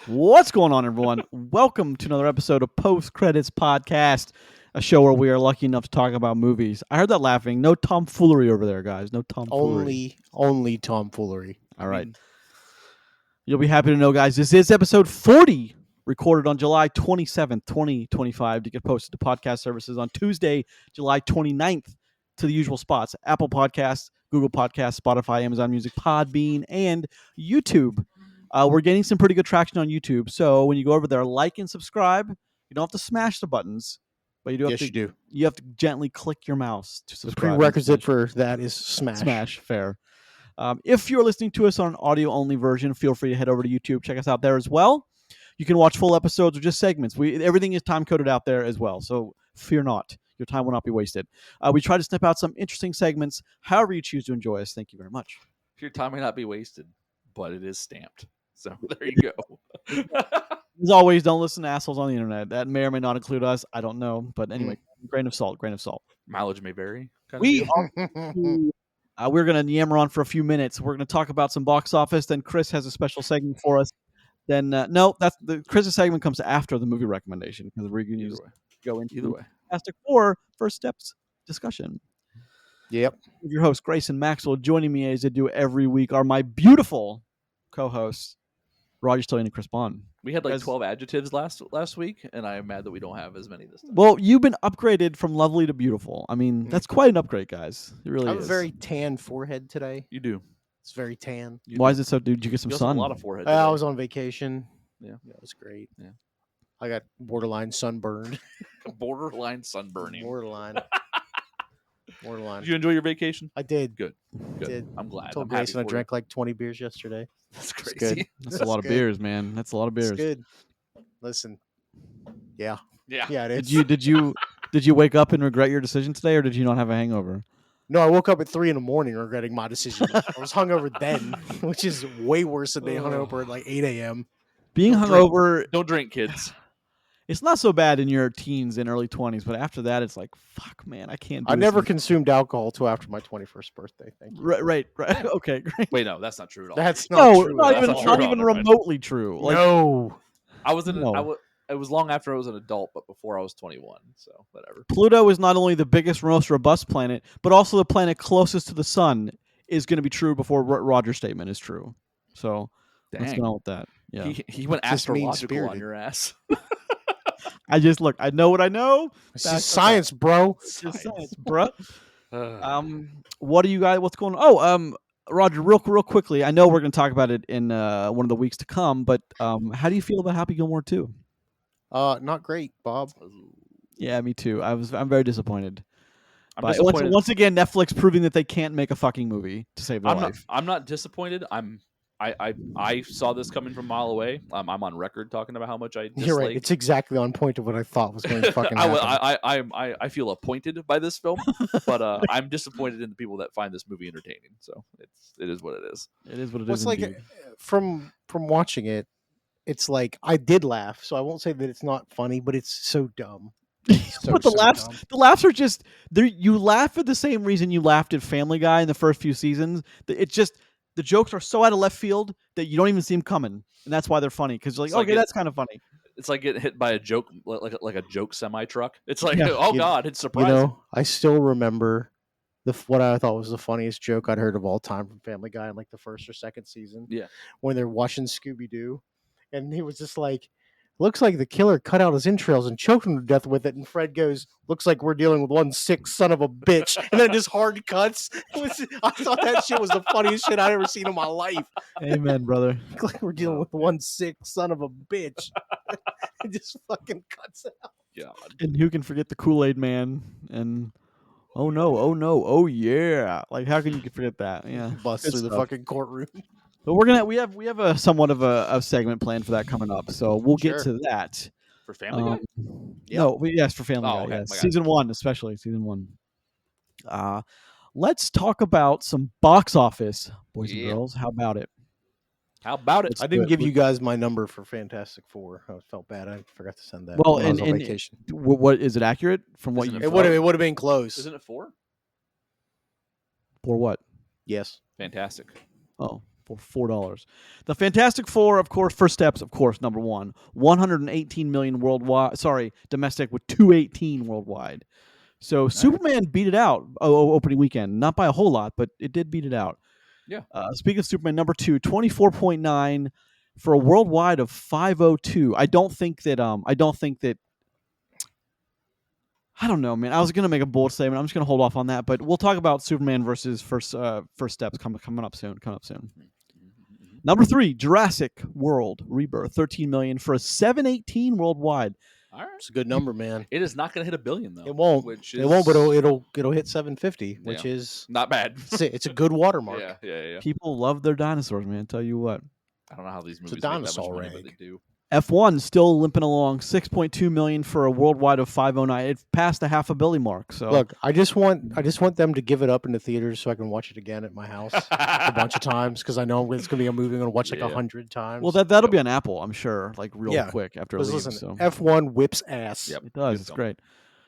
What's going on, everyone? Welcome to another episode of Post Credits Podcast, a show where we are lucky enough to talk about movies. I heard that laughing. No tomfoolery over there, guys. No tomfoolery. Only tomfoolery. All right. You'll be happy to know, guys, this is episode 40, recorded on July 27th, 2025, to get posted to podcast services on Tuesday, July 29th, to the usual spots: Apple Podcasts, Google Podcasts, Spotify, Amazon Music, Podbean, and YouTube. We're getting some pretty good traction on YouTube. So when you go over there, like and subscribe. You don't have to smash the buttons, but you do have Yes, to. you do. You have to gently click your mouse to The subscribe. prerequisite for that is smash. Smash, fair. If you're listening to us on an audio-only version, feel free to head over to YouTube. Check us out there as well. You can watch full episodes or just segments. Everything is time-coded out there as well, so fear not. Your time will not be wasted. We try to snip out some interesting segments, however you choose to enjoy us. Thank you very much. Your time may not be wasted, but it is stamped. So there you go. As always, don't listen to assholes on the internet. That may or may not include us. I don't know. But anyway, grain of salt. Mileage may vary. We're going to yammer on for a few minutes. We're going to talk about some box office. Then Chris has a special segment for us. Then, no, that's the Chris's segment comes after the movie recommendation, because we're going to go into Either way. Fantastic Four First Steps discussion. Yep. Your host, Grayson Maxwell. Joining me as I do every week are my beautiful co-hosts, Roger Stillion and Chris Boughan. We had like 12 adjectives last week, and I am mad that we don't have as many this time. Well, you've been upgraded from lovely to beautiful. I mean, that's quite an upgrade, guys. It really I have is. a very tan forehead today. You do. It's very tan. Why is it so? Did you get some You also have sun? a lot of forehead. I was on vacation. Yeah. It was great. Yeah. I got borderline sunburned. Borderline sunburning. Borderline. Did you enjoy your vacation? I did. Good. Did. I'm glad. Told I'm happy Grayson I for drank like 20 beers yesterday. That's It's crazy. good. That's a lot of good. beers, man. That's a lot of beers. It's good. Listen. Yeah. Yeah. Yeah, it is. Did you wake up and regret your decision today, or did you not have a hangover? No, I woke up at 3 a.m. regretting my decision. I was hungover then, which is way worse than being hungover at like 8 a.m. Being Don't hungover, Don't drink, kids. it's not so bad in your teens and early 20s, but after that, it's like, fuck, man, I can't do I this never anymore. consumed alcohol till after my 21st birthday. Thank you. Right. Okay, great. Wait, no, that's not true at all. That's not No, true. not That's even, not not true. even Never mind. remotely true. Like, No. I was in. No. It was long after I was an adult, but before I was 21. So whatever. Pluto is not only the biggest, most robust planet, but also the planet closest to the sun is going to be true before Roger's statement is true. So let's Dang. go on with that. Yeah. He went Just astrological on mean-spirited. your ass. I know what I know. It's Back just to science, bro. It's just science, bruh. Uh, What do you guys? What's going on? Oh, Roger, real quickly. I know we're going to talk about it in one of the weeks to come, but how do you feel about Happy Gilmore 2? Not great, Bob. Yeah, me too. I'm very disappointed. I'm But disappointed. once again, Netflix proving that they can't make a fucking movie to save their life. I'm not disappointed. I saw this coming from a mile away. I'm on record talking about how much I dislike. You're right. It's exactly on point of what I thought was going to fucking happen. I feel appointed by this film, but I'm disappointed in the people that find this movie entertaining. So it is what it is. It is what it Well, is. it's like indeed. from watching it, it's like I did laugh, so I won't say that it's not funny, but it's so dumb. But the laughs are just there. You laugh for the same reason you laughed at Family Guy in the first few seasons. It's just the jokes are so out of left field that you don't even see them coming, and that's why they're funny. Because you're like, that's kind of funny. It's like getting hit by a joke, like a joke semi truck. It's like, Yeah. oh god, it's surprising. You know, I still remember what I thought was the funniest joke I'd heard of all time from Family Guy in like the first or second season. Yeah. When they're watching Scooby Doo, and he was just like, "Looks like the killer cut out his entrails and choked him to death with it." And Fred goes, "Looks like we're dealing with one sick son of a bitch." And then it just hard cuts. I thought that shit was the funniest shit I'd ever seen in my life. Amen, brother. Like we're dealing with one sick son of a bitch. It just fucking cuts out. God. And who can forget the Kool-Aid Man? And oh no, oh yeah! Like how can you forget that? Yeah, Bust Good through the stuff. fucking courtroom. But we have a somewhat of a segment planned for that coming up, so we'll get to that. For Family Guy? No, yes, for Family Guy. Okay, Yes. my God. Season 1, especially season 1. Let's talk about some box office, boys and Yeah. girls. How about it? How about it? I didn't give you guys my number for Fantastic Four. I felt bad. I forgot to send that. Well, when I was on and vacation. What is it accurate from what Isn't you? It would have been close. Isn't it 4? For what? Yes. Fantastic. Oh, for $4. The Fantastic Four, of course, First Steps, of course, number one. 118 million worldwide. Sorry, domestic with 218 worldwide. So Superman beat it out opening weekend. Not by a whole lot, but it did beat it out. Yeah. Speaking of Superman, number two, 24.9 for a worldwide of 502. I don't think that. I don't know, man. I was gonna make a bold statement. I'm just gonna hold off on that, but we'll talk about Superman versus First Steps coming up soon. Number three, Jurassic World Rebirth, 13 million for a 718 worldwide. All right. It's a good number, man. It is not going to hit $1 billion though. It won't. Which It won't, but it'll hit 750, which Yeah. is not bad. it's a good watermark. Yeah. People love their dinosaurs, man. Tell you what. I don't know how these a movies make that much dinosaur money, but egg. they do. F1 still limping along, 6.2 million for a worldwide of 509. It passed the $500 million mark. So Look, I just want them to give it up in the theaters so I can watch it again at my house a bunch of times because I know it's going to be a movie I'm going to watch like Yeah. 100 times. well, that'll be on Apple, I'm sure, like real Yeah. quick after it Because leaves. listen, So F1 whips ass. Yep. it does. Good It's film. great.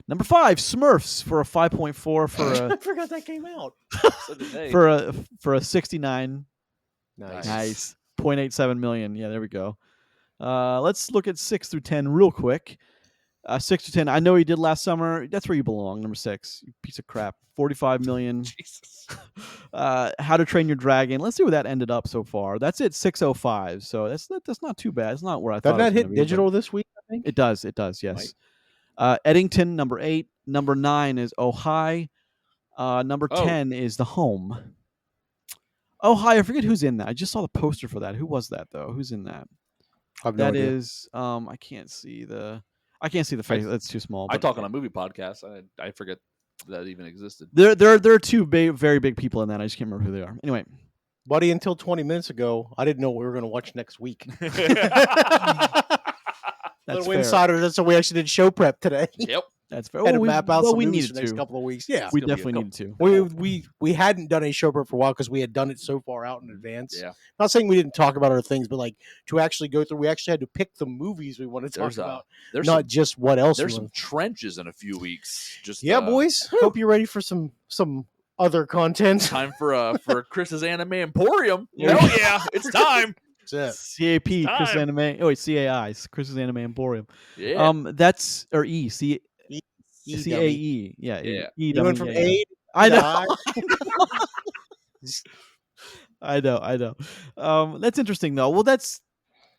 Number 5, Smurfs for a 5.4 for I a forgot that came out. So did they. for a 69. Nice. Nice. 0.87 million. Yeah, there we go. Let's look at 6 through 10 real quick. 6 to 10. I know you did last summer. That's where you belong. Number 6, you piece of crap. 45 million. Jesus. How to Train Your Dragon. Let's see where that ended up so far. That's at 605. So that's not too bad. It's not where I thought. Doesn't that it was hit gonna be, but digital this week, I think? It does. It does. Yes. Eddington, number 8. Number 9 is Oh Hi. Number 10 is The Home. Oh Hi. I forget who's in that. I just saw the poster for that. Who was that though? Who's in that? I have no That idea. is. I can't see the face. That's too small. I but talk on a movie podcast. I forget that even existed. There are two very big people in that. I just can't remember who they are. Anyway, Buddy, until 20 minutes ago, I didn't know what we were going to watch next week. that's Little fair. insider. That's why we actually did show prep today. Yep. That's fair. Had Well, to map out some we movies needed for the next to. couple of weeks. Yeah. We gonna be a definitely needed to. We hadn't done a show prep for a while because we had done it so far out in advance. Yeah. Not saying we didn't talk about other things, but like to actually go through, we actually had to pick the movies we want to talk about, There's not some, just what else. there's we some want. trenches in a few weeks. Just Yeah, boys. Hope you're ready for some other content. time for Chris's Anime Emporium. Yeah. Hell yeah, it's time. That's CAP, it. Chris Time. Anime. Oh wait, CAI, Chris's Anime Emporium. Yeah. That's or CAE. E-dummy. Yeah. Yeah. E You went from yeah. A I to know. I. I know. That's interesting though. Well, that's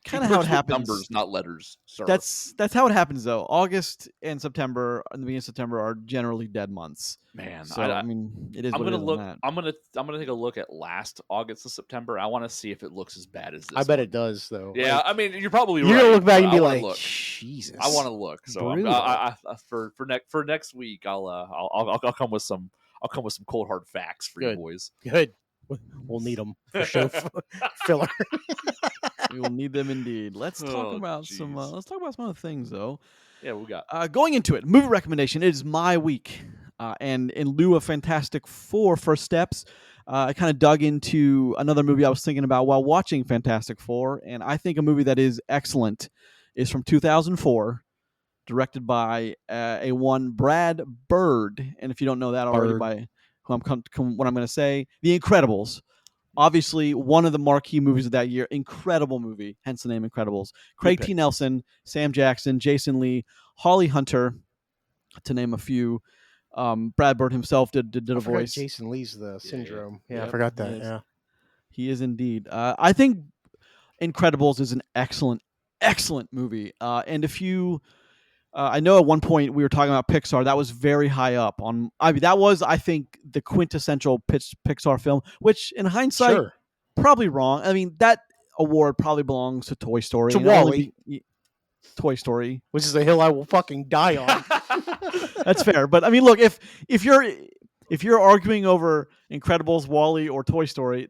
kind of how it happens. Numbers, not letters. Sir. That's how it happens though. August and September, and the beginning of September are generally dead months. man. So I mean, it is. I'm what it gonna is look. on that. I'm gonna take a look at last August to September. I want to see if it looks as bad as this. I bet one. it does, though. Yeah, Like, I mean, you're probably you're right. gonna look back but and be I wanna like, look. Jesus. I want to look. So I'm, Brutal. for next week, I'll come with some cold hard facts for you Good. boys. Good. We'll need them for show filler. We will need them indeed. Let's talk Oh, about some. jeez. Let's talk about some other things though. Yeah, we got. Going into it, movie recommendation. It is my week, and in lieu of Fantastic Four First Steps, I kind of dug into another movie I was thinking about while watching Fantastic Four, and I think a movie that is excellent is from 2004, directed by a one Brad Bird. And if you don't know that already, Bird. by who what I'm going to say, The Incredibles. Obviously, one of the marquee movies of that year. Incredible movie, hence the name Incredibles. Craig T. Nelson, Sam Jackson, Jason Lee, Holly Hunter, to name a few. Brad Bird himself did a I forgot voice. Jason Lee's the syndrome. Yeah, I Yep, forgot he that. is. Yeah. He is indeed. I think Incredibles is an excellent movie. And if you, I know at one point we were talking about Pixar. That was very high up on. I mean, that was, I think, the quintessential Pixar film. Which, in hindsight, Sure. probably wrong. I mean, that award probably belongs to Toy Story. To and it'll only Wall-E. be- Toy Story. Which is a hill I will fucking die on. That's fair. But I mean, look, if you're arguing over Incredibles, Wall-E, or Toy Story,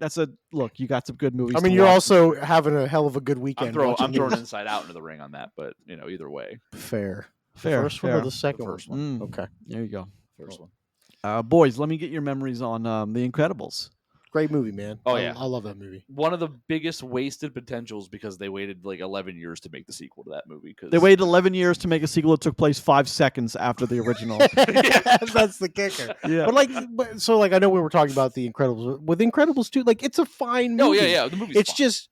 you got some good movies. I mean, to you're watch. also having a hell of a good weekend. I'm watching throwing these. Inside Out into the ring on that, but either way, Fair. fair. First one fair. or the second The first one? Mm. Okay. There you go. first one. Boys, let me get your memories on The Incredibles. Great movie, man. Oh, I yeah. love that movie. One of the biggest wasted potentials because they waited like 11 years to make the sequel to that movie. Cause... They waited 11 years to make a sequel that took place 5 seconds after the original. That's the kicker. Yeah. But I know we were talking about The Incredibles. With Incredibles 2, like, it's a fine movie. Oh, yeah. The movie's It's fine. just,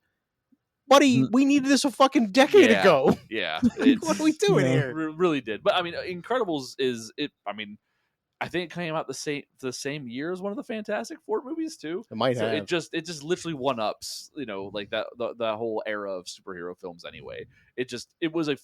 buddy, we needed this a fucking decade ago. Yeah. What are we doing here? Really did. But I mean, Incredibles is it. I mean, I think it came out the same year as one of the Fantastic Four movies too. It might have. It just literally one ups, like that the whole era of superhero films. Anyway, it was a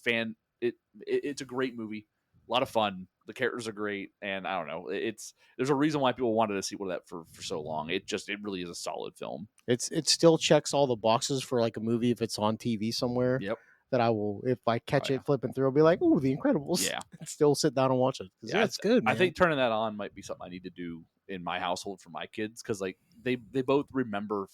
it's a great movie, a lot of fun. The characters are great, and I don't know. There's a reason why people wanted to see that for so long. It really is a solid film. It still checks all the boxes for like a movie if it's on TV somewhere. Yep. That I will, if I catch it flipping through, I'll be like, "Ooh, The Incredibles!" Yeah, and still sit down and watch it. Yeah, it's good. Man. I think turning that on might be something I need to do in my household for my kids because like they both remember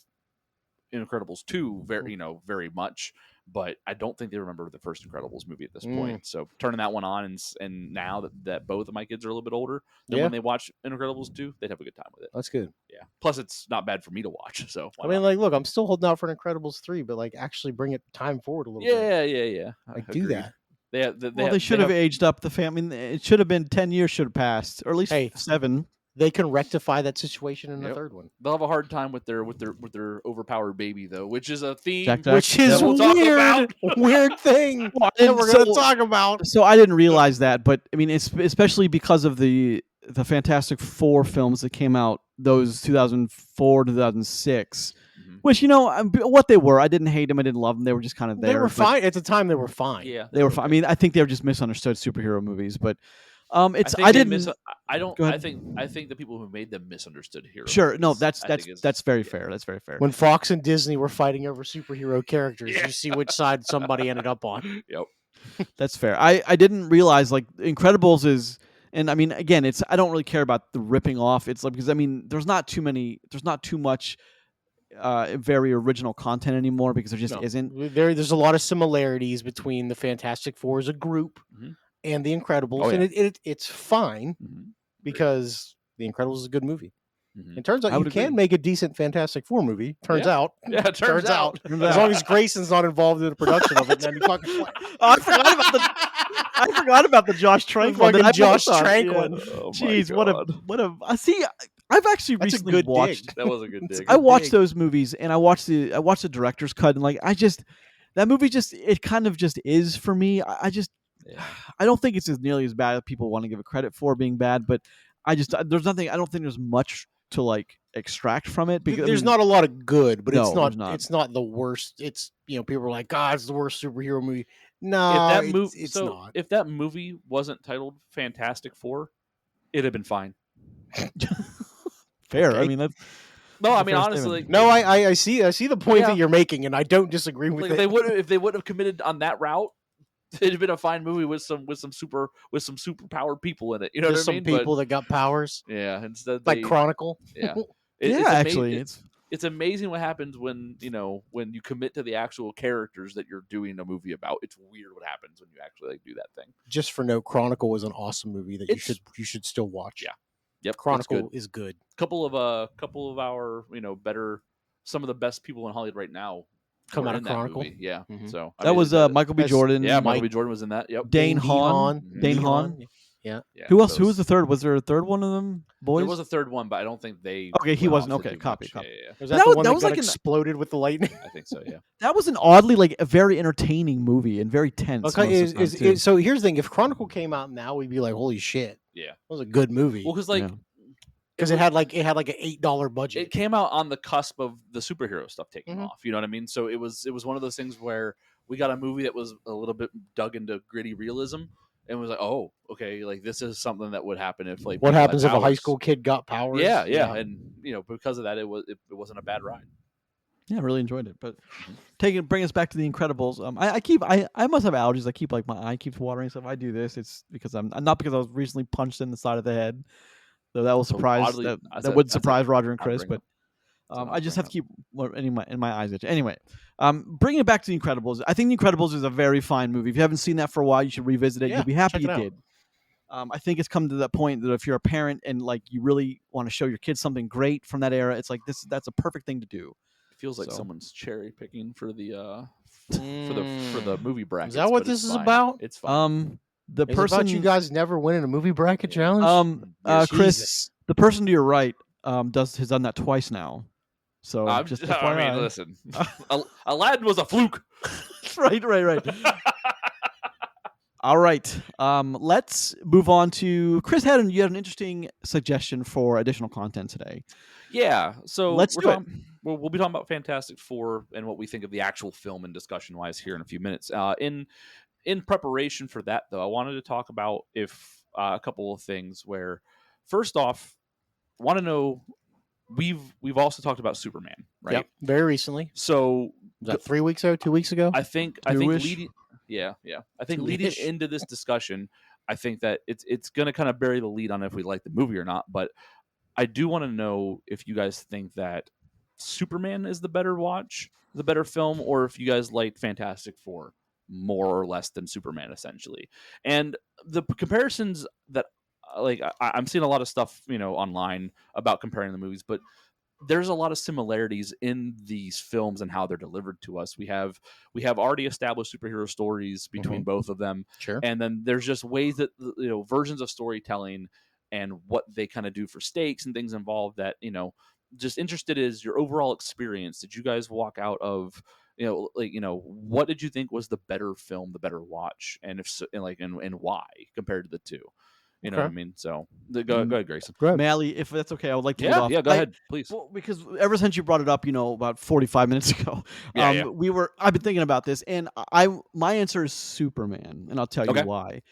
Incredibles 2 very much, but I don't think they remember the first Incredibles movie at this point. So turning that one on and now that both of my kids are a little bit older, then when they watch Incredibles 2, they'd have a good time with it. That's good. Yeah. Plus, it's not bad for me to watch. So look, I'm still holding out for Incredibles 3, but like actually bring it time forward a little bit. Yeah. Like do that. They should have aged up the family. It should have been 10 years should have passed, or at least 7. They can rectify that situation in the third one. They'll have a hard time with their overpowered baby though, which is a theme, which is weird, weird thing that we're going to talk about. So I didn't realize that, but I mean, it's especially because of the Fantastic Four films that came out, those 2004 2006. Which, what they were. I didn't hate them. I didn't love them. They were just kind of there. They were fine. At the time, they were fine. Yeah. They were fine. I mean, I think they were just misunderstood superhero movies. But I think the people who made them misunderstood heroes. Sure. No, that's very fair. That's very fair. When Fox and Disney were fighting over superhero characters, you see which side somebody ended up on. Yep. That's fair. I didn't realize, like, Incredibles is... And I mean, again, I don't really care about the ripping off. It's like, because I mean, there's not too much very original content anymore because there just isn't. There's a lot of similarities between the Fantastic Four as a group and the Incredibles, and it's fine because the Incredibles is a good movie. It turns out you can make a decent Fantastic Four movie. Turns out. Yeah, it turns out. As long as Grayson's not involved in the production of it, then you fucking play. I forgot about the Josh Trank one. Josh Trank one. Oh, jeez, what a see. I've actually recently watched. That was a good dig. I watched those movies, and I watched the director's cut, and like that movie it kind of just is for me. I don't think it's nearly as bad as people want to give it credit for being bad, but there's nothing. I don't think there's much to like extract from it because there's not a lot of good, but no, it's not the worst. It's people are like, God, it's the worst superhero movie. No, it's not. If that movie wasn't titled Fantastic Four, it'd have been fine. Fair. Okay. I mean, that's no. I mean, honestly, no. I see the point that you're making, and I don't disagree with it. If they would have committed on that route, it'd have been a fine movie with some superpowered people in it. You know Just what I mean? Some people that got powers. Yeah. Instead, like Chronicle. Yeah. It's amazing what happens when you commit to the actual characters that you're doing a movie about. It's weird what happens when you actually like do that thing. Just for note, Chronicle was an awesome movie that you should still watch. Yeah. Yep. Chronicle is good. Couple of our better, some of the best people in Hollywood right now come out of Chronicle. Yeah. Mm-hmm. So that was Michael B. Jordan. Yeah, Michael B. Jordan was in that. Yep. Dane Hahn. Yeah. Who else? Who was the third? Was there a third one of them boys? There was a third one, but I don't think they. Okay, he wasn't. Okay, copy. Yeah. Was that the one that was like exploded with the lightning? I think so. Yeah. That was an oddly a very entertaining movie and very tense. Okay, so here's the thing: if Chronicle came out now, we'd be like, "Holy shit!" Yeah, it was a good movie. Well, because it had like an $8 budget. It came out on the cusp of the superhero stuff taking off. You know what I mean? So it was one of those things where we got a movie that was a little bit dug into gritty realism. And was like, oh, okay, like this is something that would happen if what happens if a high school kid got powers? Yeah, and because of that, it wasn't a bad ride. Yeah, I really enjoyed it. But bring us back to the Incredibles. I must have allergies. I keep my eye keeps watering. So if I do this, it's because I'm not because I was recently punched in the side of the head. So that will surprise that would surprise Roger and Chris, but. I just have to keep in my eyes itch. Anyway, bringing it back to The Incredibles. I think The Incredibles is a very fine movie. If you haven't seen that for a while, you should revisit it. You'll be happy you did. I think it's come to that point that if you're a parent and like you really want to show your kids something great from that era, it's like that's a perfect thing to do. It feels like So- someone's cherry picking for the for the movie brackets. Is that what but this it's is fine. about? It's fine. The Is it person about you guys never winning a movie bracket Yeah. challenge? Chris, Jesus. the person to your right has done that twice now. So I just mean, FYI. listen, Aladdin was a fluke. right. All right. Let's move on to Chris. You had an interesting suggestion for additional content today. Yeah, so Let's do it. We'll be talking about Fantastic Four and what we think of the actual film and discussion wise here in a few minutes. In preparation for that, though, I wanted to talk about a couple of things. Where first off, want to know we've also talked about Superman, right? Yep. Very recently. So Was that 3 weeks ago? 2 weeks ago? I think Two-ish. leading, yeah. I think Two-ish. leading into this discussion, I think that it's going to kind of bury the lead on if we like the movie or not. But I do want to know if you guys think that Superman is the better watch, the better film, or if you guys liked Fantastic Four more or less than Superman, essentially. And the comparisons that I'm seeing a lot of stuff, online about comparing the movies, but there's a lot of similarities in these films and how they're delivered to us. We have already established superhero stories between both of them, Sure. and then there's just ways that versions of storytelling and what they kind of do for stakes and things involved that just interested is your overall experience. Did you guys walk out of what did you think was the better film, the better watch, and if so, and why compared to the two? You know what I mean? So go ahead, Grayson. Go ahead. Mally, if that's okay, I would like to lead off. Yeah, go ahead, please. Well, because ever since you brought it up, about 45 minutes ago, Yeah. I've been thinking about this, and my answer is Superman, and I'll tell you Okay. why.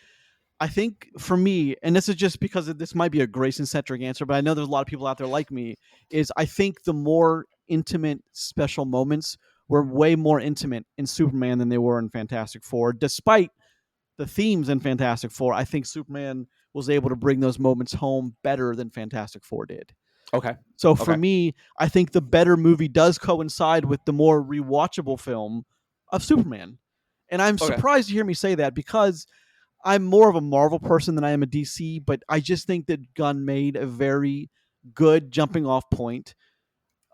I think for me, and this is just because this might be a Grayson-centric answer, but I know there's a lot of people out there like me, is I think the more intimate special moments were way more intimate in Superman than they were in Fantastic Four. Despite the themes in Fantastic Four, I think Superman was able to bring those moments home better than Fantastic Four did. Okay. So for Okay. me, I think the better movie does coincide with the more rewatchable film of Superman. And I'm Okay. surprised to hear me say that because I'm more of a Marvel person than I am a DC, but I just think that Gunn made a very good jumping off point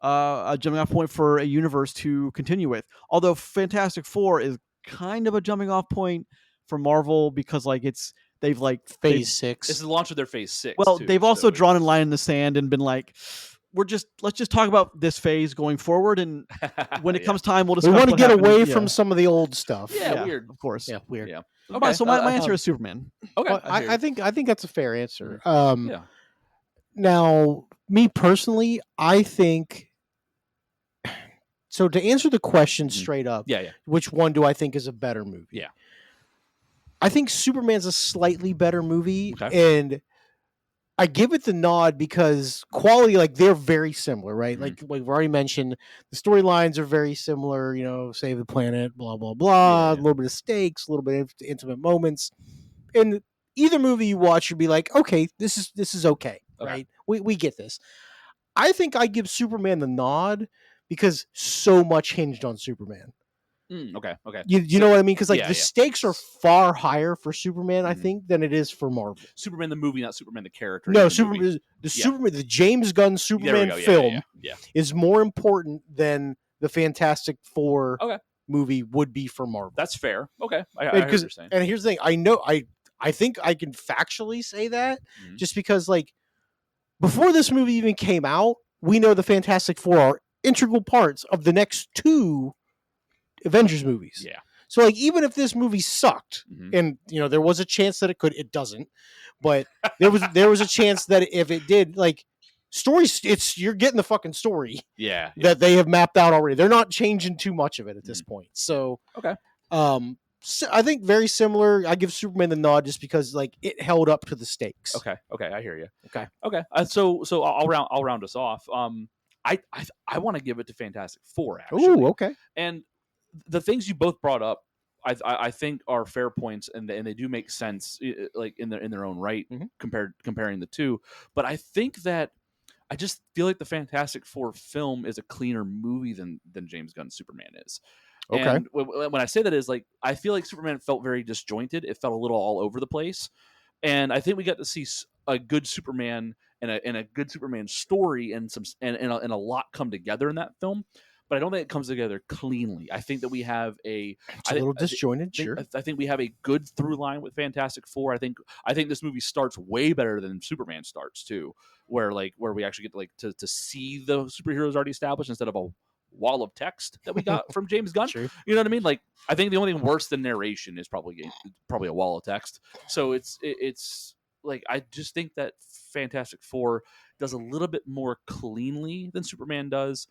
for a universe to continue with. Although Fantastic Four is kind of a jumping off point for Marvel because they've Phase 6. It's the launch of their Phase 6. well, too, they've also so drawn a line in the sand and been like, let's just talk about this phase going forward, and when it Yeah. comes time, we'll we discuss. want to what get happened. away Yeah. from some of the old stuff. Yeah, weird. of course. Yeah, weird. Yeah. So my I answer is Superman. Okay. Well, I hear I you. think that's a fair answer. Yeah. Now, me personally, I think. So to answer the question Mhm. straight up, Yeah. which one do I think is a better movie? Yeah. I think Superman's a slightly better movie, Okay. and I give it the nod because quality, they're very similar, right? Mhm. Like we've already mentioned, the storylines are very similar. Save the planet, blah blah blah. Yeah. A little bit of stakes, a little bit of intimate moments, and either movie you watch, you'd be like, okay, this is okay, Okay. right? We get this. I think I give Superman the nod because so much hinged on Superman. Okay. You know what I mean? Because yeah, the yeah. stakes are far higher for Superman, I Mhm. think, than it is for Marvel. Superman the movie, not Superman the character. No, in the Superman, movie. the James Gunn There we Superman go. Yeah, film Yeah. is more important than the Fantastic Four Okay. movie would be for Marvel. That's fair. Okay. I hear what you're saying. And here's the thing: I think I can factually say that Mhm. just because, before this movie even came out, we know the Fantastic Four are integral parts of the next two Avengers movies. Yeah. So, even if this movie sucked, Mhm. and there was a chance that it doesn't, but there was a chance that if it did, stories, you're getting the fucking story Yeah. that they have mapped out already. They're not changing too much of it at this point. So, Okay. so I think very similar. I give Superman the nod just because it held up to the stakes. Okay. I hear you. Okay. So I'll round us off. I want to give it to Fantastic Four actually. Ooh, okay. And the things you both brought up, I think are fair points, and they do make sense, in their own right, Mhm. comparing the two. But I think that I just feel like the Fantastic Four film is a cleaner movie than James Gunn's Superman is. Okay. And when I say that is I feel like Superman felt very disjointed. It felt a little all over the place. And I think we got to see a good Superman and a good Superman story and and a lot come together in that film. But I don't think it comes together cleanly. I think that we have It's a little disjointed, sure. I think we have a good through line with Fantastic Four. I think this movie starts way better than Superman starts too, where we actually get to see the superheroes already established instead of a wall of text that we got from James Gunn. True. You know what I mean? Like, I think the only thing worse than narration is probably a wall of text. So it's like, I just think that Fantastic Four does a little bit more cleanly than Superman does,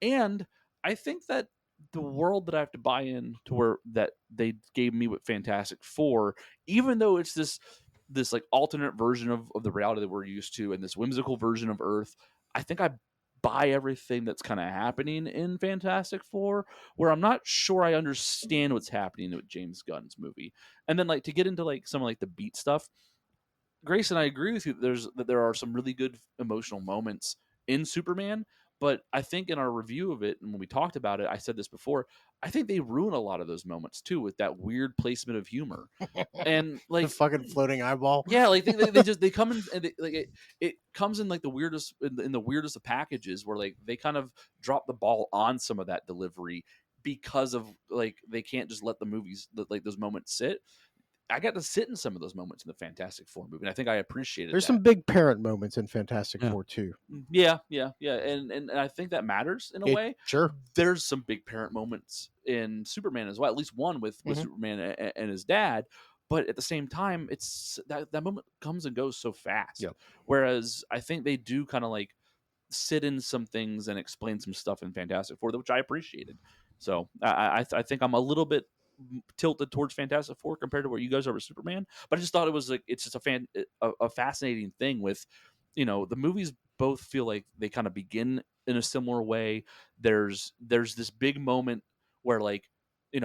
and I think that the world that I have to buy in to where that they gave me with Fantastic Four, even though it's this like alternate version of the reality that we're used to and this whimsical version of Earth, I think I buy everything that's kind of happening in Fantastic Four, where I'm not sure I understand what's happening with James Gunn's movie. And then like to get into like some of like the beat stuff, Grayson, I agree with you that there are some really good emotional moments in Superman, but I think in our review of it and when we talked about it, I said this before, I think they ruin a lot of those moments too with that weird placement of humor. And like the fucking floating eyeball. yeah, like they come in and it comes in like the weirdest in the weirdest of packages where like they kind of drop the ball on some of that delivery because of like they can't just let the movies like those moments sit. I got to sit in some of those moments in the Fantastic Four movie, and I think I appreciated. There's that. some big parent moments in Fantastic Four too. Yeah, and I think that matters in a way. Sure, there's some big parent moments in Superman as well. At least one with Superman and his dad. But at the same time, it's that moment comes and goes so fast. Yep. Whereas I think they do kind of like sit in some things and explain some stuff in Fantastic Four, which I appreciated. So I think I'm a little bit tilted towards Fantastic Four compared to where you guys are with Superman. But I just thought it was like it's just a fascinating thing with, the movies both feel like they kind of begin in a similar way. There's this big moment where like,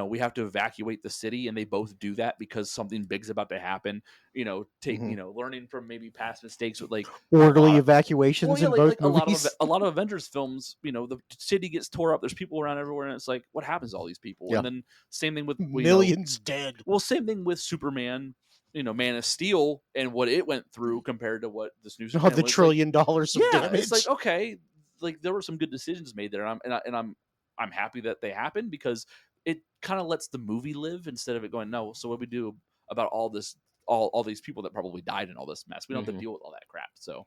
we have to evacuate the city, and they both do that because something big's about to happen. Learning from maybe past mistakes with like orderly evacuations in both movies. A lot of Avengers films, the city gets tore up. There's people around everywhere, and it's like, what happens to all these people? Yeah. And then same thing with millions dead. Well, same thing with Superman. Man of Steel and what it went through compared to what this new Superman the $1 trillion of damage. It's like, okay, like there were some good decisions made there, and I'm happy that they happened because it kind of lets the movie live instead of it going, no, so what do we do about all this, all these people that probably died in all this mess? We don't have to deal with all that crap. So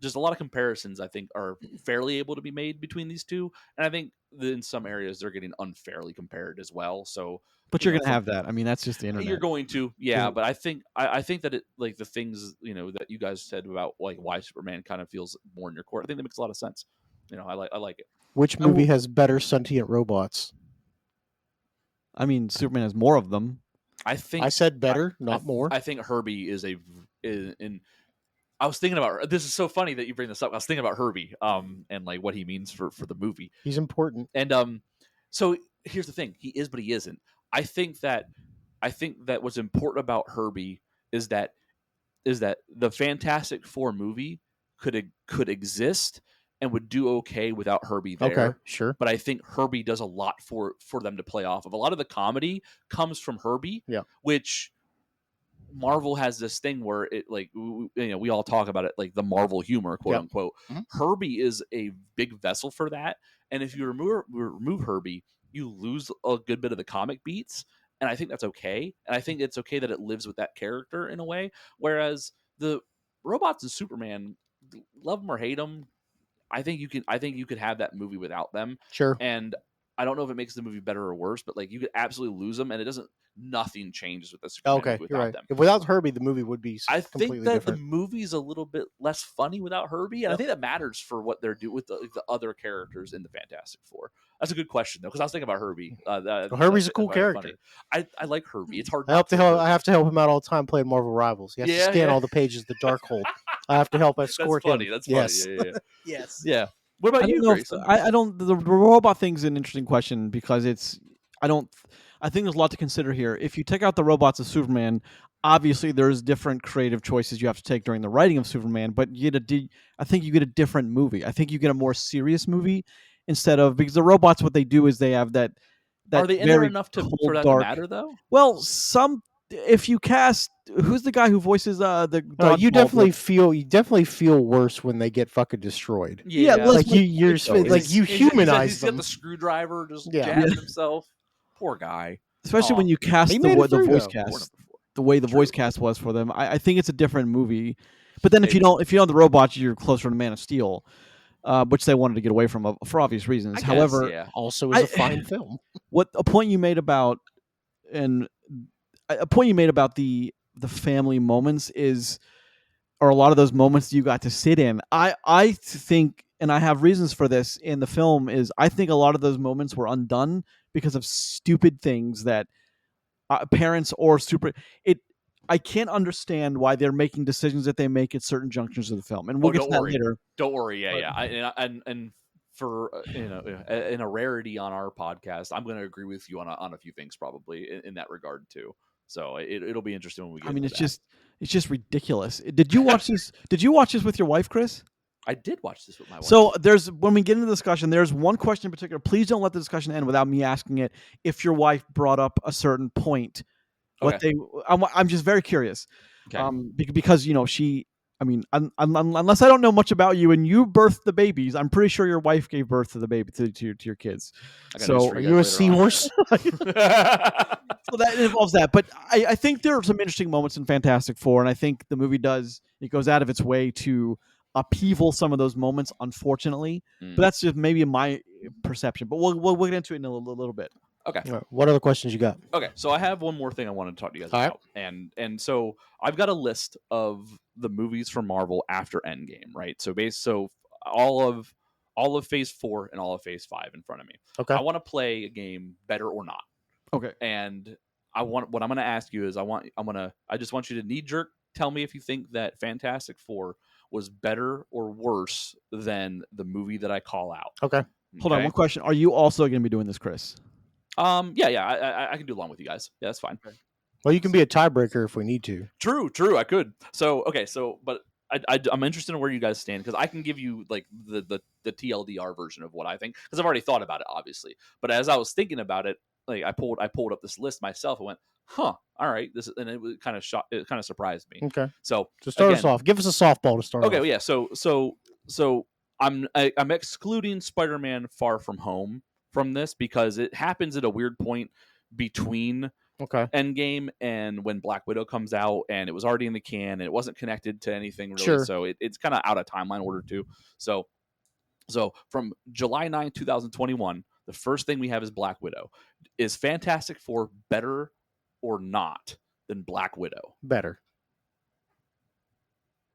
just a lot of comparisons I think are fairly able to be made between these two, and I think that in some areas they're getting unfairly compared as well. So, but you're gonna have that. I mean, that's just the internet. You're going to, yeah. But I think that it like the things that you guys said about like why Superman kind of feels more in your court. I think that makes a lot of sense. I like it. Which movie has better sentient robots? I mean, Superman has more of them. I think I said better, not more. I think Herbie is in. I was thinking about this. Is so funny that you bring this up. I was thinking about Herbie, and like what he means for the movie. He's important. And so here's the thing: he is, but he isn't. I think that what's important about Herbie is that the Fantastic Four movie could exist and would do okay without Herbie there. Okay, sure. But I think Herbie does a lot for them to play off of. A lot of the comedy comes from Herbie, which Marvel has this thing where it like we all talk about it like the Marvel humor, quote unquote. Herbie is a big vessel for that, and if you remove Herbie, you lose a good bit of the comic beats, and I think that's okay. And I think it's okay that it lives with that character in a way. Whereas the robots in Superman, love them or hate them, I think you could have that movie without them. Sure. And I don't know if it makes the movie better or worse, but like you could absolutely lose them, and it doesn't. Nothing changes with the Superman movie without them. If without Herbie, the movie would be I completely think that different. the movie's a little bit less funny without Herbie, and I think that matters for what they're doing with the other characters in the Fantastic Four. That's a good question though, because I was thinking about Herbie. Herbie's a cool character. I like Herbie. It's hard. I have to help him out all the time playing Marvel Rivals. He has to scan all the pages of the Darkhold. I have to help escort him. That's funny. Yes. Yeah. Yes. Yeah. What about you, Grayson? I don't. The robot thing's an interesting question because I think there's a lot to consider here. If you take out the robots of Superman, obviously there's different creative choices you have to take during the writing of Superman. But I think you get a different movie. I think you get a more serious movie instead of, because the robots, what they do is they have that are they in there enough for that to matter though? Well, some if you cast, who's the guy who voices the you dodgeball definitely feel worse when they get fucking destroyed. Yeah, Yeah, let's Like you're though. like you humanize he's got them. the screwdriver just Yeah. jabbing himself. Poor guy. especially when Aw. you cast He the made it the through, voice though. Poor cast, number 4. the way the voice True. cast was for them. I think it's a different movie. But then if you Maybe. don't the robots, you're closer to Man of Steel, which they wanted to get away from for obvious reasons. I guess, However, yeah. Also, is a I- fine film. what a point you made about and a point you made about the family moments is, or a lot of those moments you got to sit in. I think, and I have reasons for this in the film, is I think a lot of those moments were undone because of stupid things that parents or it. I can't understand why they're making decisions that they make at certain junctures of the film, and we'll get to don't that worry. later. Don't worry. Yeah, But- yeah. And for in a rarity on our podcast, I'm going to agree with you on a few things probably in that regard too. So it'll be interesting when we get. I mean, into it's just ridiculous. Did you watch this? Did you watch this with your wife, Chris? I did watch this with my wife. So when we get into the discussion, there's one question in particular. Please don't let the discussion end without me asking it. If your wife brought up a certain point, I'm just very curious. Okay. Because she. I mean, unless I don't know much about you and you birthed the babies, I'm pretty sure your wife gave birth to the baby to your kids. I got news So for Are you you a guys later on. seahorse? So that involves that. But I think there are some interesting moments in Fantastic Four, and I think the movie goes out of its way to upheaval some of those moments, unfortunately. Mm. But that's just maybe my perception. But we'll get into it in a little bit. Okay. What other questions you got? Okay, so I have one more thing I want to talk to you guys All right. about, and so I've got a list of the movies from Marvel after Endgame, right? So all of Phase 4 and all of Phase 5 in front of me. Okay. I want to play a game, better or not, Okay. and what I'm going to ask you is I just want you to knee jerk tell me if you think that Fantastic Four was better or worse than the movie that I call out. Okay. Hold on, Okay? one question. Are you also going to be doing this, Chris? Yeah, I can do along with you guys. Yeah, that's fine. Well, you can be a tiebreaker if we need to. True, I could. But I'm interested in where you guys stand because I can give you like the TLDR version of what I think because I've already thought about it, obviously. But as I was thinking about it, like I pulled up this list myself and went, "Huh, all right." And it was kind of it kind of surprised me. Okay. So To start us again- off, give us a softball to start Okay, off. yeah. So I'm excluding Spider-Man: Far From Home from this because it happens at a weird point between Okay. Endgame and when Black Widow comes out, and it was already in the can, and it wasn't connected to anything really. Sure. So it's kind of out of timeline order too. So from July 9, 2021, the first thing we have is Black Widow. Is Fantastic Four better or not than Black Widow? Better.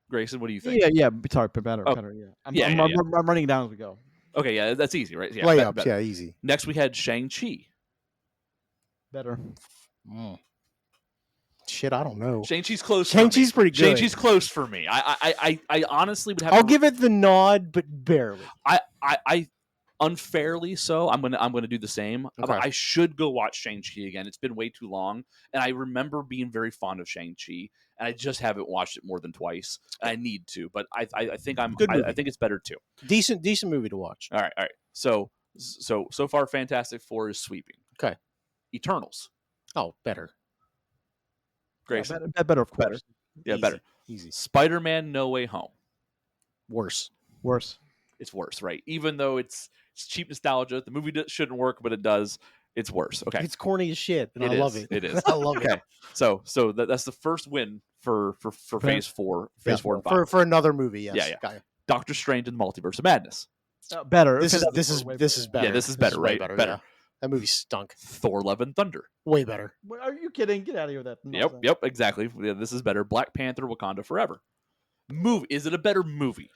Grayson, what do you think? Yeah. Sorry, better. Oh, Better. Yeah. I'm running it down as we go. Okay, yeah, that's easy, right? Yeah, Layups. better. Yeah, easy. Next, we had Shang-Chi. Better. Shit, I don't know. Shang-Chi's close. Shang-Chi's for me. pretty good. Shang-Chi's close for me. I honestly would have. I'll give it the nod, but barely. I unfairly so. I'm gonna do the same. Okay. I should go watch Shang-Chi again. It's been way too long, and I remember being very fond of Shang-Chi, and I just haven't watched it more than twice. I need to, but I think Good movie. I think it's better too. Decent movie to watch. All right. So far, Fantastic Four is sweeping. Okay. Eternals. Oh, better. Grayson. Yeah, better, of course. Yeah, Easy. better. Easy. Spider-Man: No Way Home. Worse. Worse. It's worse, right? Even though it's cheap nostalgia, the movie shouldn't work, but it does. It's worse. Okay, It's corny as shit, and It I love is. it. It is. I love it. Okay, so that's the first win for Phase 4, Phase 4 and 5. For another movie. Yes. Yeah. Got it. Doctor Strange and the Multiverse of Madness. Better. This is Fantastic Four, way better. Yeah, this is better, way right? Better. Better. Yeah. That movie stunk. Thor: Love and Thunder. Way better. better. Are you kidding? Get out of here with that. nonsense. Yep, exactly. Yeah, this is better. Black Panther: Wakanda Forever. Movie. Is it a better movie?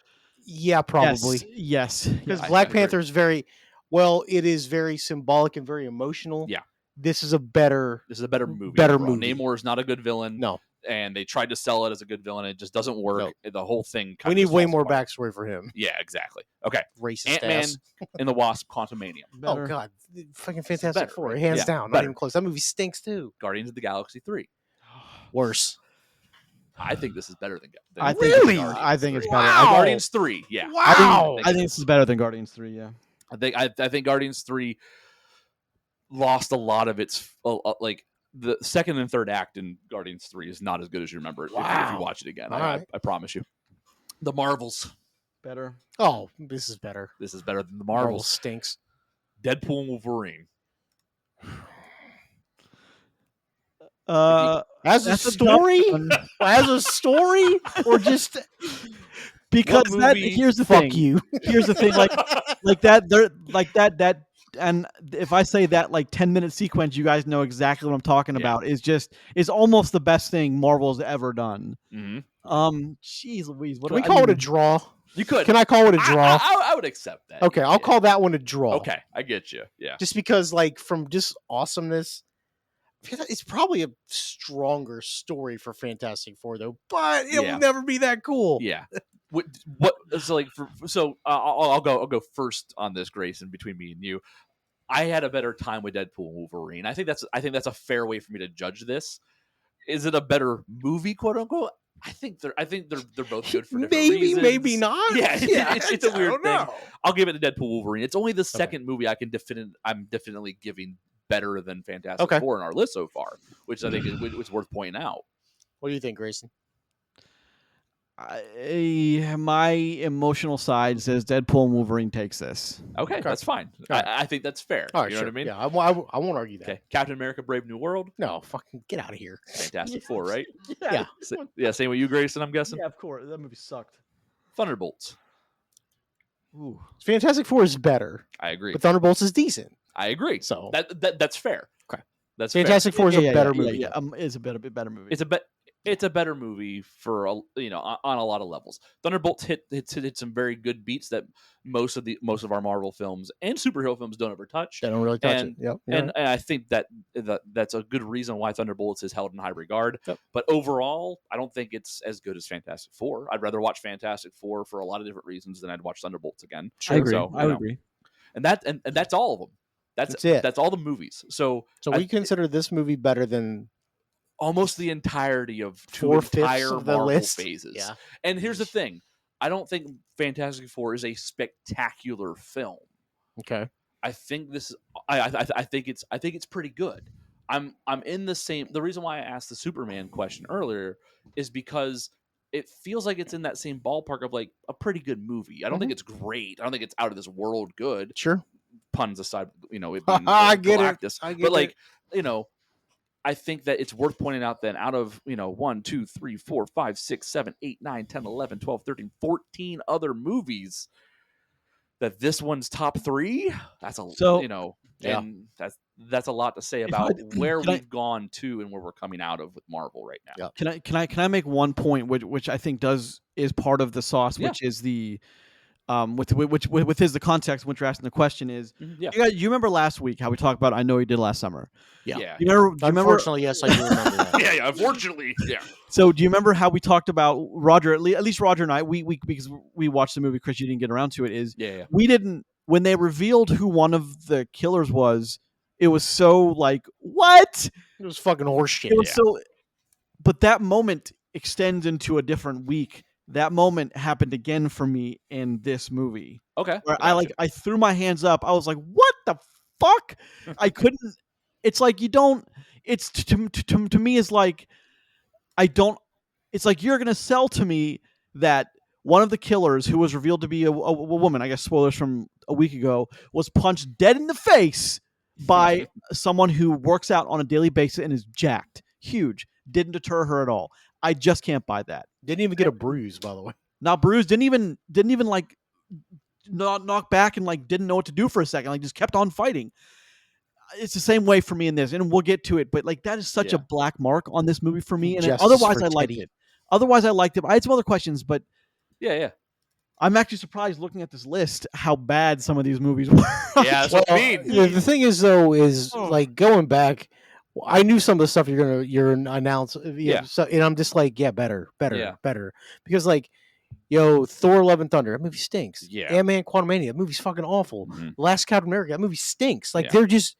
Yeah, probably. Yes. Because I Black agree. Panther is very well. It is very symbolic and very emotional. Yeah. This is a better. This is a better movie. Better overall. movie. Namor is not a good villain. No, And they tried to sell it as a good villain. It just doesn't work. The whole thing. we kinda need just way falls more apart. backstory for him. Yeah, exactly. Okay. Racist Ant-Man ass. and the Wasp: Quantumania. Better. Oh god, fucking Fantastic better, Four, right? hands Yeah, down, not better. even close. That movie stinks too. Guardians of the Galaxy 3. Worse. I think this is better than I think Really? I think it's better. Wow. Guardians 3. Yeah. Wow. I think this is better than Guardians 3. Yeah. I think Guardians 3 lost a lot of its like the second and third act in Guardians 3 is not as good as you remember it if you watch it again. I promise you. The Marvels. Better. Oh, this is better. This is better than the Marvel Marvels. stinks. Deadpool and Wolverine. As a story, or just because that movie? here's the fuck thing. you. Here's the thing, like that. There, like that. And if I say that like 10-minute sequence, you guys know exactly what I'm talking about. Is almost the best thing Marvel's ever done. Mm-hmm. Jeez Louise, what Can we call it a draw? You could. Can I call it a draw? I would accept that. Okay, I'll call that one a draw. Okay, I get you. Yeah. Just because, like, from just awesomeness, it's probably a stronger story for Fantastic Four, though. But it will never be that cool. Yeah. What? So like, I'll go first on this, Grayson. Between me and you, I had a better time with Deadpool and Wolverine. I think that's a fair way for me to judge this. Is it a better movie, quote unquote? I think they're both good for different reasons. Maybe not. Yeah, it's a weird thing. Know. I'll give it to Deadpool Wolverine. It's only the second movie I'm definitely giving better than Fantastic Four in our list so far, which I think is worth pointing out. What do you think, Grayson? My emotional side says Deadpool and Wolverine takes this. Okay. That's fine. I think that's fair. All right, you know what I mean? Yeah, I won't argue that. Okay. Captain America: Brave New World. No, fucking get out of here. Fantastic Four, right? Yeah. Same with you, Grayson. I'm guessing. Yeah, of course. That movie sucked. Thunderbolts. Ooh. Fantastic Four is better. I agree. But Thunderbolts is decent. I agree. So that's fair. Okay. That's Fantastic Four is a better movie. Yeah, it's a bit better movie. It's a better movie for on a lot of levels. Thunderbolts hit some very good beats that most of our Marvel films and superhero films don't ever touch. They don't really touch it. Yep. And I think that's a good reason why Thunderbolts is held in high regard. Yep. But overall, I don't think it's as good as Fantastic Four. I'd rather watch Fantastic Four for a lot of different reasons than I'd watch Thunderbolts again. I agree. So, I would agree. And that's all of them. That's it. That's all the movies. So we consider this movie better than almost the entirety of two 4/5 entire of the Marvel list. phases. Yeah. And here's the thing. I don't think Fantastic Four is a spectacular film. Okay. I think I think it's pretty good. I'm in the same. The reason why I asked the Superman question earlier is because it feels like it's in that same ballpark of like a pretty good movie. I don't think it's great. I don't think it's out of this world good. Sure. Puns aside, it being I get Galactus. it. But like, I think that it's worth pointing out that out of 1, 2, 3, 4, 5, 6, 7, 8, 9, 10, 11, 12, 13, 14 other movies, that this one's top 3. That's and that's a lot to say about where we've gone to and where we're coming out of with Marvel right now. Yeah. Can I make one point which I think is part of the sauce, which is the which is the context when you're asking the question is you remember last week how we talked about I Know You Did Last Summer? Yeah. Do you remember? Unfortunately, yes, I do remember that. yeah, unfortunately, yeah. So do you remember how we talked about Roger? At least Roger and I, we because we watched the movie. Chris, you didn't get around to it. We didn't when they revealed who one of the killers was. It was so like what? It was fucking horseshit. It was so, but that moment extends into a different week. That moment happened again for me in this movie. Okay. Where I threw my hands up. I was like, what the fuck? I couldn't. It's like you don't. It's to me is like I don't. It's like you're gonna sell to me that one of the killers, who was revealed to be a woman, I guess spoilers from a week ago, was punched dead in the face by someone who works out on a daily basis and is jacked, huge. Didn't deter her at all. I just can't buy that. Didn't even get a bruise, by the way. Not bruised. Didn't even like not knock back and like didn't know what to do for a second. Like just kept on fighting. It's the same way for me in this, and we'll get to it. But like that is such a black mark on this movie for me. And otherwise, I liked it. Otherwise, I liked it. I had some other questions, but yeah. I'm actually surprised looking at this list how bad some of these movies were. Yeah, that's what I mean. The thing is, though, like going back. I knew some of the stuff you're announce. So, and I'm just like, better. Because like, Thor: Love and Thunder, that movie stinks. Yeah. Ant-Man: Quantumania, that movie's fucking awful. Mm-hmm. Last Captain America, that movie stinks. Like they're just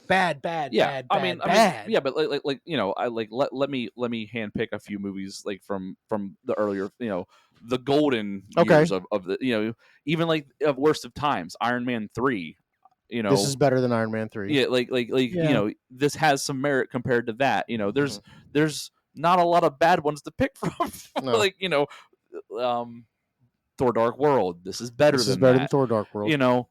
bad. Yeah, but let me handpick a few movies like from the earlier, the golden years of the, even like of Worst of Times, Iron Man 3. You know, This is better than Iron Man 3. yeah, like Yeah. you know, this has some merit compared to that. You know, there's not a lot of bad ones to pick from. No. Like, you know, Thor: Dark World. This is better This than is better that. than Thor: Dark World. You know,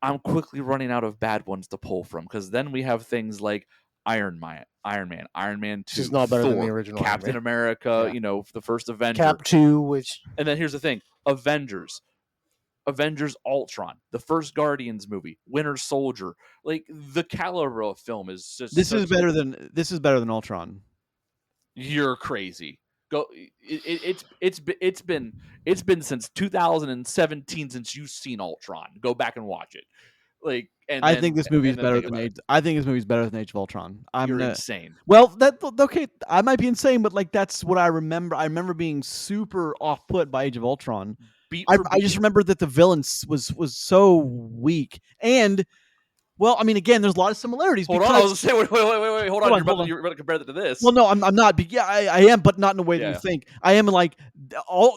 I'm quickly running out of bad ones to pull from, because then we have things like Iron Man, Iron Man 2, This is not better Thor, than the original Iron Captain Man. America, Yeah. you know, the first Avenger. Cap 2, which And then here's the thing, Avengers Ultron, the first Guardians movie, Winter Soldier. Like, the caliber of film is just This is better than Ultron. You're crazy. Go. It's been since 2017 since you've seen Ultron. Go back and watch it. Like, and I then, think this movie is and then better think than about Age. I think this movie's better than Age of Ultron. You're insane. Well, that okay. I might be insane, but like that's what I remember. I remember being super off put by Age of Ultron. Beat I for just beat. remember that the villain was so weak, and well, I mean, again, there's a lot of similarities. Hold on, I was gonna say, wait, hold on. You're about to compare that to this. Well, no, I'm not. But yeah, I am, but not in the way that Yeah. you think. I am like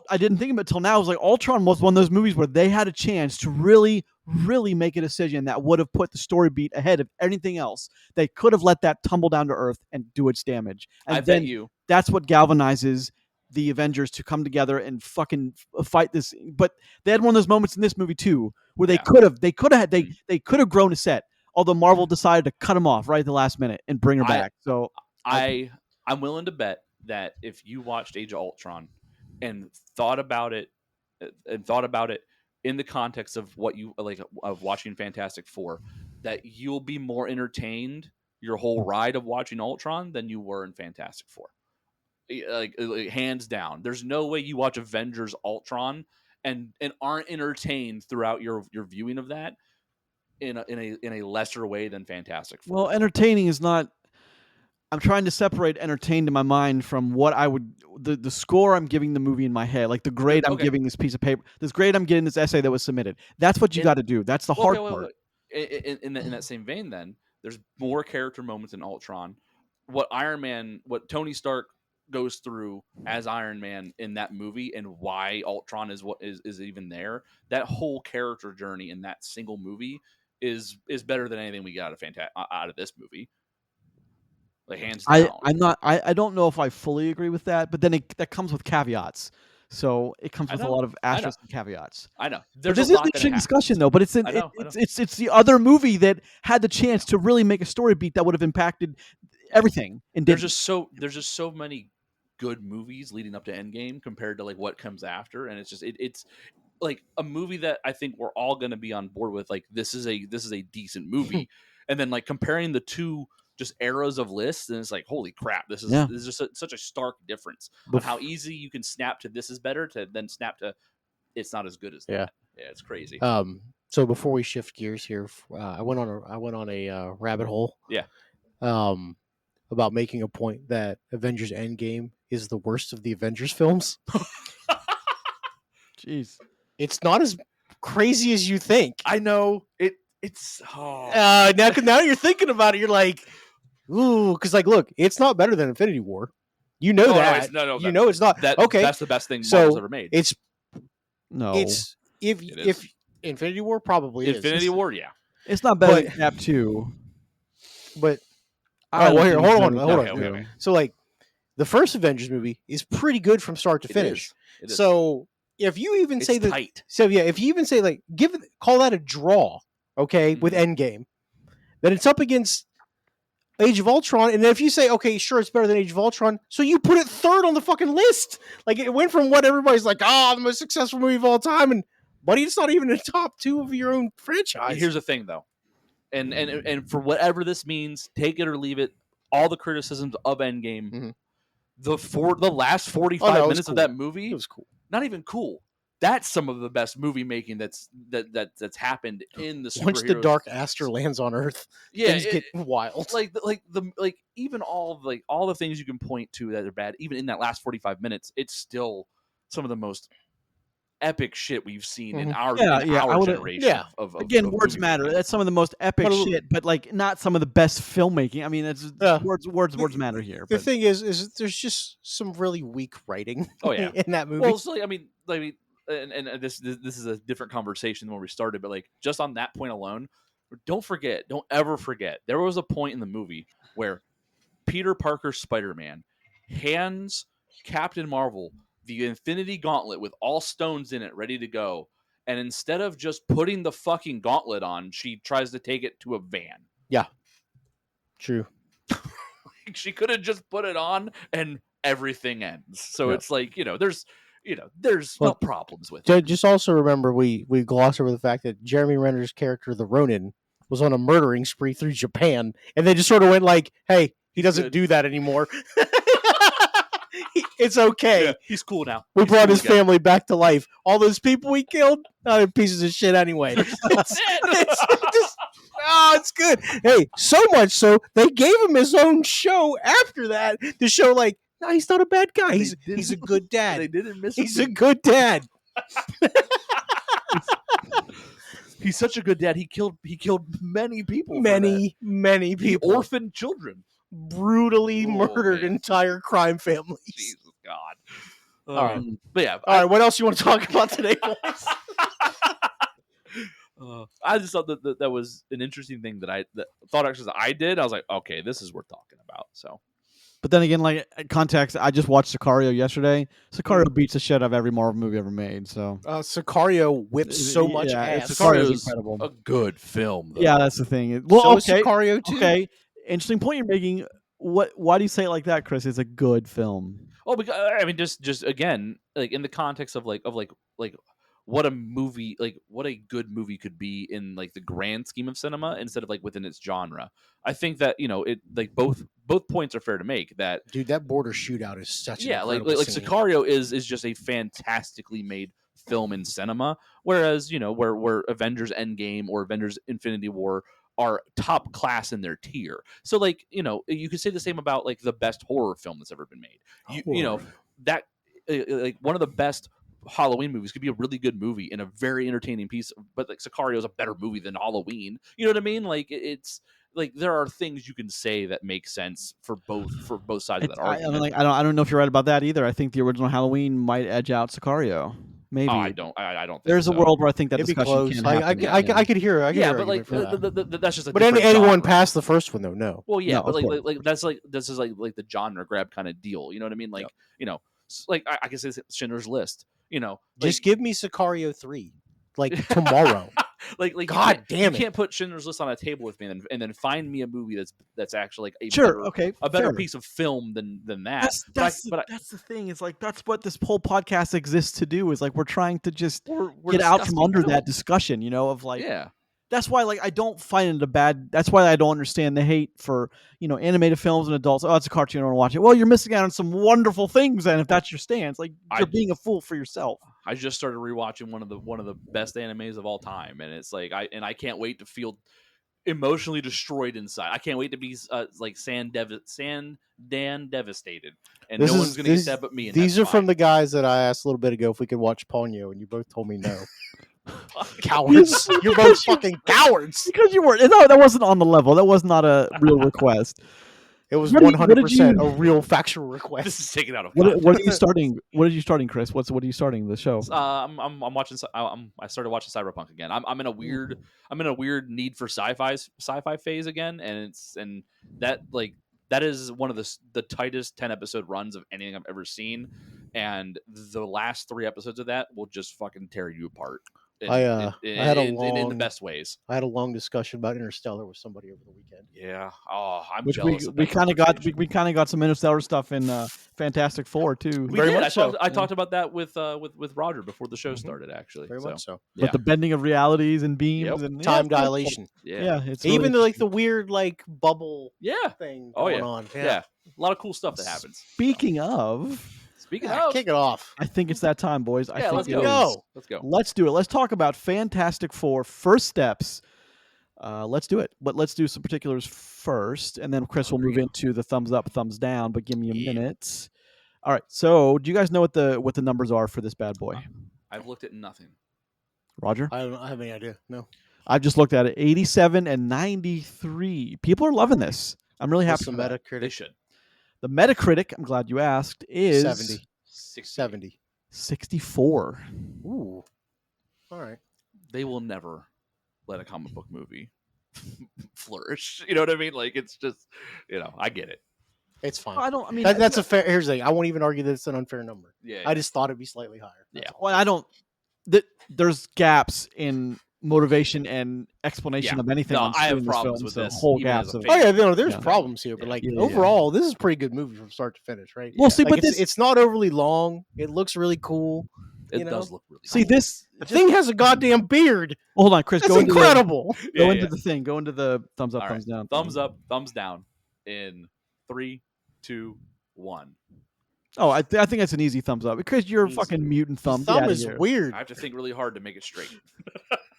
I didn't think of it till now. I was like, Ultron was one of those movies where they had a chance to really, really make a decision that would have put the story beat ahead of anything else. They could have let that tumble down to earth and do its damage. And I then bet you. that's what galvanizes the Avengers to come together and fucking fight this. But they had one of those moments in this movie too, where they could have grown a set. Although Marvel decided to cut him off right at the last minute and bring her back. So I'm willing to bet that if you watched Age of Ultron and thought about it in the context of what you like of watching Fantastic Four, that you'll be more entertained your whole ride of watching Ultron than you were in Fantastic Four. Like hands down. There's no way you watch Avengers Ultron and aren't entertained throughout your viewing of that in a lesser way than Fantastic Four. well, entertaining is not. I'm trying to separate entertained in my mind from what I would the score I'm giving the movie in my head, like the grade I'm Okay. giving this piece of paper, this grade I'm getting this essay that was submitted. That's what you got to do. That's the hard part. In that same vein, then there's more character moments in Ultron. What Tony Stark goes through as Iron Man in that movie, and why Ultron is what is even there. That whole character journey in that single movie is better than anything we got out of this movie. Like, hands down. I don't know if I fully agree with that, but then that comes with caveats. So it comes with a lot of asterisks and caveats. I know. But this is an interesting discussion, though. But it's it's the other movie that had the chance to really make a story beat that would have impacted everything. And there's just so many good movies leading up to Endgame compared to like what comes after, and it's just it's like a movie that I think we're all going to be on board with. Like, this is a decent movie, and then like comparing the two just eras of lists, and it's like, holy crap, this is just such a stark difference of how easy you can snap to this is better to then snap to it's not as good as that. Yeah, it's crazy. So before we shift gears here, I went on a rabbit hole. Yeah. About making a point that Avengers Endgame is the worst of the Avengers films. Jeez. It's not as crazy as you think. I know. It's now you're thinking about it, you're like, ooh, because like, look, it's not better than Infinity War. You know that. No, you know it's not. Okay. That's the best thing Marvel's ever made. It's It if Infinity War probably is. Infinity War, yeah. It's not better than Cap 2. But hold on. Okay. So like the first Avengers movie is pretty good from start to finish. It is. So if you even say that, tight. so yeah, if you even say like call that a draw, okay, with Endgame, then it's up against Age of Ultron, and then if you say, okay, sure, it's better than Age of Ultron, so you put it third on the fucking list. Like, it went from what everybody's like, the most successful movie of all time, and buddy, it's not even in the top 2 of your own franchise. Here's the thing, though, and for whatever this means, take it or leave it. All the criticisms of Endgame, the last 45 minutes of that movie, it was cool. Not even cool. That's some of the best movie making that's happened in the superheroes. Once the Dark Aster lands on Earth, things get wild. Like even all the things you can point to that are bad, even in that last 45 minutes, it's still some of the most epic shit we've seen in our generation. Yeah. Of words matter. Making. That's some of the most epic shit, but like not some of the best filmmaking. I mean, it's words matter here. The thing is there's just some really weak writing. In that movie. Well, so, and this is a different conversation than where we started, but like just on that point alone, Don't ever forget, there was a point in the movie where Peter Parker Spider-Man hands Captain Marvel the Infinity Gauntlet with all stones in it ready to go. And instead of just putting the fucking gauntlet on, she tries to take it to a van. Yeah. True. She could have just put it on and everything ends. So Yep. it's like, there's Well, problems with it. Just also remember we gloss over the fact that Jeremy Renner's character, the Ronin, was on a murdering spree through Japan, and they just sort of went like, "Hey, he doesn't good. do that anymore. It's okay. Yeah, he's cool now. We He's brought cool his again." family back to life. All those people we killed, they're pieces of shit anyway." It's good. Hey, so much so they gave him his own show after that to show like, no, he's not a bad guy. He's a good dad. They didn't miss He's him. a good dad. He's such a good dad. He killed many people. for Many that. He people. orphaned children. Brutally murdered man. entire crime families. Jesus God. All right. But yeah, All right, what else you want to talk about today, boys? I just thought that was an interesting thing that thought actually I did. I was like, okay, this is worth talking about. So, But then again, like context, I just watched Sicario yesterday. Sicario beats the shit out of every Marvel movie ever made. So Sicario whips so much ass. Sicario's Sicario's incredible. a good film. Though. Yeah, that's the thing. Well, So is okay, Sicario too. okay. Interesting point you're making. Why do you say it like that, Chris? It's a good film. Oh, because I mean, just again, like in the context of like what a movie, like what a good movie could be in like the grand scheme of cinema instead of like within its genre. I think that it like both points are fair to make. That Dude, that border shootout is such an like incredible scene. Sicario is just a fantastically made film in cinema, whereas where Avengers Endgame or Avengers Infinity War are top class in their tier. So like you could say the same about like the best horror film that's ever been made. That like one of the best Halloween movies could be a really good movie and a very entertaining piece, but like Sicario is a better movie than Halloween. You know what I mean? Like it's like there are things you can say that make sense for both sides of that argument. I don't know if you're right about that either. I think the original Halloween might edge out Sicario. Maybe I don't. Think there's so. a world where I think that It'd be discussion close. can I happen. could hear. But like that's just. But anyone past the first one though? No. Well, yeah, No, but of course. like that's like this is like the genre grab kind of deal. You know what I mean? Like like I can say Schindler's List. Just give me Sicario 3, like tomorrow. like God damn it! You can't put Schindler's List on a table with me and then find me a movie that's actually like a better piece of film than that. That's the thing. It's like that's what this whole podcast exists to do. Is like we're trying to just get out from under that discussion. Of like That's why, like, I don't find it a bad. That's why I don't understand the hate for animated films and adults. Oh, it's a cartoon. I don't want to watch it. Well, you're missing out on some wonderful things. And if that's your stance, like you're being a fool for yourself. I just started rewatching one of the best animes of all time, and it's like I can't wait to feel emotionally destroyed inside. I can't wait to be like Dan devastated, and no one's gonna get that but me. And these are from the guys that I asked a little bit ago if we could watch Ponyo, and you both told me no. Cowards! You're both fucking cowards. Because you were. No, that wasn't on the level. That was not a real request. It was 100% a real factual request. This is taken out of. What are you starting? What are you starting, Chris? What are you starting the show? I'm watching. I started watching Cyberpunk again. I'm in a weird need for sci-fi phase again, and that is one of the tightest 10-episode runs of anything I've ever seen, and the last 3 episodes of that will just fucking tear you apart. In the best ways. I had a long discussion about Interstellar with somebody over the weekend. Yeah. Oh, I'm Which jealous. we kind of got some Interstellar stuff in Fantastic Four too. Very much so. I talked about that with Roger before the show started. Actually, very much so. But the bending of realities and beams and time dilation. Yeah, it's even really the weird like bubble. Thing going on. Yeah, a lot of cool stuff that happens. Speaking of, kick it off. I think it's that time, boys. I think let's go. Let's do it. Let's talk about Fantastic Four first steps. Let's do it. But let's do some particulars first, and then Chris will move into the thumbs up, thumbs down. But give me a minute. All right. So, do you guys know what the numbers are for this bad boy? I've looked at nothing. Roger? I don't have any idea. No. I've just looked at it. 87 and 93. People are loving this. I'm really happy. The Metacritic? They should. The Metacritic, I'm glad you asked, is 70. 64. Ooh. All right. They will never let a comic book movie flourish. You know what I mean? Like it's just, I get it. It's fine. I don't. I mean, That's a fair. Here's the thing. I won't even argue that it's an unfair number. Yeah. I just thought it'd be slightly higher. Yeah. Well, I don't. There's gaps in motivation and explanation Yeah. of anything. No, on I have screen in problems film, with so this, whole even as gaps a of. fan. Oh yeah, no, there's Yeah. problems here, but Yeah. like Yeah. overall, this is a pretty good movie from start to finish, right? Well, see, Like, but it's not overly long. It looks really cool. It you know? does look really see cool. this. The thing has a goddamn beard. Well, hold on, Chris. That's Go into incredible. the, go Yeah, into yeah. the thing. Go into the thumbs up, All thumbs right. down. Thumbs up, thumbs down in 3, 2, 1. Oh, I think that's an easy thumbs up because you're a Easy. fucking mutant Your thumb. thumb Get is outta here. weird. I have to think really hard to make it straight.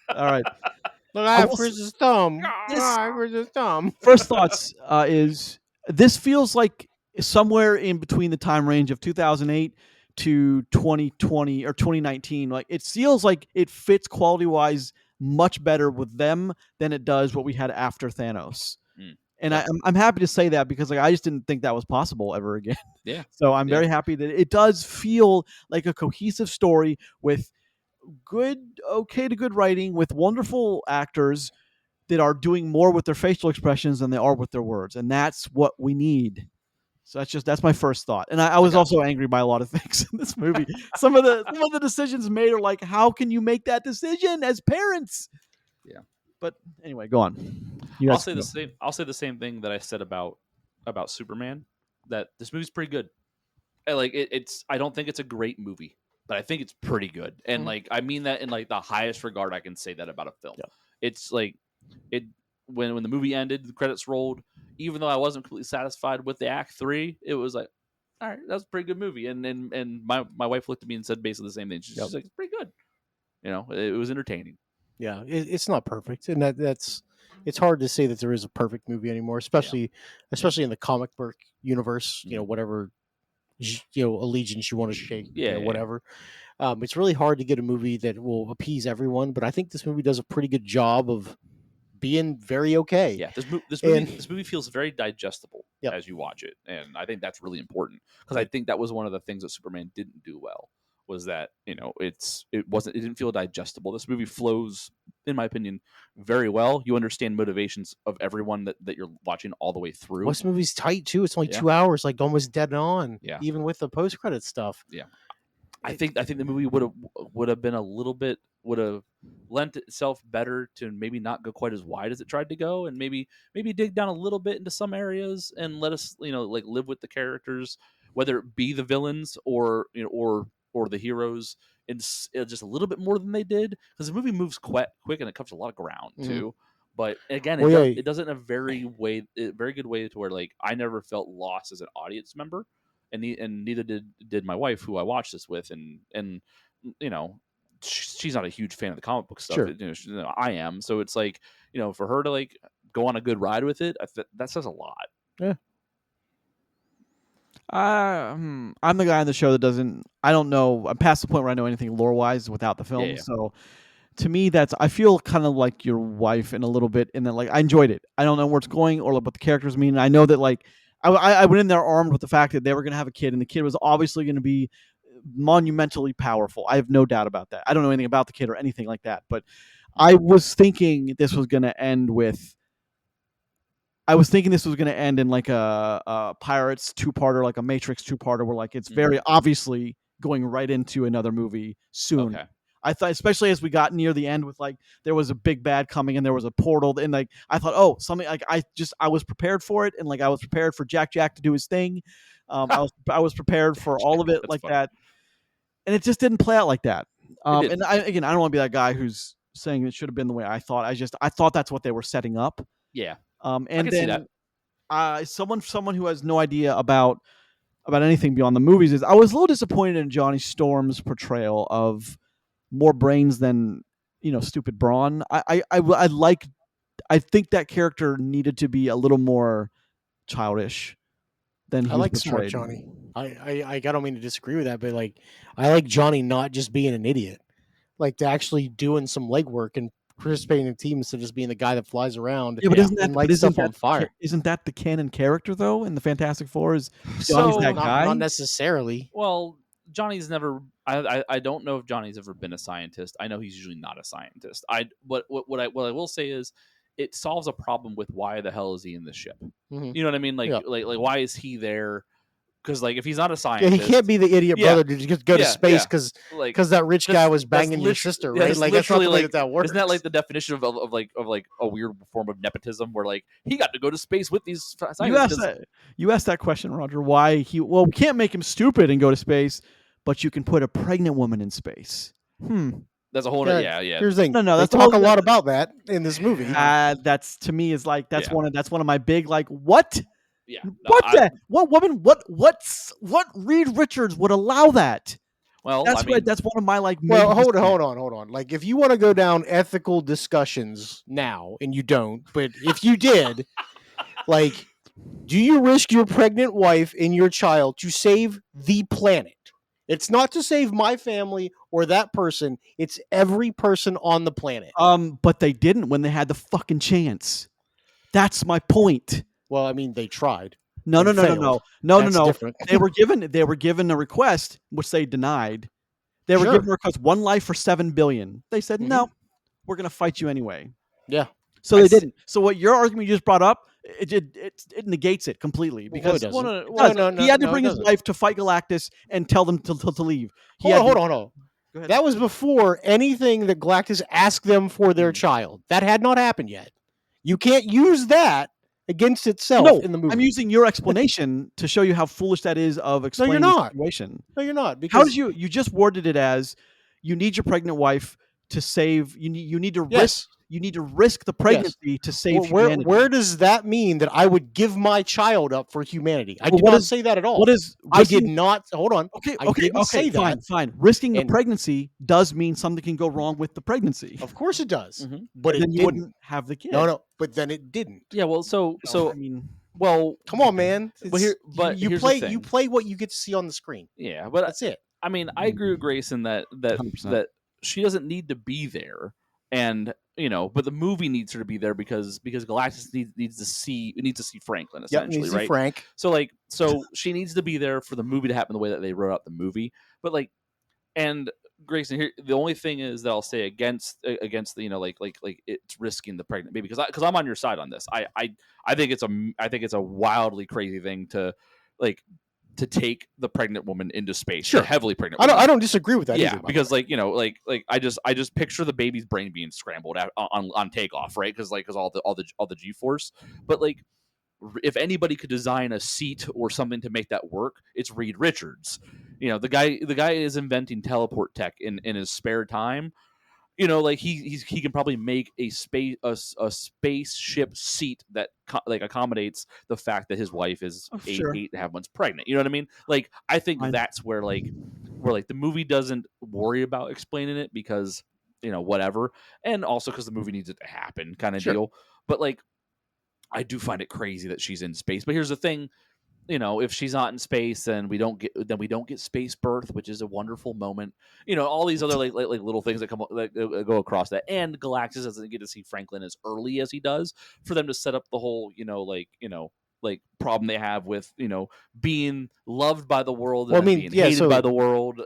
All right. Look, I have will s- Chris's thumb. This- I have Chris's thumb. First thoughts is this feels like somewhere in between the time range of 2008 to 2020 or 2019. Like it feels like it fits quality wise much better with them than it does what we had after Thanos. Mm. And Yeah. I'm happy to say that because like I just didn't think that was possible ever again. Yeah. So I'm Yeah. very happy that it does feel like a cohesive story with okay to good writing, with wonderful actors that are doing more with their facial expressions than they are with their words, and that's what we need. So that's my first thought. And I was also angry by a lot of things in this movie. some of the decisions made are like, how can you make that decision as parents? Yeah. But anyway, go on. I'll say the same thing that I said about Superman. That this movie's pretty good. It's. I don't think it's a great movie, but I think it's pretty good. And like I mean that in like the highest regard I can say that about a film. Yeah. It's like it when the movie ended, the credits rolled. Even though I wasn't completely satisfied with the Act 3, it was like, all right, that was a pretty good movie. And my wife looked at me and said basically the same thing. She's like, it's pretty good. It was entertaining. Yeah, it's not perfect, and that's it's hard to say that there is a perfect movie anymore, especially in the comic book universe. Whatever allegiance you want to shake, whatever. It's really hard to get a movie that will appease everyone, but I think this movie does a pretty good job of being very okay. Yeah, this movie feels very digestible as you watch it, and I think that's really important because I think that was one of the things that Superman didn't do well. Was that it didn't feel digestible. This movie flows, in my opinion, very well. You understand motivations of everyone that you're watching all the way through. This movie's tight too. It's only 2 hours, like almost dead on. Yeah. Even with the post credit stuff. Yeah. I think the movie would have been would have lent itself better to maybe not go quite as wide as it tried to go, and maybe dig down a little bit into some areas and let us like live with the characters, whether it be the villains or the heroes, and just a little bit more than they did, because the movie moves quick and it covers a lot of ground too. But again, it does it in a very good way to where like I never felt lost as an audience member, and neither did my wife, who I watched this with, and she's not a huge fan of the comic book stuff. Sure. I am, so it's like for her to like go on a good ride with it, that says a lot. Yeah. I'm the guy on the show that doesn't. I don't know. I'm past the point where I know anything lore wise without the film. Yeah. So to me, I feel kind of like your wife in a little bit, in that like I enjoyed it. I don't know where it's going or what the characters mean. I know that like I went in there armed with the fact that they were going to have a kid, and the kid was obviously going to be monumentally powerful. I have no doubt about that. I don't know anything about the kid or anything like that, but I was thinking this was going to end with. I was thinking this was going to end in like a Pirates 2-parter, like a Matrix 2-parter, where like it's very obviously going right into another movie soon. Okay. I thought, especially as we got near the end with like there was a big bad coming and there was a portal, and like I thought, oh, something like I was prepared for it, and like I was prepared for Jack to do his thing. I was prepared for all of it like funny. that, and it just didn't play out like that. And I don't want to be that guy who's saying it should have been the way I thought. I thought that's what they were setting up. Yeah. And I can see then that. Someone who has no idea about anything beyond the movies is I was a little disappointed in Johnny Storm's portrayal of more brains than stupid brawn. I think that character needed to be a little more childish than he I like smart portrayed. Johnny. I don't mean to disagree with that, but like I like Johnny not just being an idiot, like to actually doing some legwork and participating in teams instead of just being the guy that flies around and lights stuff on fire. Isn't that the canon character though in the Fantastic Four? Is Johnny's that guy? Not necessarily. Well, Johnny's never. I don't know if Johnny's ever been a scientist. I know he's usually not a scientist. What I will say is it solves a problem with why the hell is he in this ship? Mhm. You know what I mean? Like Yeah. like why is he there? Because like if he's not a Yeah, scientist, he can't be the idiot Yeah. brother to just go to Yeah, space yeah. because like that rich guy was that's banging your lit- sister, yeah, right? that's Like that's not the literally way that works. Isn't that like the definition of like a weird form of nepotism where like he got to go to space with these You scientists? asked that. You asked that question, Roger. Why he? Well, we can't make him stupid and go to space, but you can put a pregnant woman in space. That's a whole Yeah, yeah. Here's the thing. No, they that's talk a whole- lot about that in this movie. That's to me is like that's Yeah. one of my big like what Yeah. what woman what Reed Richards would allow that. Well, That's I mean, that's one of my like. Well, maybe hold on. Like, if you want to go down ethical discussions now, and you don't, but if you did, like, do you risk your pregnant wife and your child to save the planet? It's not to save my family or that person. It's every person on the planet. But they didn't when they had the fucking chance. That's my point. Well, I mean, they tried. No. That's different. They were given a request which they denied. They were Sure. given a request one life for $7 billion. They said Mhm. no, we're going to fight you anyway. Yeah. So I they see. didn't. So what your argument you just brought up, it negates it completely because Well, it it doesn't. doesn't. No, He had to it bring his doesn't. wife to fight Galactus and tell them to leave. Hold on. Go ahead. That was before anything that Galactus asked them for their child. That had not happened yet. You can't use that against itself No, in the movie. I'm using your explanation to show you how foolish that is of explaining the not. situation. No, you're not. Because How did you just worded it as you need your pregnant wife to save you need to Yes. risk the pregnancy to save humanity. Where does that mean that I would give my child up for humanity? I did what not is- say that at all. What is I did not. Hold on. Okay, I didn't say that. fine. Risking the And- pregnancy does mean something can go wrong with the pregnancy. Of course it does. Mhm. But then it you didn't. wouldn't have the kid. No. But then it didn't. yeah. Well, so I mean, well, Come on, man. But here- but you here's the play. thing. You play what you get to see on the screen. yeah. But That's it. I mean, I agree with Grayson that 100%. she doesn't need to be there, and but the movie needs her to be there because Galactus needs to see Franklin essentially, right? Frank. So she needs to be there for the movie to happen the way that they wrote out the movie. But and Grayson, here the only thing is that I'll say against the it's risking the pregnant baby because I'm on your side on this. I think it's a wildly crazy thing to to take the pregnant woman into space, Sure. the heavily pregnant. I don't disagree with that. Yeah, either, by because the way. I just picture the baby's brain being scrambled on takeoff, right? Because all the G-force. But if anybody could design a seat or something to make that work, it's Reed Richards. The guy is inventing teleport tech in his spare time. He can probably make a spaceship seat that accommodates the fact that his wife is sure. 8.5 months pregnant. You know what I mean? I think that's where the movie doesn't worry about explaining it because whatever, and also because the movie needs it to happen, kind of Sure. deal. But I do find it crazy that she's in space. But here's the thing. If she's not in space, then we don't get space birth, which is a wonderful moment. All these other little things that go across that, and Galactus doesn't get to see Franklin as early as he does for them to set up the whole problem they have with being loved by the world and Well, I mean, being yeah, hated so, by the world.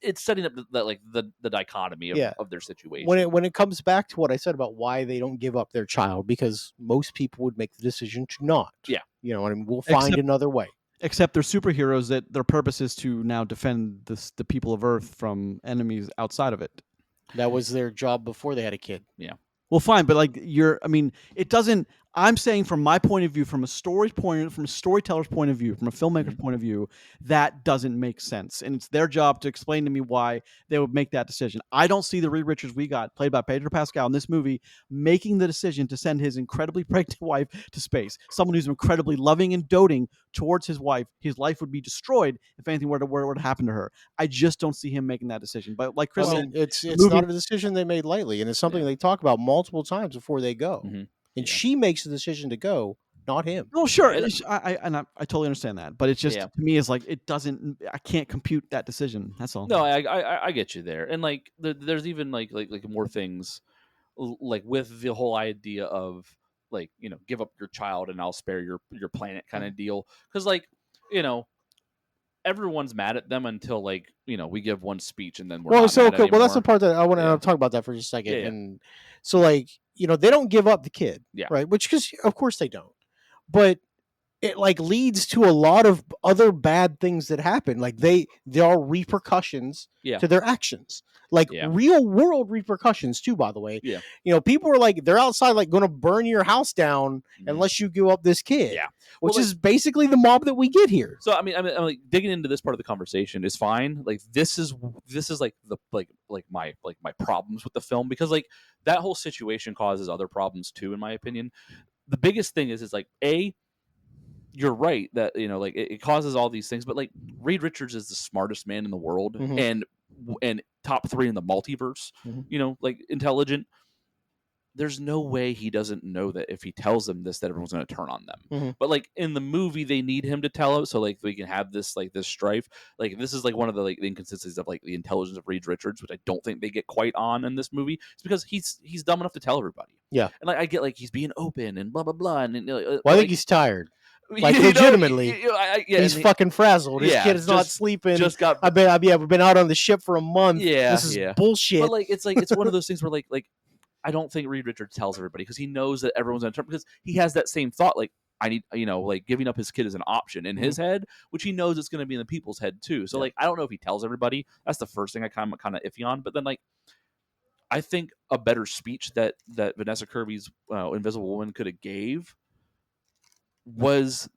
It's setting up the dichotomy of their situation. when it comes back to what I said about why they don't give up their child, because most people would make the decision to not. Yeah. We'll find Except- another way. except they're superheroes that their purpose is to now defend the people of Earth from enemies outside of it. That was their job before they had a kid. Well, fine, but it doesn't. I'm saying from my point of view, from a storyteller's point of view, from a filmmaker's point of view, that doesn't make sense, and it's their job to explain to me why they would make that decision. I don't see the Reed Richards we got, played by Pedro Pascal in this movie, making the decision to send his incredibly pregnant wife to space. Someone who's incredibly loving and doting towards his wife. His life would be destroyed if anything were to happen to her. I just don't see him making that decision. But like Chris said, It's movie- not a decision they made lightly, and it's something they talk about multiple times before they go. Mhm. And Yeah. she makes the decision to go, not him. oh sure, And- I totally understand that, but it's just Yeah. to me it's like it doesn't. I can't compute that decision. That's all. No, I get you there, and there's even like more things, with the whole idea of give up your child and I'll spare your planet kind of deal, because everyone's mad at them until like we give one speech and then we're Well, not so mad okay, well, that's the anymore. part that I want to Yeah. talk about that for just a second. Yeah. And so, like, they don't give up the kid, Yeah. right? Which, because of course they don't, but it like leads to a lot of other bad things that happen. Like there are repercussions Yeah. to their actions, like Yeah. real world repercussions too. By the way, Yeah. people are like they're outside like going to burn your house down unless you give up this kid. Yeah. Which Well, is basically the mob that we get here. So I mean, I'm like digging into this part of the conversation is fine. Like this is like the my problems with the film, because like that whole situation causes other problems too, in my opinion. The biggest thing is like you're right that like it causes all these things, but like Reed Richards is the smartest man in the world, Mhm. and top 3 in the multiverse. Mhm. Like intelligent. There's no way he doesn't know that if he tells them this, that everyone's going to turn on them. Mhm. But like in the movie, they need him to tell it, so like we can have this this strife. Like this is like one of the the inconsistencies of like the intelligence of Reed Richards, which I don't think they get quite on in this movie. It's because he's dumb enough to tell everybody. Yeah. And like I get like he's being open and blah blah blah, and Well, I think he's tired. Like you know, legitimately, yeah, he's fucking frazzled. His yeah, kid is not just- sleeping. just got we've been out on the ship for a month. Yeah, This is yeah. bullshit. But like it's one of those things where like I don't think Reed Richards tells everybody because he knows that everyone's going to turn, because he has that same thought, like I need, like giving up his kid is an option in his head, which he knows it's going to be in the people's head too. So like I don't know if he tells everybody. That's the first thing I kind of iffy on. But then like I think a better speech that Vanessa Kirby's Invisible Woman could have gave was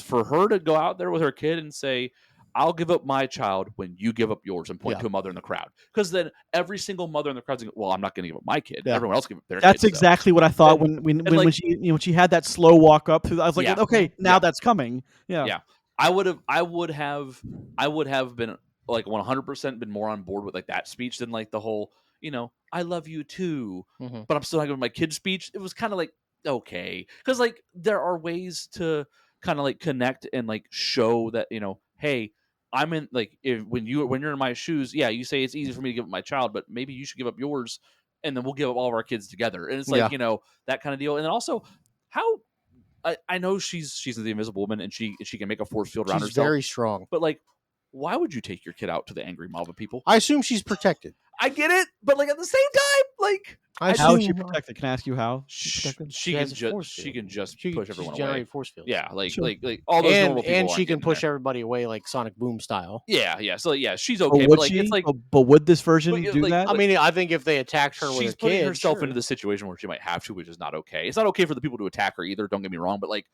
for her to go out there with her kid and say, I'll give up my child when you give up yours, and point to a mother in the crowd. Because then every single mother in the crowd's going, well, I'm not going to give up my kid. Yeah. Everyone else give up their That's kid. exactly what I thought when like, she had that slow walk up through. I was like, Yeah. okay, now Yeah. that's coming. Yeah. Yeah. I would have been like 100% been more on board with like that speech than like the whole, I love you too, but I'm still not giving my kid speech. It was kind of like, okay. Because like there are ways to kind of like connect and like show that, hey, I'm in like when you're in my shoes, yeah, you say it's easy for me to give up my child, but maybe you should give up yours, and then we'll give up all of our kids together. And it's like, that kind of deal. And then also how I know she's the Invisible Woman and she can make a force field around She's herself. very strong. But like, why would you take your kid out to the angry mob of people? I assume she's protected. I get it, but like at the same time, like how is she protected? Can I ask you how? she can just She push everyone away. generate force fields. Yeah, like Sure. like all those normal people. And she aren't can getting push there. everybody away like Sonic Boom style. Yeah. So yeah, she's But okay. would But like she? it's like But would this version But, do like- that? I mean, I think if they attacked her with she's a putting kid, herself sure. into the situation where she might have to, which is not okay. It's not okay for the people to attack her either. Don't get me wrong, but like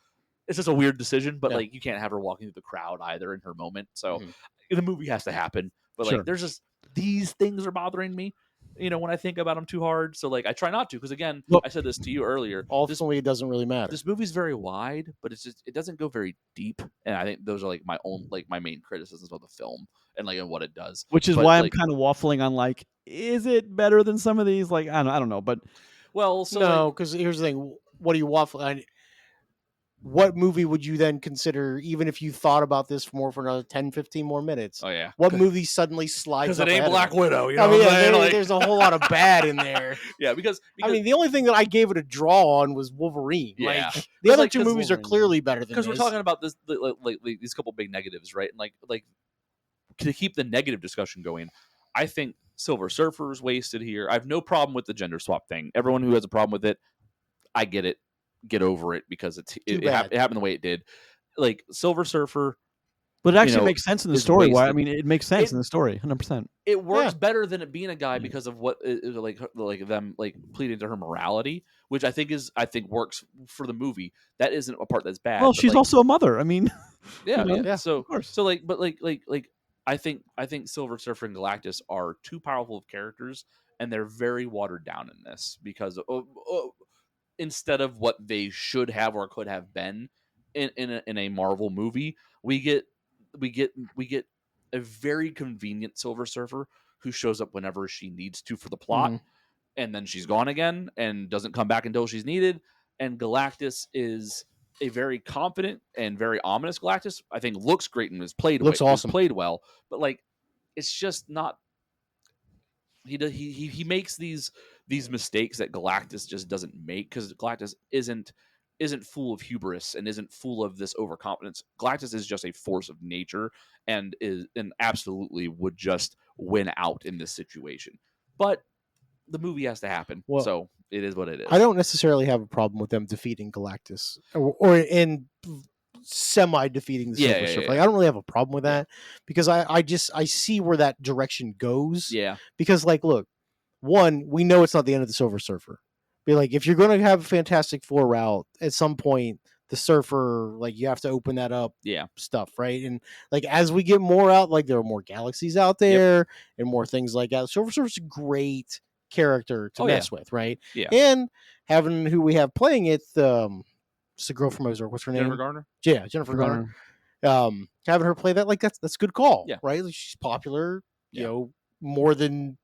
it's just a weird decision. But Yeah. like you can't have her walking through the crowd either in her moment. So the movie has to happen. But Sure. like there's just these things are bothering me. When I think about them too hard. So like I try not to, because again, Well- I said this to you earlier. Ultimately, it doesn't really matter. This movie's very wide, but it doesn't go very deep, and I think those are like my main criticisms of the film and like and what it does. Which is But, why I'm like, kind of waffling on like, is it better than some of these? Like I don't know, but well, so no, like, because here's the thing: what do you waffle? What movie would you then consider, even if you thought about this for another 10, 15 more minutes? oh yeah, What movie suddenly slides because up it ain't ahead of Black it? Widow. You know I mean, what I'm saying? Like, there's a whole lot of bad in there. yeah, because I mean, the only thing that I gave it a draw on was Wolverine. Yeah. Like, the other like, two 'cause movies are Wolverine- clearly better than because this. we're talking about this like these couple big negatives, right? And like to keep the negative discussion going, I think Silver Surfer's wasted here. I have no problem with the gender swap thing. Everyone who has a problem with it, I get it. Get over it, because it happened the way it did. Like Silver Surfer, it actually makes sense in the is story. Why? I wasted. mean, it makes sense in the story, 100%. It works better than it being a guy because of what like them like pleading to her morality, which I think works for the movie. That isn't a part that's bad. Well, but, she's like, also a mother. I mean, yeah, you know, yeah. So of course. so like, but like I think Silver Surfer and Galactus are too powerful of characters, and they're very watered down in this because instead of what they should have or could have been in a Marvel movie, we get a very convenient Silver Surfer who shows up whenever she needs to for the plot, and then she's gone again and doesn't come back until she's needed. And Galactus is a very confident and very ominous Galactus. I think looks great and is Awesome. played well, but like it's just not. He makes these mistakes that Galactus just doesn't make, because Galactus isn't isn't full of hubris and isn't full of this overconfidence. Galactus is just a force of nature and absolutely would just win out in this situation. But the movie has to happen, Well, so it is what it is. I don't necessarily have a problem with them defeating Galactus or in semi-defeating the Silver Surfer. Like, I don't really have a problem with that because I see where that direction goes. Yeah. Because, like, look, one, we know it's not the end of the Silver Surfer. Be like, if you're going to have a Fantastic Four route, at some point, the Surfer, like, you have to open that up. Yeah. Stuff, right? And, like, as we get more out, like, there are more galaxies out there and more things like that. Silver Surfer's a great character to mess with, right? Yeah. And having who we have playing it, it's the girl from Ozark. What's her name? Jennifer Garner. Yeah, Jennifer Garner. Having her play that, like, that's a good call, right? Like, she's popular, you know, more than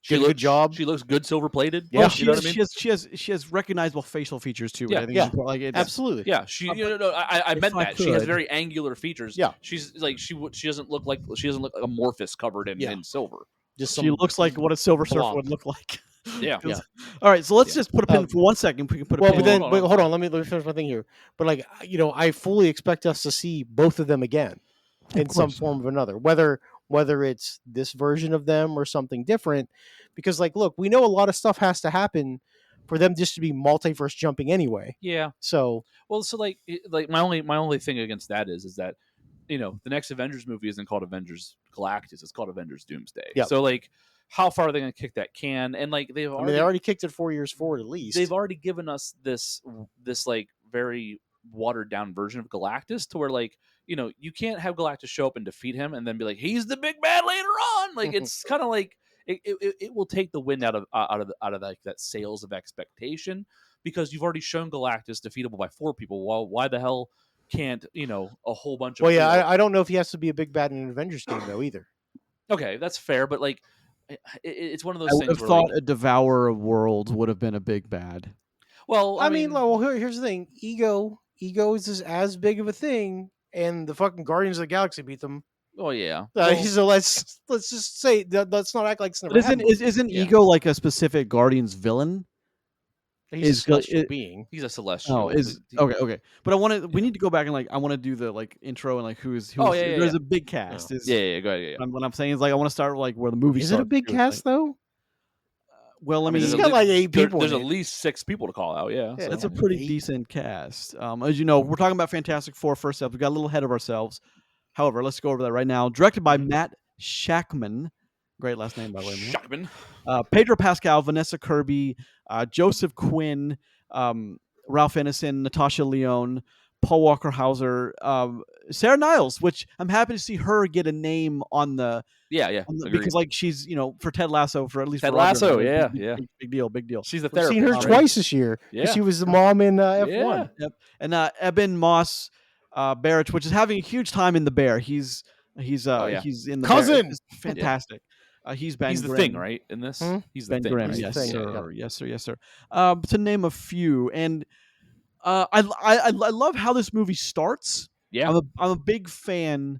She did a good job. She looks good, silver plated. Yeah, she has recognizable facial features too. Yeah, I think it's like it's, absolutely. Yeah, I meant that she has very angular features. Yeah, she's like she doesn't look like Amorphous covered in silver. Just she looks like what a Silver Surfer would look like. Yeah. All right, so let's just put a pin for 1 second. We can put a pin. But then, hold on. Let me finish my thing here. But, like, I fully expect us to see both of them again in some form or another. Whether it's this version of them or something different, because, like, look, we know a lot of stuff has to happen for them just to be multiverse jumping anyway. Yeah. So like my only thing against that is that the next Avengers movie isn't called Avengers Galactus; it's called Avengers Doomsday. Yep. So, like, how far are they going to kick that can? And, like, they already kicked it 4 years forward at least. They've already given us this like very watered down version of Galactus to where, like, you can't have Galactus show up and defeat him and then be like, he's the big bad later on. Like, it's kind of like it will take the wind out of like that sales of expectation, because you've already shown Galactus defeatable by 4 people. Well, why the hell can't a whole bunch of I don't know if he has to be a big bad in an Avengers game though either. Okay, that's fair, but, like, it's one of those I things. would have thought a Devourer of Worlds would have been a big bad. Well, I mean, here's the thing: ego is as big of a thing, and the fucking Guardians of the Galaxy beat them. Oh yeah. So let's just say let's not act like it's never happened. Isn't Ego like a specific Guardians villain? He's a celestial being. He's a celestial. Oh, okay. But we need to go back and, like, I want to do the, like, intro and, like, who's there's a big cast. Go ahead. Yeah. What I'm saying is, like, I want to start, like, where the movie is starts. It a big cast though? Well, I mean, he's got like 8 people. There's at least 6 people to call out. Yeah, so that's a pretty decent cast. As you know, we're talking about Fantastic Four first up. We got a little ahead of ourselves. However, let's go over that right now. Directed by Matt Shakman. Great last name, by the way. Shakman. Pedro Pascal, Vanessa Kirby, Joseph Quinn, Ralph Ineson, Natasha Lyonne, Paul Walker Hauser, Sarah Niles, which I'm happy to see her get a name on the because, like, she's for Ted Lasso, for at least Ted Lasso, big deal. She's the therapist. therapist. Seen her twice this year. Yeah, she was the mom in F1. Yep. And Eben Moss Barrett, which is having a huge time in The Bear. He's in the cousin. Bear. Fantastic. He's Ben. He's the Grimm. thing, right? In this, he's the Ben thing. Grimm. Right? Yes, sir. Yes, sir. To name a few, and I love how this movie starts. Yeah, I'm a big fan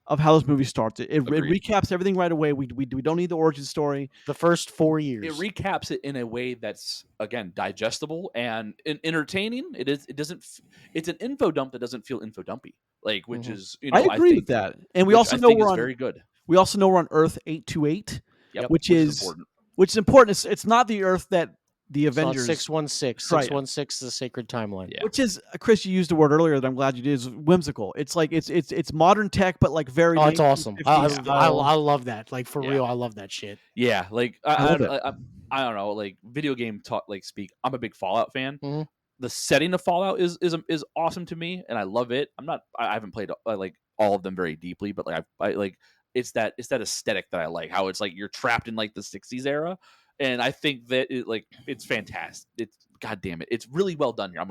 of how this movie starts. It recaps everything right away. We don't need the origin story. The first 4 years. It recaps it in a way that's, again, digestible and entertaining. It's an info dump that doesn't feel info dumpy. Like, which is I agree with that. And we also know we're on very good. We also know we're on Earth 828, which is important. It's not the Earth that the Avengers 616. 616 is the sacred timeline. Yeah. Which is, Chris, you used a word earlier that I'm glad you did, is whimsical. It's like it's modern tech, but, like, very. Oh, it's awesome. I love that. Like, for real, I love that shit. Yeah, like I don't know, like, video game talk, like, speak. I'm a big Fallout fan. Mm-hmm. The setting of Fallout is awesome to me, and I love it. I haven't played like all of them very deeply, but, like, I like it's that aesthetic that I like. How it's like you're trapped in, like, the 60s era. And I think that it's fantastic. It's, God damn it, it's really well done here. I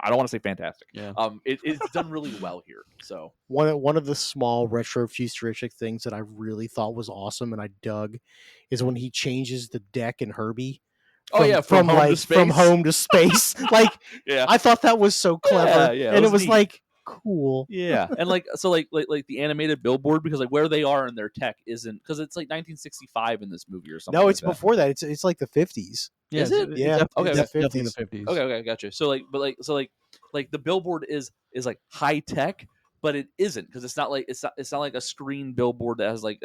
don't want to say fantastic. Yeah. It's done really well here. So one of the small retro futuristic things that I really thought was awesome and I dug is when he changes the deck in Herbie. From home to space. Like, I thought that was so clever. Yeah, and it was neat. Like, cool. Yeah, and like the animated billboard, because like where they are in their tech isn't, because it's like 1965 in this movie or something. No, like it's that. before that. It's like the 50s. Yeah, Is it? Yeah, Okay, it's okay. definitely in the 50s. 50s. Okay, gotcha. So like the billboard is like high tech, but it isn't, because it's not like a screen billboard that has like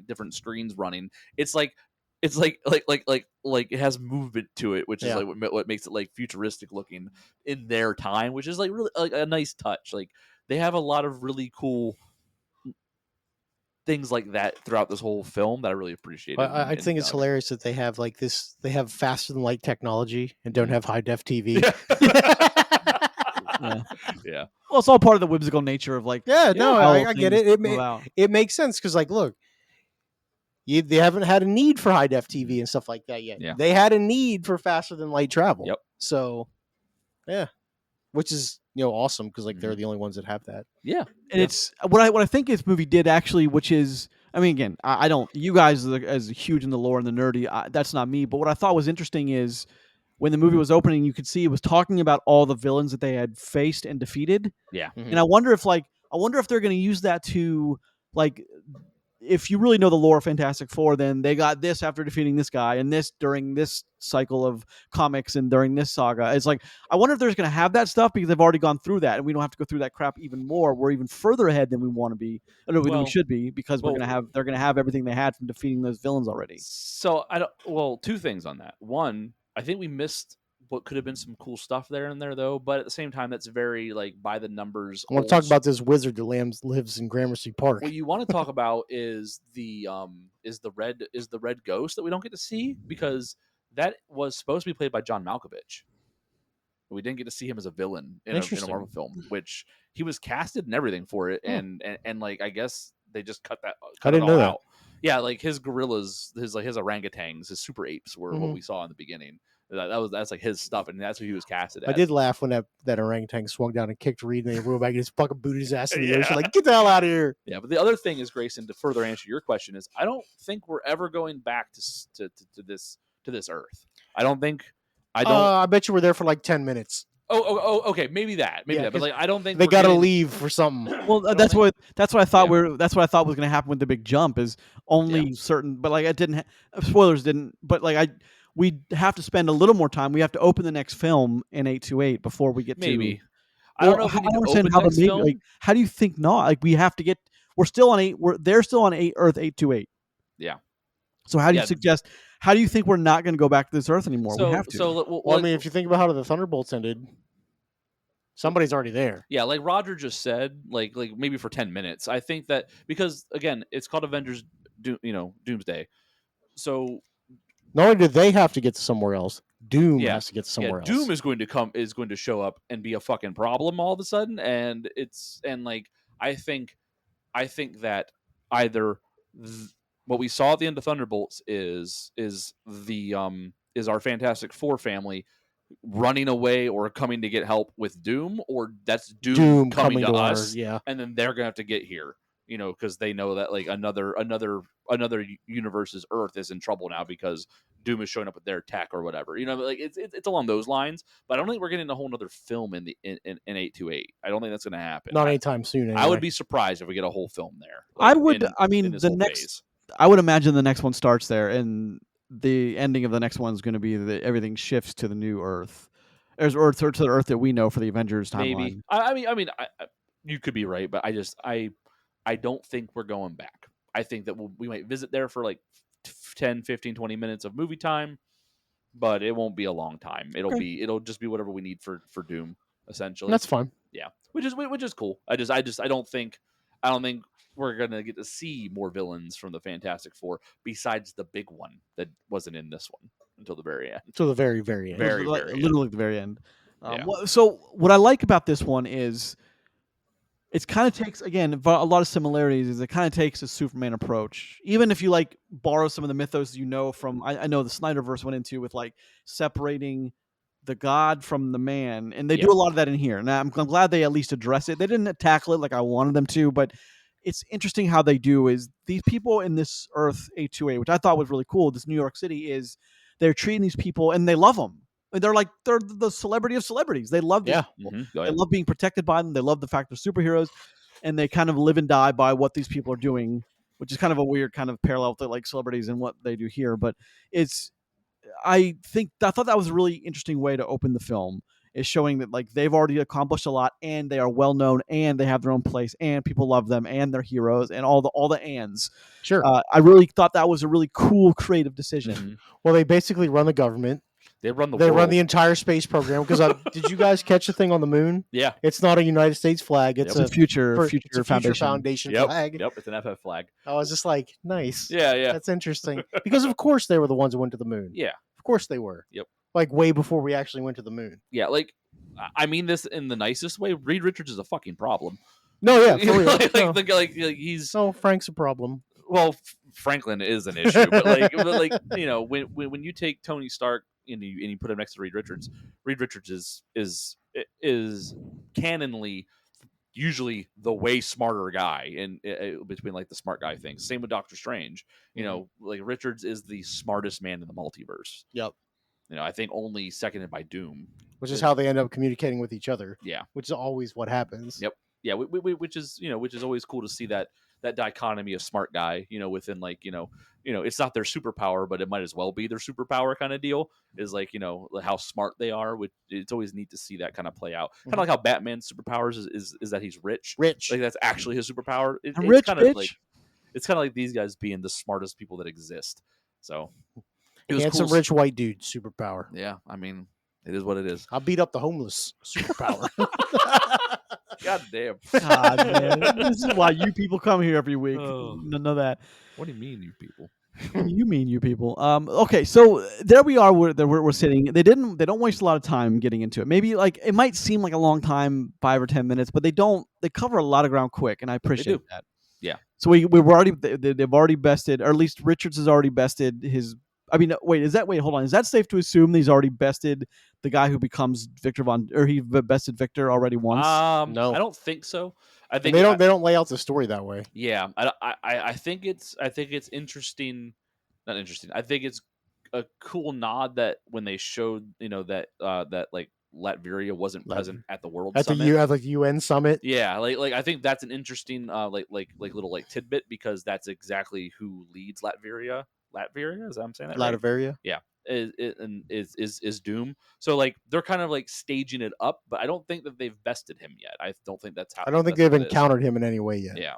different screens running. It's like it has movement to it, which is Yeah. like what makes it like futuristic looking in their time, which is like really like a nice touch. Like they have a lot of really cool things like that throughout this whole film that I really appreciated. I and think it's dug. hilarious that they have like this. They have faster than light technology and don't have high def TV. Yeah. Yeah. Well, it's all part of the whimsical nature of like Yeah, no, how I get things it. come about. It makes sense because, like, look, they haven't had a need for high def TV and stuff like that yet. Yeah. They had a need for faster than light travel. Yep. So, yeah, which is awesome because like they're the only ones that have that. Yeah. And it's what I think this movie did actually, which is, I mean, again, I don't. You guys are as huge in the lore and the nerdy. That's not me. But what I thought was interesting is when the movie was opening, you could see it was talking about all the villains that they had faced and defeated. Yeah. Mhm. And I wonder if they're going to use that to like, if you really know the lore of Fantastic Four, then they got this after defeating this guy and this during this cycle of comics and during this saga. It's like, I wonder if they're going to have that stuff because they've already gone through that and we don't have to go through that crap even more. We're even further ahead than we want to be, than we should be, because they're going to have everything they had from defeating those villains already. So two things on that. One, I think we missed what could have been some cool stuff there and there though, but at the same time that's very like by the numbers. I want to talk about this wizard that lives in Gramercy Park. What you want to talk about is the red ghost that we don't get to see, because that was supposed to be played by John Malkovich. We didn't get to see him as a villain in a Marvel film, which he was casted and everything for it, and like I guess they just cut I didn't know that. out. Yeah, like his gorillas, his orangutans, his super apes were what we saw in the beginning. That's like his stuff, and that's who he was casted as. I did laugh when that orangutan swung down and kicked Reed, and they rolled back and just fucking booted his ass in the ocean. Like, get the hell out of here! Yeah, but the other thing is, Grayson, to further answer your question, is I don't think we're ever going back to this Earth. I don't. I bet you were there for like 10 minutes. Oh, okay, maybe that, but like I don't think they got to leave for something. Well, that's what I thought that's what I thought was going to happen with the big jump, is only certain, but like it didn't. Spoilers didn't, but like we have to spend a little more time. We have to open the next film in 828 before we get maybe. to. I don't know if we need to open the next film. Like, how do you think not? Like we have to get. We're still on 8. They're still on Earth 828. Yeah. So how do you suggest? How do you think we're not going to go back to this Earth anymore? We have to. So well, I mean, if you think about how the Thunderbolts ended, somebody's already there. Yeah, like Roger just said, like maybe for 10 minutes. I think that because again, it's called Avengers, Doomsday. So not only do they have to get to somewhere else, Doom has to get to somewhere else. Doom is going to show up and be a fucking problem all of a sudden, and I think that either what we saw at the end of Thunderbolts is our Fantastic Four family running away or coming to get help with Doom, or that's Doom coming to us, and then they're gonna have to get here, because they know that like another universe's Earth is in trouble now because Doom is showing up with their tech or whatever. Like it's along those lines. But I don't think we're getting a whole other film in 828. I don't think that's gonna happen. Not anytime soon. Anyway. I would be surprised if we get a whole film there. I would. I would imagine the next one starts there, and the ending of the next one is going to be that everything shifts to the new Earth. There's Earth to the Earth that we know for the Avengers timeline. Maybe. I mean, you could be right, but I don't think we're going back. I think that we might visit there for like 10, 15, 20 minutes of movie time, but it won't be a long time. It'll just be whatever we need for Doom, essentially. That's fine. Yeah, which is cool. I don't think we're gonna get to see more villains from the Fantastic Four besides the big one that wasn't in this one until the very end. Until the very, very end. Literally the very end. So what I like about this one is it kind of takes, again, a lot of similarities. Is it kind of takes a Superman approach, even if you like borrow some of the mythos from. I know the Snyderverse went into with like separating the god from the man, and they do a lot of that in here. And I'm glad they at least address it. They didn't tackle it like I wanted them to, but it's interesting how they do. Is these people in this Earth 828, which I thought was really cool, this New York City, is they're treating these people and they love them. They're the celebrity of celebrities. They love this. Yeah. People. Go They ahead. love being protected by them. They love the fact they're superheroes, and they kind of live and die by what these people are doing, which is kind of a weird kind of parallel to like celebrities and what they do here. But I thought that was a really interesting way to open the film. Is showing that like they've already accomplished a lot and they are well known and they have their own place and people love them and they're heroes and all the ands. Sure. I really thought that was a really cool creative decision. Mhm. Well, they basically run the government. They run the They world. run the entire space program. Because did you guys catch the thing on the moon? Yeah. It's not a United States flag. It's Yep. It's a future it's a future foundation Yep. flag. Yep. It's an FF flag. I was just like, nice. Yeah. That's interesting. Because of course they were the ones who went to the moon. Yeah. Of course they were. Yep. Like way before we actually went to the moon. Yeah. Like, I mean this in the nicest way. Reed Richards is a fucking problem. No, yeah, for real. like he's So Frank's a problem. well, Franklin is an issue, but when you take Tony Stark and you put him next to Reed Richards is canonly usually the way smarter guy in between like the smart guy things. Same with Doctor Strange. Like Richards is the smartest man in the multiverse. Yep. I think only seconded by Doom. Which is how they end up communicating with each other. Yeah. Which is always what happens. Yep. Yeah, which is always cool to see that dichotomy of smart guy, within it's not their superpower, but it might as well be their superpower kind of deal. Is like how smart they are. Which it's always neat to see that kind of play out. Kind of like how Batman's superpowers is that he's rich. Rich. Like that's actually his superpower. It's Rich, kind of bitch. like it's kind of like these guys being the smartest people that exist. So it was Handsome cool. rich white dude superpower. Yeah, I mean it is what it is. I'll beat up the homeless superpower. God damn. God, man. This is why you people come here every week. Oh. None of that. What do you mean, you people? What do you mean, you people? Okay, so there we are. We're sitting. They don't waste a lot of time getting into it. Maybe like it might seem like a long time, 5 or 10 minutes, but they don't. They cover a lot of ground quick, and I appreciate that. Yeah. So we've already they've already bested, or at least Richards has already bested his. I mean, wait, hold on. Is that safe to assume he's already bested the guy who becomes he bested Victor already once? No. I don't think so. I think they don't lay out the story that way. Yeah, I think it's interesting. Not interesting. I think it's a cool nod that when they showed that like Latveria wasn't present at the World Summit. At the UN summit. Yeah, like I think that's an interesting like little like tidbit because that's exactly who leads Latveria. Latveria, is that I'm saying that right? Latveria. Yeah, is Doom. So like they're kind of like staging it up, but I don't think that they've bested him yet. I don't think that's how. I don't think they've encountered him in any way yet. Yeah.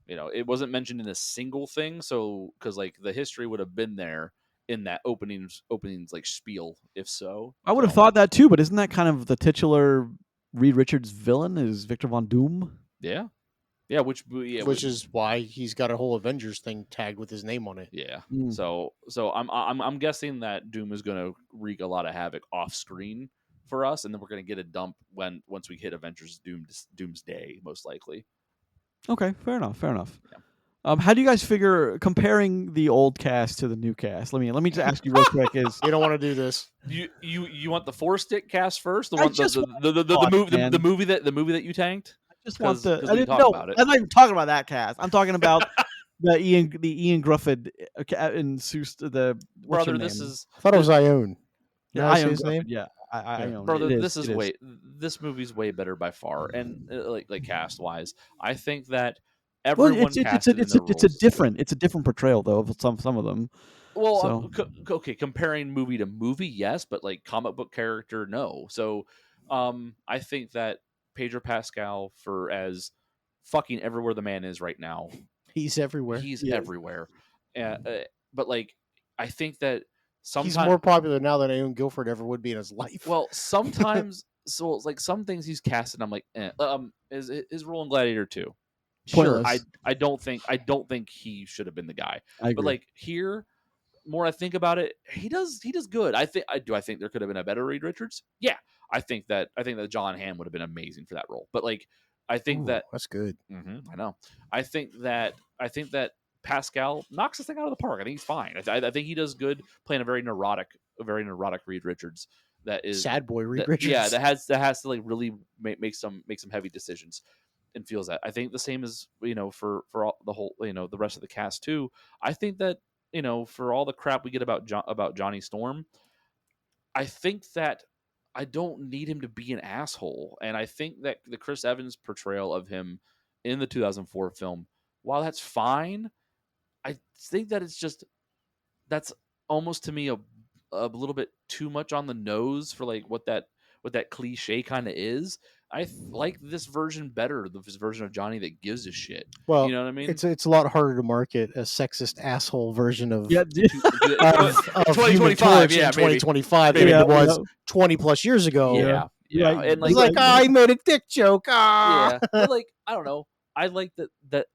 It wasn't mentioned in a single thing, so because like the history would have been there in that openings like spiel, if so. I would have thought that too, but isn't that kind of the titular Reed Richards villain? Is Victor Von Doom? Yeah, which is why he's got a whole Avengers thing tagged with his name on it. Yeah. Mm. So I'm guessing that Doom is going to wreak a lot of havoc off screen for us, and then we're going to get a dump once we hit Avengers Doomsday, most likely. Okay, fair enough. Yeah. How do you guys figure comparing the old cast to the new cast? Let me just ask you real quick. Is You don't want to do this. You want the 4-stick cast first? The I one just the movie that you tanked? just want 'Cause I we didn't talked know. about it. I'm not even talking about that cast. I'm talking about the Ian Grufford and Seuss. What's Brother, your this name? is I thought it was Ione. Yeah, That's Ian his name. Grufford, yeah, I own brother. it. This is this movie's way better by far, and like cast wise, I think that Well, everyone casted in their roles. it's a different portrayal though of some of them. Well, So- okay, comparing movie to movie, yes, but like comic book character, no. So, I think that Pedro Pascal, for as fucking everywhere the man is right now, He's everywhere. he's He is. everywhere. But like, I think that sometimes He's more popular now than Aon Guilford ever would be in his life. Well, sometimes, so it's like some things he's casted, I'm like, his role in Gladiator 2. Sure, Pointless. I don't think he should have been the guy. I agree. But like here, more I think about it, he does good. I think there could have been a better Reed Richards. Yeah, I think that John Hamm would have been amazing for that role. But like, I think Ooh, that that's good. I know. I think that Pascal knocks this thing out of the park. I think he's fine. I think he does good playing a very neurotic Reed Richards. That is Sad boy Reed that, Richards. Yeah, that has to like really make some heavy decisions and feels that. I think the same as for all, the whole the rest of the cast too. I think that for all the crap we get about Johnny Storm, I think that I don't need him to be an asshole, and I think that the Chris Evans portrayal of him in the 2004 film, while that's fine, I think that that's almost to me a little bit too much on the nose for like what that cliche kind of is. I like this version better, this version of Johnny that gives a shit. Well, You know what I mean? it's a lot harder to market a sexist asshole version of Yeah, of Human 2025, Torch yeah, in maybe. 2025 Maybe. than it Yeah, was 20 plus years ago. Yeah, yeah, Right. and It's like, I made a dick joke. yeah, but like I don't know. I like that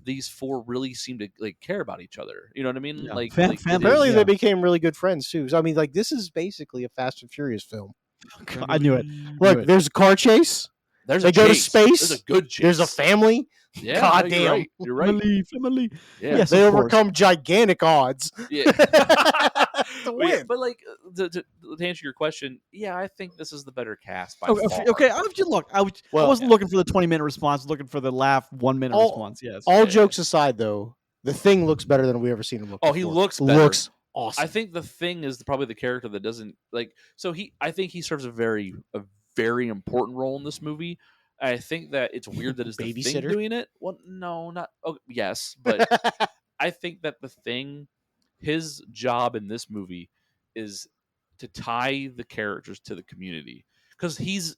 these four really seem to like care about each other. You know what I mean? Yeah. Like, Fan like base, Apparently, yeah. they became really good friends too. So, I mean, like, this is basically a Fast and Furious film. I knew it. Look, there's a car chase. there's They a go to chase. space. There's a good chase. There's a family. Yeah, God no, damn. you're right. You're right. Family. Yeah. Yes, They of course. overcome gigantic odds Yeah. to But, yeah, win. but like to answer your question, yeah, I think this is the better cast by Okay, far. okay. I wasn't looking for the 20-minute response. Looking for the laugh 1-minute All- response. Yes. All Yeah. jokes aside, though, the Thing looks better than we ever seen him look. Oh, he before. looks better. Looks awesome. I think the Thing is probably the character that doesn't like. So I think he serves a very important role in this movie. I think that it's weird that it's the Thing Babysitter? doing it. Well, no, not. Oh, yes, but I think that the Thing, his job in this movie is to tie the characters to the community because he's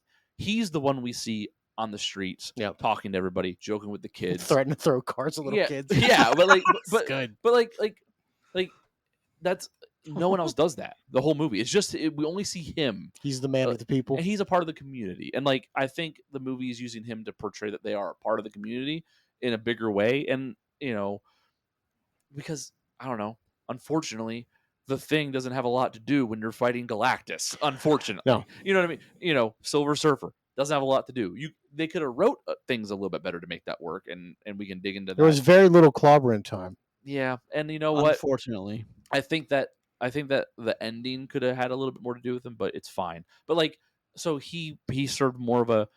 the one we see on the streets, Yep. talking to everybody, joking with the kids, Threatening to throw cars at little yeah, kids. yeah, but like, It's but good. but like that's no one else does that. The whole movie, it's just we only see him, He's the man of the people. and he's a part of the community. And like I think the movie is using him to portray that they are a part of the community in a bigger way. And because I don't know, unfortunately, the Thing doesn't have a lot to do when you're fighting Galactus. Unfortunately, No. you know what I mean. Silver Surfer doesn't have a lot to do. They could have wrote things a little bit better to make that work, and we can dig into that. There was very little clobbering time. Yeah, and you know what? Unfortunately. I think that the ending could have had a little bit more to do with him, but it's fine. But like, so he served more of a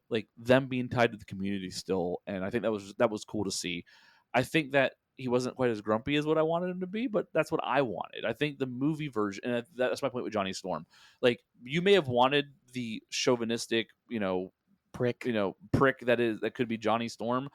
like them being tied to the community still, and I think that was cool to see. I think that he wasn't quite as grumpy as what I wanted him to be, but that's what I wanted. I think the movie version, and that's my point with Johnny Storm. Like, you may have wanted the chauvinistic, Prick. prick that could be Johnny Storm,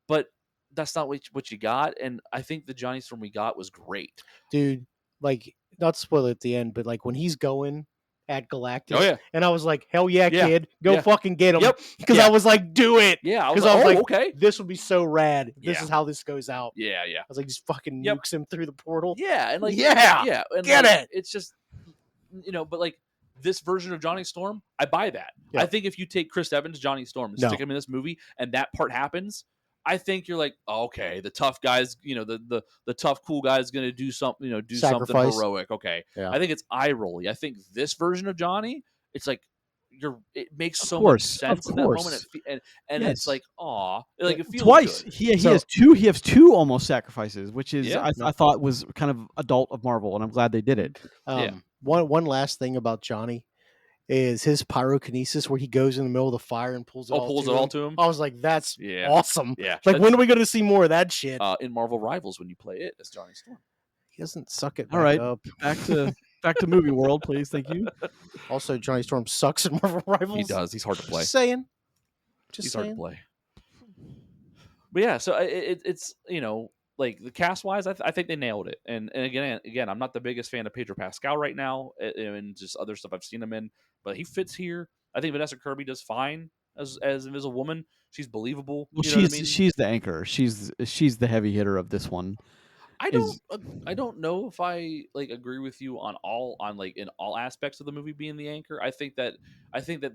but that's not what you got. And I think the Johnny Storm we got was great. Dude, like, not to spoil it at the end, but like when he's going at Galactus, Oh yeah, and I was like, hell yeah, Yeah. kid, go Yeah. fucking get him. Yep. Because Yeah. I was like, do it. yeah. I 'Cause was I was like, like, okay, This would be so rad. This Yeah. is how this goes out. yeah. I was like, just fucking Yep. nukes him through the portal. Yeah, and like Yeah, and get like, it. It's just but like this version of Johnny Storm, I buy that. Yeah. I think if you take Chris Evans, Johnny Storm, and No. stick him in this movie, and that part happens, I think you're like, oh, okay, the tough guys, the tough cool guy is going to do something, do something Sacrifice. heroic. Okay, Yeah. I think it's eye rolly. I think this version of Johnny, it's like it makes Of so course, much sense of in that moment, course. and Yes. it's like, aw, like it feels Twice. good. He So- has two almost sacrifices, which is Yeah. I thought was kind of adult of Marvel, and I'm glad they did it. Yeah. One last thing about Johnny is his pyrokinesis, where he goes in the middle of the fire and pulls it all Pulls to it all him. to him. I was like, that's Yeah. awesome. Yeah, Like, when are we going to see more of that shit? in Marvel Rivals when you play it as Johnny Storm. He doesn't suck it All back right. up. Back to movie world, please. Thank you. Also, Johnny Storm sucks in Marvel Rivals. He does. He's hard to play. Just saying. He's Just hard to saying. play. But yeah, so it's like the cast wise, I think they nailed it. And again, I'm not the biggest fan of Pedro Pascal right now, and just other stuff I've seen him in, but he fits here. I think Vanessa Kirby does fine as Invisible Woman. She's believable. Well, You know what I mean? she's the anchor. She's the heavy hitter of this one. I don't know if I like agree with you on in all aspects of the movie being the anchor. I think that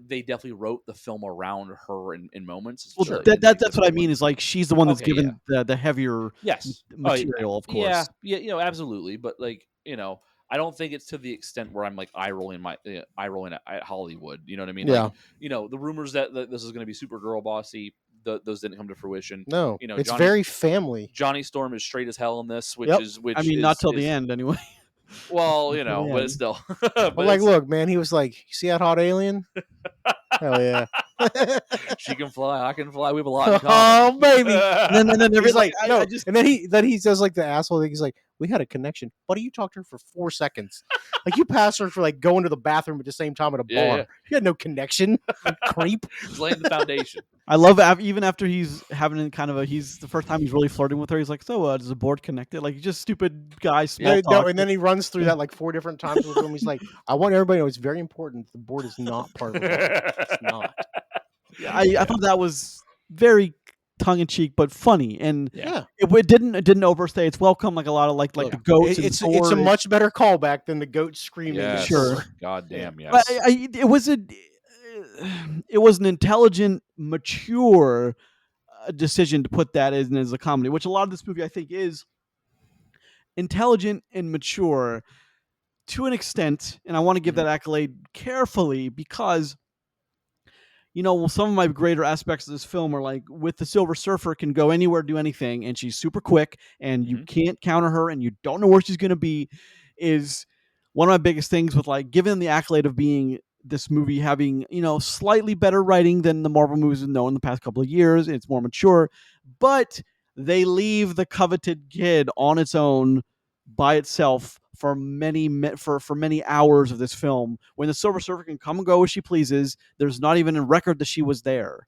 they definitely wrote the film around her in moments. Well, Sure. that's what I mean. Is like she's the one that's Okay, given the heavier Yes. material, of course. Yeah, absolutely. But like, I don't think it's to the extent where I'm like eye rolling at Hollywood. You know what I mean? Yeah. Like, the rumors that this is going to be Supergirl bossy, those didn't come to fruition. No, it's Johnny- very family. Johnny Storm is straight as hell in this, which Yep. is which. I mean, not till the end, anyway. Well, Till the but end. still. But like, look, man, he was like, you see that hot alien? Hell yeah. she can fly, I can fly. We have a lot in common. Oh, baby. And then He's like, I no. just And then he does like the asshole thing. He's like, we had a connection. Buddy, you talked to her for 4 seconds. Like, you passed her for, like, going to the bathroom at the same time at a bar. Yeah. You had no connection. Creep. He's laying the foundation. I love even after he's having kind of he's the first time he's really flirting with her. He's like, so does the board connect it? Like, just stupid guy small Yeah, talk. no, and then he runs through that like 4 different times with him. He's like, I want everybody to know it's very important. The board is not part of the board. It's not. Yeah, I thought that was very tongue in cheek, but funny, and Yeah. it didn't overstay its welcome like a lot of like the goats. And It's a much better callback than the goat screaming. Yes. Sure. God damn, yes. But it was an intelligent, mature decision to put that in as a comedy, which a lot of this movie I think is intelligent and mature to an extent, and I want to give that accolade carefully because some of my greater aspects of this film are like with the Silver Surfer can go anywhere, do anything, and she's super quick, and you can't counter her, and you don't know where she's going to be. Is one of my biggest things with like giving the accolade of being this movie having slightly better writing than the Marvel movies we've known in the past couple of years. It's more mature, but they leave the coveted kid on its own by itself for many hours of this film, when the Silver Surfer can come and go as she pleases. There's not even a record that she was there.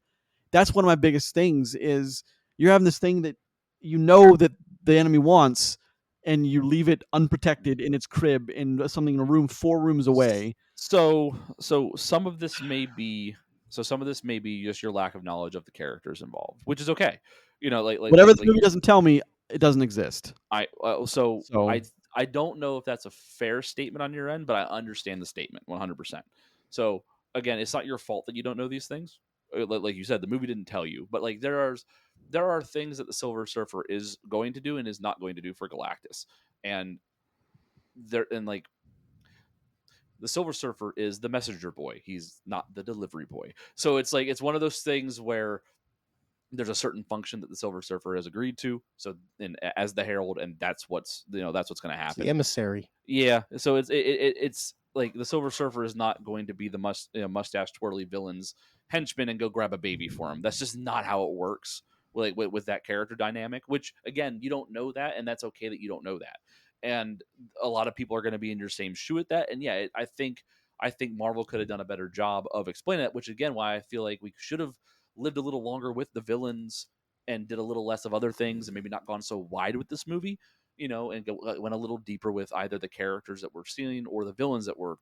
That's one of my biggest things, is you're having this thing that that the enemy wants, and you leave it unprotected in its crib in something in a room 4 rooms away. So some of this may be just your lack of knowledge of the characters involved, which is okay. Whatever the movie doesn't tell me, it doesn't exist. I don't know if that's a fair statement on your end, but I understand the statement 100%. So again, it's not your fault that you don't know these things. Like you said, the movie didn't tell you, but like there are things that the Silver Surfer is going to do and is not going to do for Galactus, and the Silver Surfer is the messenger boy. He's not the delivery boy. So it's like it's one of those things where there's a certain function that the Silver Surfer has agreed to. So, as the Herald, and that's what's going to happen. The emissary. Yeah. So it's like the Silver Surfer is not going to be the mustache twirly villain's henchman and go grab a baby for him. That's just not how it works. With that character dynamic, which again, you don't know that, and that's okay that you don't know that. And a lot of people are going to be in your same shoe at that. And yeah, I think Marvel could have done a better job of explaining it, which again, why I feel like we should have lived a little longer with the villains and did a little less of other things, and maybe not gone so wide with this movie, and went a little deeper with either the characters that we're seeing or the villains that we're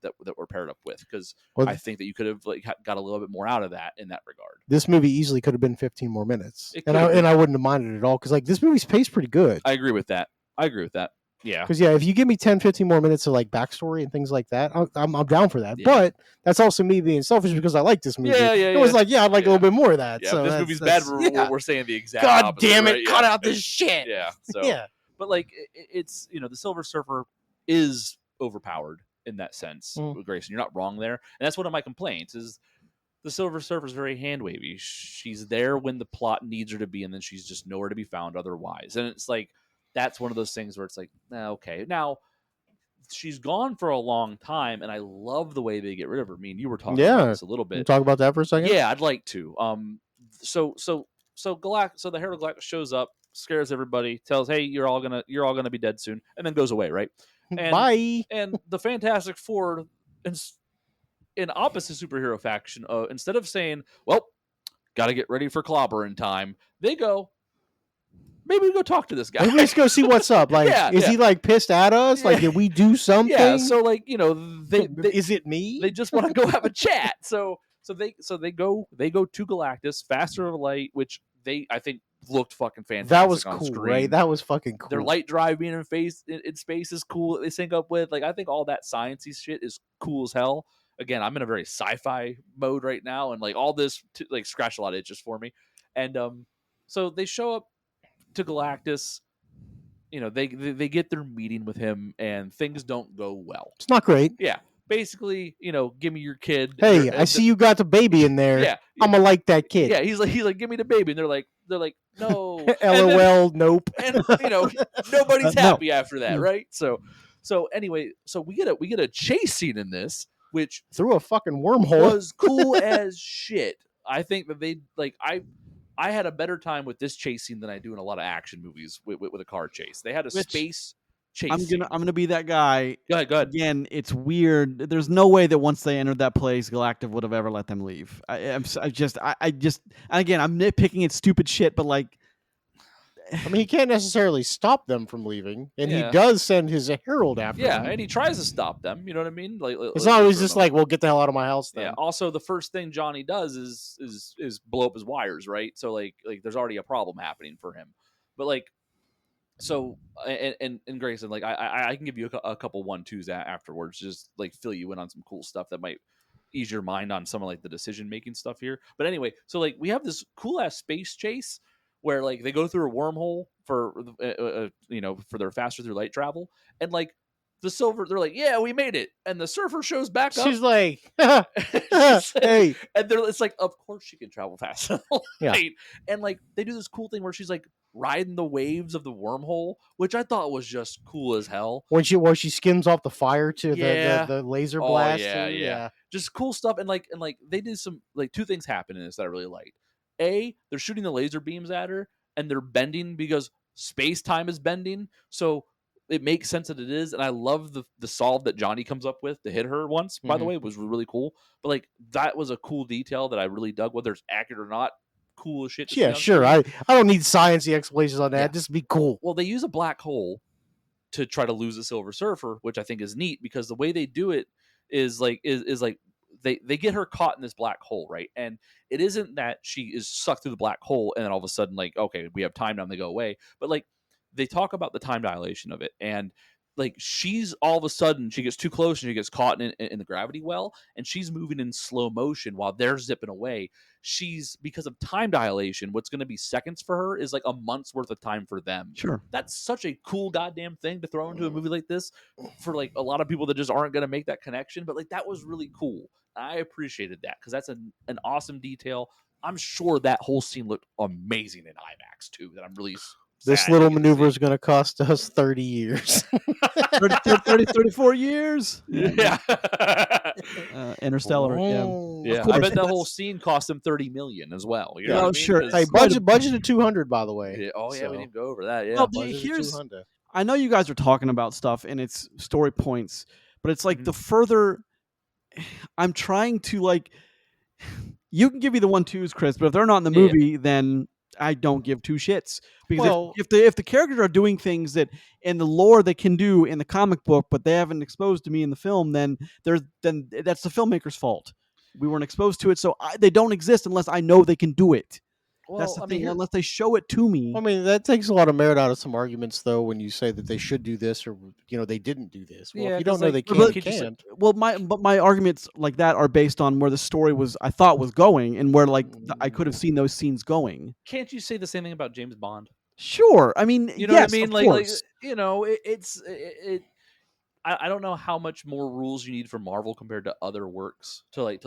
paired up with. Because I think that you could have got a little bit more out of that in that regard. This movie easily could have been 15 more minutes, and I wouldn't have minded at all, because like this movie's paced pretty good. I agree with that. Yeah. Because if you give me 10, 15 more minutes of like backstory and things like that, I'm down for that. Yeah. But that's also me being selfish because I like this movie. It was like, I'd like a little bit more of that. Yeah, so if this movie's bad, we're saying the exact God opposite, damn it, right? cut out this shit. Yeah. So Yeah. But like it's the Silver Surfer is overpowered in that sense. Grayson, you're not wrong there. And that's one of my complaints is the Silver Surfer is very hand wavy. She's there when the plot needs her to be, and then she's just nowhere to be found otherwise. And it's like that's one of those things where it's like, okay, now she's gone for a long time, and I love the way they get rid of her. I mean, you were talking about this a little bit. Talk about that for a second. Yeah, I'd like to. So the Herald Galactus shows up, scares everybody, tells, "Hey, you're all gonna be dead soon," and then goes away, right? And, Bye. And the Fantastic Four, in opposite superhero faction, instead of saying, "Well, got to get ready for clobbering time," they go, maybe we go talk to this guy. Maybe let's go see what's up. Like, is he like pissed at us? Like, did we do something? Yeah. So like, they is it me? They just want to go have a chat. So they go to Galactus, faster of light, which I think looked fucking fantastic. That was on cool, screen. right? That was fucking cool. Their light drive being in space is cool. That they sync up with, like, I think all that sciencey shit is cool as hell. Again, I'm in a very sci-fi mode right now, and like all this like scratch a lot of itches for me. And so they show up to Galactus. They get their meeting with him, and things don't go well. It's not great. Yeah. Basically, give me your kid. Hey, I see you got the baby in there. Yeah, I'm gonna like that kid. Yeah, he's like, give me the baby, and they're like, no. LOL, nope. And nobody's happy after that, right? So anyway, so we get a chase scene in this, which through a fucking wormhole was cool as shit. I think that they like I had a better time with this chase scene than I do in a lot of action movies with a car chase. They had a space chase scene. I'm gonna be that guy. Go ahead. Again, it's weird. There's no way that once they entered that place, Galactic would have ever let them leave. I just again, I'm nitpicking at stupid shit, but like, I mean, he can't necessarily stop them from leaving, and he Yeah. does send his herald after Yeah, them. and he tries to stop them. You know what I mean? Like It's not always just like, "Well, get the hell out of my house." Then. Yeah. Also, the first thing Johnny does is blow up his wires, right? So like there's already a problem happening for him. But like, so and Grayson, like I can give you a couple 1-2s afterwards, just like fill you in on some cool stuff that might ease your mind on some of like the decision making stuff here. But anyway, so like we have this cool ass space chase where like they go through a wormhole for for their faster through light travel, and like the silver, they're like, yeah, we made it, and the surfer shows back up. She's like, hey, and it's like, of course she can travel fast, yeah. And like they do this cool thing where she's like riding the waves of the wormhole, which I thought was just cool as hell. When she skims off the fire to the laser blast. Yeah, just cool stuff. And like they did some like two things happen in this that I really liked. A, they're shooting the laser beams at her, and they're bending because space time is bending, so it makes sense that it is. And I love the solve that Johnny comes up with to hit her once. By the way, it was really cool. But like that was a cool detail that I really dug, whether it's accurate or not. Cool as shit. Yeah, sure. I don't need sciencey explanations on that. Yeah. Just be cool. Well, they use a black hole to try to lose the Silver Surfer, which I think is neat because the way they do it is like they get her caught in this black hole, right? And it isn't that she is sucked through the black hole and then all of a sudden like, okay, we have time now and they go away. But like they talk about the time dilation of it, and like she's all of a sudden she gets too close and she gets caught in the gravity well, and she's moving in slow motion while they're zipping away. She's, because of time dilation, what's going to be seconds for her is like a month's worth of time for them. Sure, that's such a cool goddamn thing to throw into a movie like this for like a lot of people that just aren't going to make that connection. But like that was really cool. I appreciated that because that's an awesome detail. I'm sure that whole scene looked amazing in IMAX too. That I'm really this little maneuver is going to cost us 30 years. 34 years. Yeah. Interstellar. Yeah. I bet that whole scene cost them $30 million as well. You know what I mean? Sure. Hey, budget of 200, by the way. Yeah. Oh, yeah. So. We didn't go over that. Yeah. Well, I know you guys are talking about stuff and it's story points, but it's like the further I'm trying to like, you can give me the 1-2s, Chris, but if they're not in the movie, then I don't give two shits, because if the characters are doing things that in the lore they can do in the comic book, but they haven't exposed to me in the film, then that's the filmmaker's fault. We weren't exposed to it, so they don't exist unless I know they can do it. Well, that's the thing. Unless they show it to me. I mean, that takes a lot of merit out of some arguments, though, when you say that they should do this or they didn't do this. Well, if you don't know they can't. Well, my arguments like that are based on where the story I thought was going, and where like I could have seen those scenes going. Can't you say the same thing about James Bond? Sure. I mean, you know what I mean? Like I don't know how much more rules you need for Marvel compared to other works to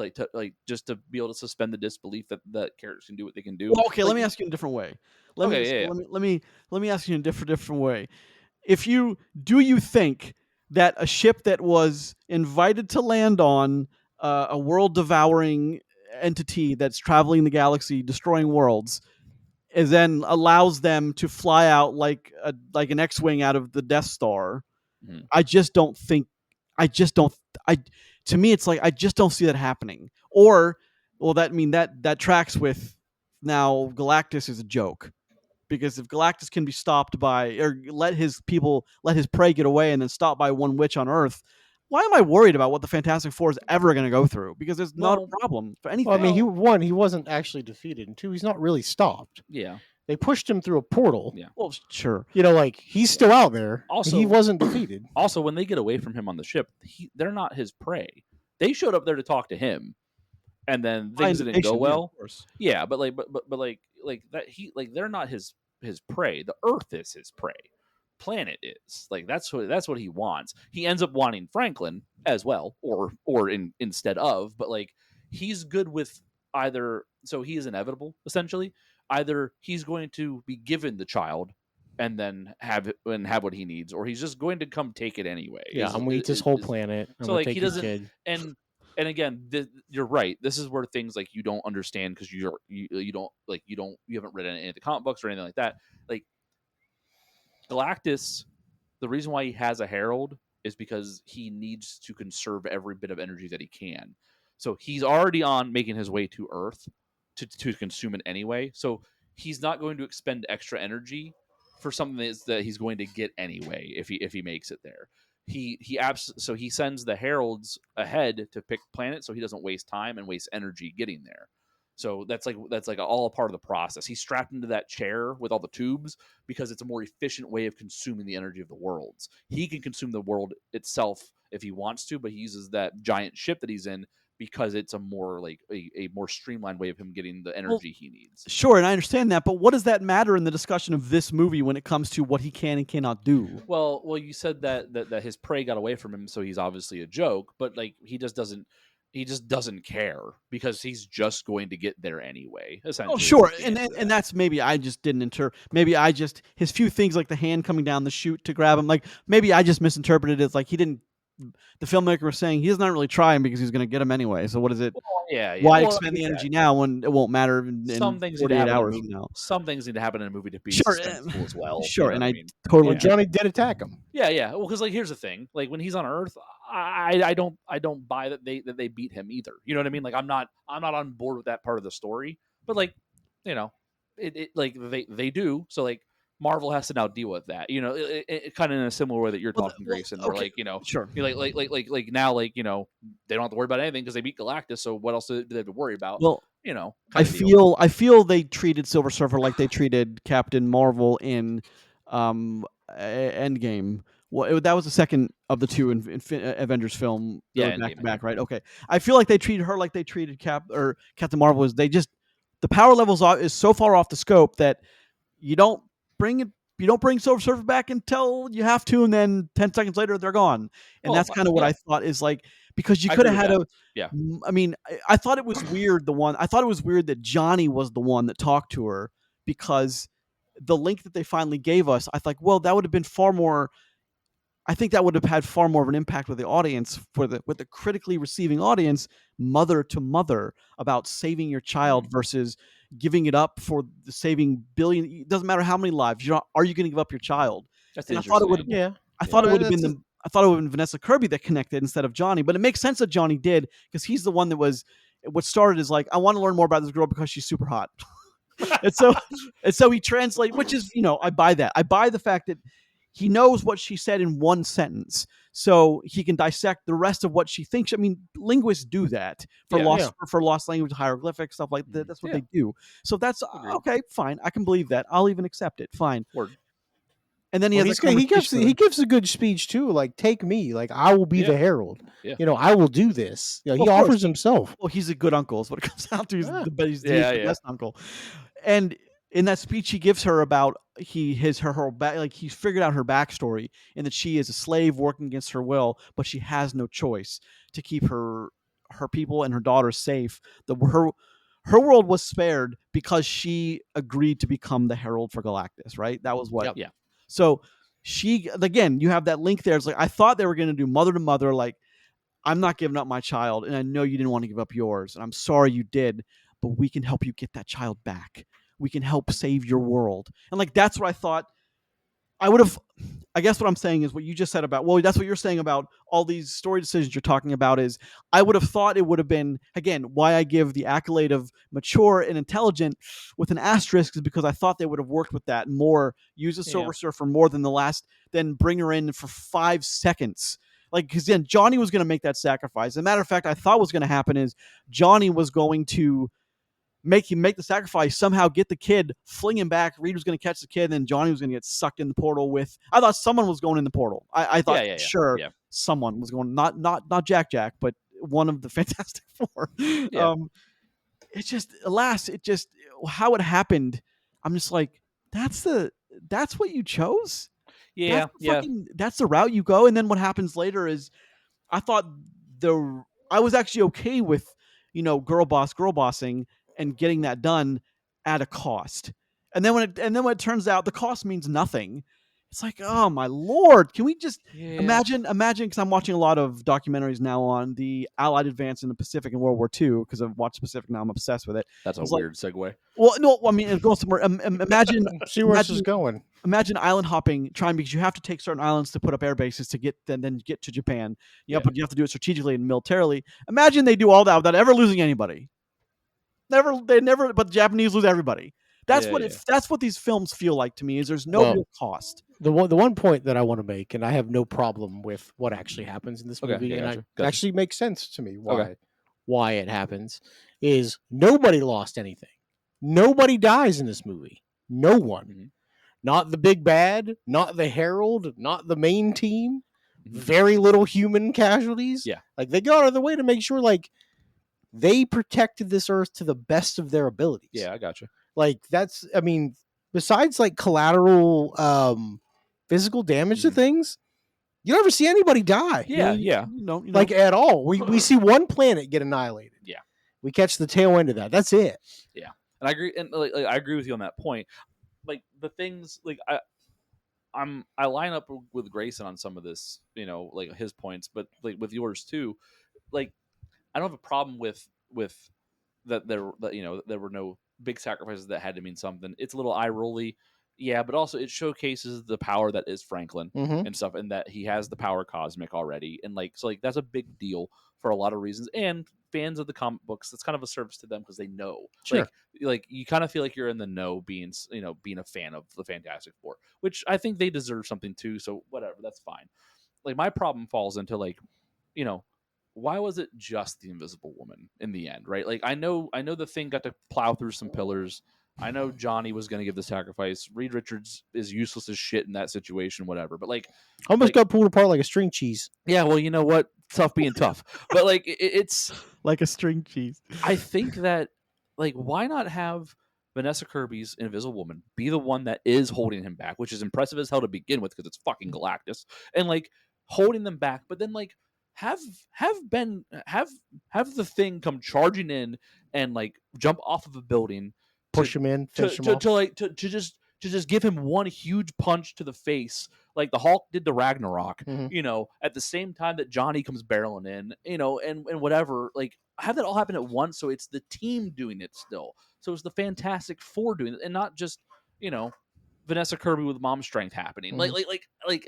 just to be able to suspend the disbelief that characters can do what they can do. Well, okay, let me ask you in a different way. Let me ask you in a different way. Do you think that a ship that was invited to land on a world-devouring entity that's traveling the galaxy, destroying worlds, and then allows them to fly out like an X-wing out of the Death Star? To me, it's like I just don't see that happening. Or, well, that tracks with now Galactus is a joke, because if Galactus can be stopped by, or let his prey get away and then stopped by one witch on Earth, why am I worried about what the Fantastic Four is ever going to go through? Because there's not a problem for anything. Well, I mean, he wasn't actually defeated, and two, he's not really stopped. Yeah. They pushed him through a portal. Yeah. Well, sure. Like he's still out there. Also, he wasn't defeated. Also, when they get away from him on the ship, they're not his prey. They showed up there to talk to him, and then things didn't go well. Yeah, but they're not his prey. The Earth is his prey. Planet is that's what he wants. He ends up wanting Franklin as well, or instead of. But he's good with either. So he is inevitable essentially. Either he's going to be given the child and then have what he needs, or he's just going to come take it anyway. Yeah, I'm gonna eat this whole planet. So he doesn't. And again, you're right. This is where things you don't understand because you haven't read any of the comic books or anything like that. Galactus, the reason why he has a herald is because he needs to conserve every bit of energy that he can. So he's already on making his way to Earth to consume it anyway. So he's not going to expend extra energy for something that he's going to get anyway if he makes it there. So he sends the heralds ahead to pick planets so he doesn't waste time and waste energy getting there. So that's like all a part of the process. He's strapped into that chair with all the tubes because it's a more efficient way of consuming the energy of the worlds. He can consume the world itself if he wants to, but he uses that giant ship that he's in because it's a more like a more streamlined way of him getting the energy he needs. Sure, and I understand that, but what does that matter in the discussion of this movie when it comes to what he can and cannot do? Well, you said that his prey got away from him, so he's obviously a joke, but like he just doesn't care because he's just going to get there anyway. Essentially, Oh, sure, and that's maybe I just didn't maybe I just his few things like the hand coming down the chute to grab him, like maybe I just misinterpreted it as like he didn't. The filmmaker was saying he's not really trying because he's going to get him anyway. So what is it? Well, yeah. Why expend the energy now when it won't matter in some things 48 hours from now? Some things need to happen in a movie to be Sure, suspenseful as well. Sure, you know and what I mean? totally Well, Johnny did attack him. Yeah. Well, because like here's the thing: like when he's on Earth, I don't buy that they beat him either. You know what I mean? Like I'm not on board with that part of the story. But like, you know, it like they do. So like Marvel has to now deal with that. You know, it kind of in a similar way that you're talking, Grayson. Where like you know, sure, like now like you know they don't have to worry about anything because they beat Galactus. So what else do they have to worry about? well. You know, I feel they treated Silver Surfer like they treated Captain Marvel in Endgame. Well, that was the second of the two Avengers film. Yeah, back Endgame, to back, right? Okay. I feel like they treated her like they treated Captain Marvel. Is they just the power levels is so far off the scope that you don't bring Silver Surfer back until you have to, and then 10 seconds later they're gone. And that's kind of what I thought is like because you could have had I mean, I thought it was weird. I thought it was weird that Johnny was the one that talked to her because the link that they finally gave us, I thought, well, that would have been far more. I think that would have had far more of an impact with the audience with the critically receiving audience, mother to mother, about saving your child versus giving it up for the saving billion. It doesn't matter how many lives. Are you going to give up your child? That's and I thought it would. Yeah, I thought it would have been I thought it would have been Vanessa Kirby that connected instead of Johnny, but it makes sense that Johnny did because he's the one that was what started as like I want to learn more about this girl because she's super hot, and so he translates, which is I buy that. I buy the fact that he knows what she said in one sentence, so he can dissect the rest of what she thinks. I mean, linguists do that for lost language hieroglyphics stuff like that. That's what they do. So that's okay, fine. I can believe that. I'll even accept it. Fine. Word. And then he gives a good speech too. Like, take me. Like, I will be the herald. Yeah. I will do this. He offers himself. Well, he's a good uncle. Is what it comes down to. He's the best uncle. And in that speech he gives her about her back, like he's figured out her backstory and that she is a slave working against her will, but she has no choice to keep her people and her daughters safe. Her world was spared because she agreed to become the herald for Galactus. Right. That was what. Yeah. So she, again, you have that link there. It's like, I thought they were going to do mother to mother. Like, I'm not giving up my child. And I know you didn't want to give up yours. And I'm sorry you did, but we can help you get that child back. We can help save your world. And like, that's what I thought I would have. I guess what I'm saying is what you just said about, well, that's what you're saying about all these story decisions you're talking about is I would have thought it would have been, again, why I give the accolade of mature and intelligent with an asterisk is because I thought they would have worked with that more, use a Silver Surfer more than then bring her in for 5 seconds. Like, because then Johnny was going to make that sacrifice. As a matter of fact, I thought what was going to happen is Johnny was going to make the sacrifice, somehow get the kid, fling him back. Reed was going to catch the kid, and then Johnny was going to get sucked in the portal with. I thought someone was going in the portal. I thought someone was going, not Jack, but one of the Fantastic Four. Yeah. It's just, alas, how it happened. I'm just like, that's what you chose. Yeah, that's the route you go. And then what happens later is, I thought I was actually okay with, girl bossing and getting that done at a cost. And then when it turns out the cost means nothing, it's like, oh my Lord, can we just imagine, because I'm watching a lot of documentaries now on the Allied advance in the Pacific in World War II, because I've watched Pacific now, I'm obsessed with it. That's a weird segue. Well, no, I mean, it goes somewhere. Imagine see where this is going. imagine island hopping, trying because you have to take certain islands to put up air bases to get then get to Japan. Yeah. But you have to do it strategically and militarily. Imagine they do all that without ever losing anybody. But the Japanese lose everybody. That's that's what these films feel like to me. Is there's no real cost. The one point that I want to make, and I have no problem with what actually happens in this movie, and it actually makes sense to me why it happens, is nobody lost anything. Nobody dies in this movie. No one. Mhm. Not the big bad, not the Herald, not the main team. Mhm. Very little human casualties. Yeah. Like they go out of their way to make sure like they protected this earth to the best of their abilities. Yeah, I gotcha. Like that's, I mean, besides like collateral physical damage to things, you never see anybody die. Yeah. Like at all. We see one planet get annihilated. Yeah. We catch the tail end of that. That's it. Yeah. And I agree, and like, I agree with you on that point. Like the things like I line up with Grayson on some of this, like his points, but like with yours too. Like I don't have a problem with that there were no big sacrifices that had to mean something. It's a little eye rolly, yeah, but also it showcases the power that is Franklin and stuff, and that he has the power cosmic already, and like so like that's a big deal for a lot of reasons. And fans of the comic books, that's kind of a service to them because they know, Sure. like you kind of feel like you're in the know, being a fan of the Fantastic Four, which I think they deserve something too. So whatever, that's fine. Like my problem falls into like, why was it just the Invisible Woman in the end, right? Like I know the Thing got to plow through some pillars. I know Johnny was going to give the sacrifice. Reed Richards is useless as shit in that situation, whatever. But like, almost got pulled apart like a string cheese. Yeah, well, you know what? Tough being tough. But like, it's like a string cheese. I think that like, why not have Vanessa Kirby's Invisible Woman be the one that is holding him back, which is impressive as hell to begin with because it's fucking Galactus, and like holding them back, but then like have the Thing come charging in and like jump off of a building, push him in, finish him off. To just give him one huge punch to the face, like the Hulk did to Ragnarok, at the same time that Johnny comes barreling in, and whatever, like have that all happen at once. So it's the team doing it still. So it's the Fantastic Four doing it, and not just, Vanessa Kirby with mom strength happening. Like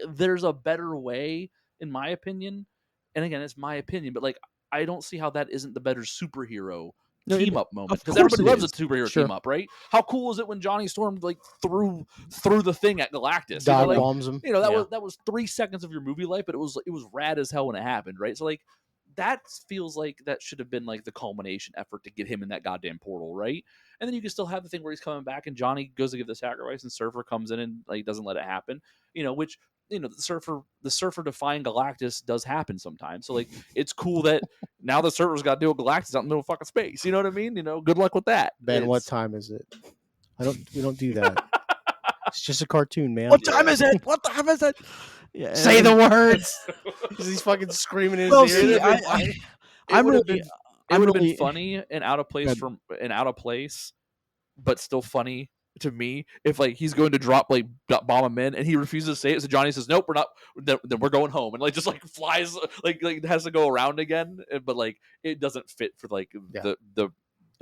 there's a better way, in my opinion. And again, it's my opinion, but like I don't see how that isn't the better superhero team up moment, because everybody loves a superhero team up, right? How cool is it when Johnny Storm like threw the Thing at Galactus, dive bombs him? That was 3 seconds of your movie life, but it was rad as hell when it happened, right? So like that feels like that should have been like the culmination effort to get him in that goddamn portal, right? And then you can still have the thing where he's coming back and Johnny goes to give the sacrifice and Surfer comes in and like doesn't let it happen, which the Surfer defying Galactus does happen sometimes. So like it's cool that now the Surfer's got to deal with Galactus out in the middle of fucking space. You know what I mean? Good luck with that. Ben, what time is it? We don't do that. It's just a cartoon, man. What time is it? What time is it? Yeah, say the words. He's fucking screaming in his ear. It would have been funny and out of place, but still funny to me if like he's going to bomb him in and he refuses to say it, so Johnny says nope, we're not, then we're going home, and like just like flies like has to go around again, but like it doesn't fit for like the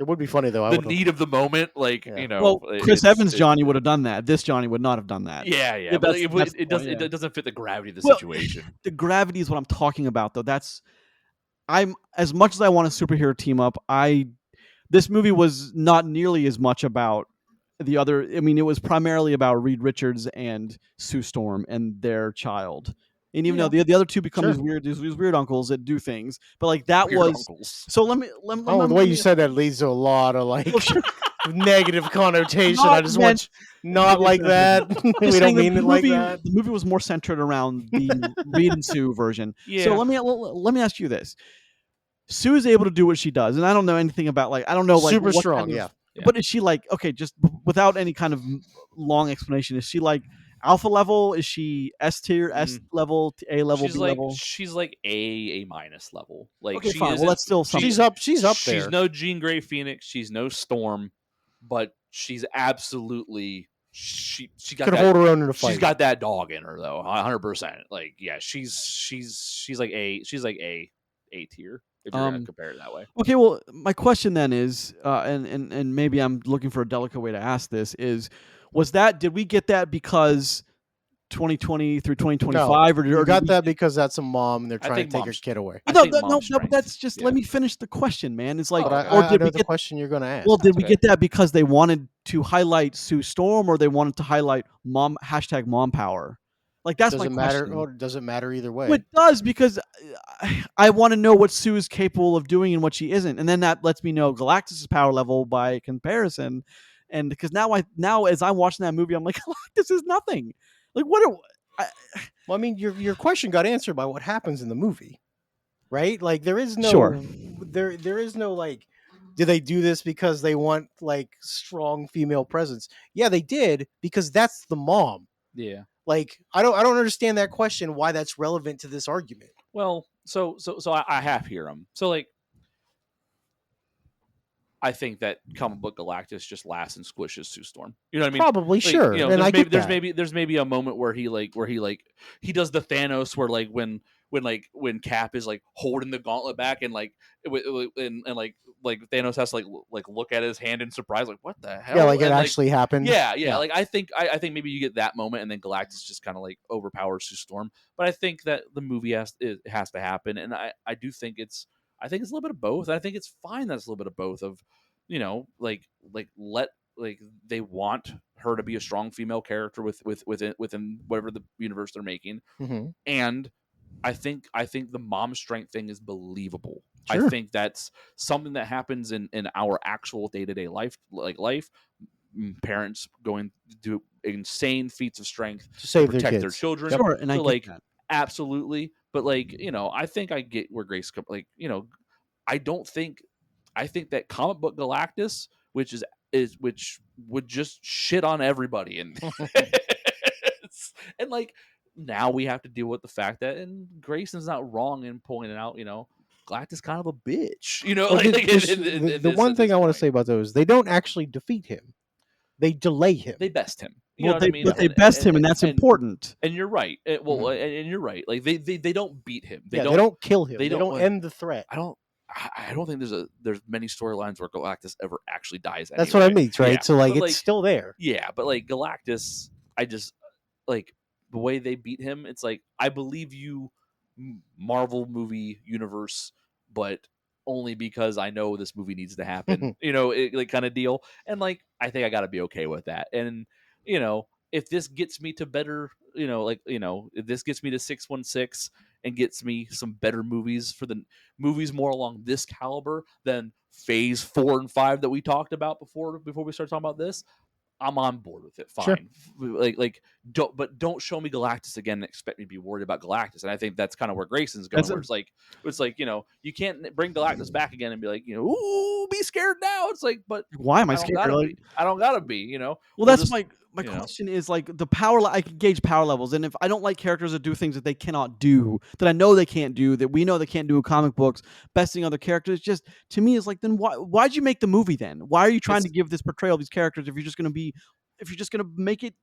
it would be funny though. The need of the moment, like Well, Chris Evans Johnny would have done that. This Johnny would not have done that. Yeah, but it doesn't fit the gravity of the situation. The gravity is what I'm talking about, though. I'm as much as I want a superhero team up. This movie was not nearly as much about the other. I mean, it was primarily about Reed Richards and Sue Storm and their child. And even though the other two become these weird uncles that do things, but like that weird was uncles. So let me the way you said that leads to a lot of like negative connotation. I just want not like that. We don't mean it like that. The movie was more centered around the Reed and Sue version. Yeah. So let me ask you this: Sue is able to do what she does, and I don't know anything about like I don't know like super what strong, kind of, yeah. But is she like okay? Just without any kind of long explanation, is she like alpha level? Is she S tier, S level, A level, B level? She's like A minus level. Like okay, fine. Well, that's still something. She's up there. She's no Jean Grey Phoenix. She's no Storm, but she's absolutely she got could hold her own in a fight. She's got that dog in her though, 100%. Like yeah, she's like A tier. If you're gonna compare it that way. Okay, well, my question then is, and maybe I'm looking for a delicate way to ask this, is Did we get that because 2020 through 2025, No, you or got did we, that because that's a mom and they're I trying think to take her mom's- kid away. I no, think no, mom's no, but that's strength. just Yeah. let me finish the question, man. It's like, Oh, But okay. or I did know we the get question you're going to ask. well, did we Okay. get that because they wanted to highlight Sue Storm, or they wanted to highlight mom #mom power? Like that's my Doesn't matter. question. Oh, it doesn't matter either way. Well, it does, because I want to know what Sue is capable of doing and what she isn't, and then that lets me know Galactus's power level by comparison. And because now as I'm watching that movie, I'm like, Galactus is nothing. Like what? Well, I mean, your question got answered by what happens in the movie, right? Like there is no Sure. there is no like, do they do this because they want like strong female presence? Yeah, they did because that's the mom. Yeah. Like I don't understand that question. Why that's relevant to this argument? Well, so I half hear him. So like, I think that comic book Galactus just laughs and squishes Sue Storm. You know what I mean? Probably, Like, sure, you know, and I get there's that. maybe a moment where he does the Thanos where like when Cap is like holding the gauntlet back and like and like Thanos has to like look at his hand in surprise, like what the hell? Yeah, like it And, actually happened. yeah. Like I think maybe you get that moment, and then Galactus just kind of like overpowers Sue Storm. But I think that the movie has to happen, and I do think I think it's a little bit of both. I think it's fine that it's a little bit of both. Of like they want her to be a strong female character within whatever the universe they're making, Mm-hmm. and I think the mom strength thing is believable. Sure. I think that's something that happens in our actual day-to-day life, parents going to do insane feats of strength To save to their protect their kids. children. Yep. Sure, and I So get like that. absolutely, but like I think I get where Grace I think that comic book Galactus, which would just shit on everybody, and and like now we have to deal with the fact that, and Grayson's not wrong in pointing out, Galactus kind of a bitch, Well, the one thing I want to say about those, they don't actually defeat him; they delay him. they best him. You Well, know what I mean? but they best him, and that's important. And you're right. Well, Mhm. and you're right. Like they don't beat him. They don't kill him. they They don't, don't end the threat. I don't think there's many storylines where Galactus ever actually dies. That's what I anyway. mean, right? Yeah, So like but, it's still there. Yeah, but like Galactus, I just like the way they beat him. It's like I believe you, Marvel movie universe, but only because I know this movie needs to happen. Like kind of deal. And like I think I got to be okay with that. And if this gets me to better, if this gets me to 616 and gets me some better movies for the movies more along this caliber than Phase 4 and 5 that we talked about before we started talking about this, I'm on board with it. Sure. Fine. Don't show me Galactus again and expect me to be worried about Galactus. And I think that's kind of where Grayson's going, where it's like, you can't bring Galactus back again and be like, ooh, be scared now. It's like, but Why am I I don't scared? gotta Like, be. I don't gotta be, well, We'll that's just- my question is like the power. I can gauge power levels, and if I don't like characters that do things that they cannot do, that I know they can't do, that we know they can't do in comic books, besting other characters, just to me is like, then why'd you make the movie then? Why are you trying to give this portrayal of these characters if you're just gonna make it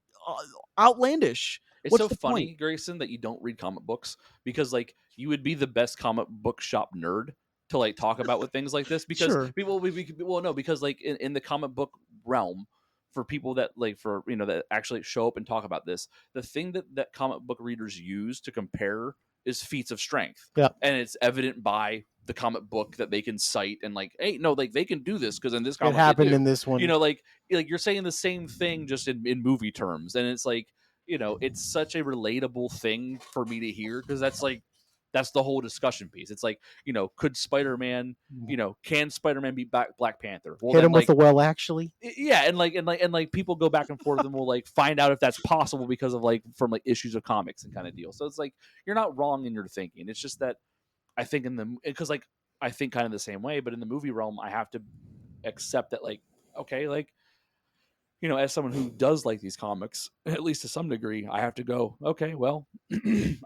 outlandish? It's What's so the funny, point? Grayson, that you don't read comic books, because like you would be the best comic book shop nerd to like talk about with things like this, because Sure. people well no, because like in the comic book realm, for people that like for that actually show up and talk about this, the thing that comic book readers use to compare is feats of strength. Yeah. And it's evident by the comic book that they can cite and like, hey, no, like they can do this because in this comic It happened they do. in this one. Like you're saying the same thing just in movie terms, and it's like, it's such a relatable thing for me to hear, because that's the whole discussion piece. It's like, could Spider-Man, can Spider-Man beat Black Panther? Well, Hit then, him with the well, actually. yeah, and like people go back and forth and will like find out if that's possible because of like from like issues of comics and kind of deal. So it's like you're not wrong in your thinking. It's just that I think because like I think kind of the same way, but in the movie realm, I have to accept that like, okay, like, as someone who does like these comics, at least to some degree, I have to go, okay, well,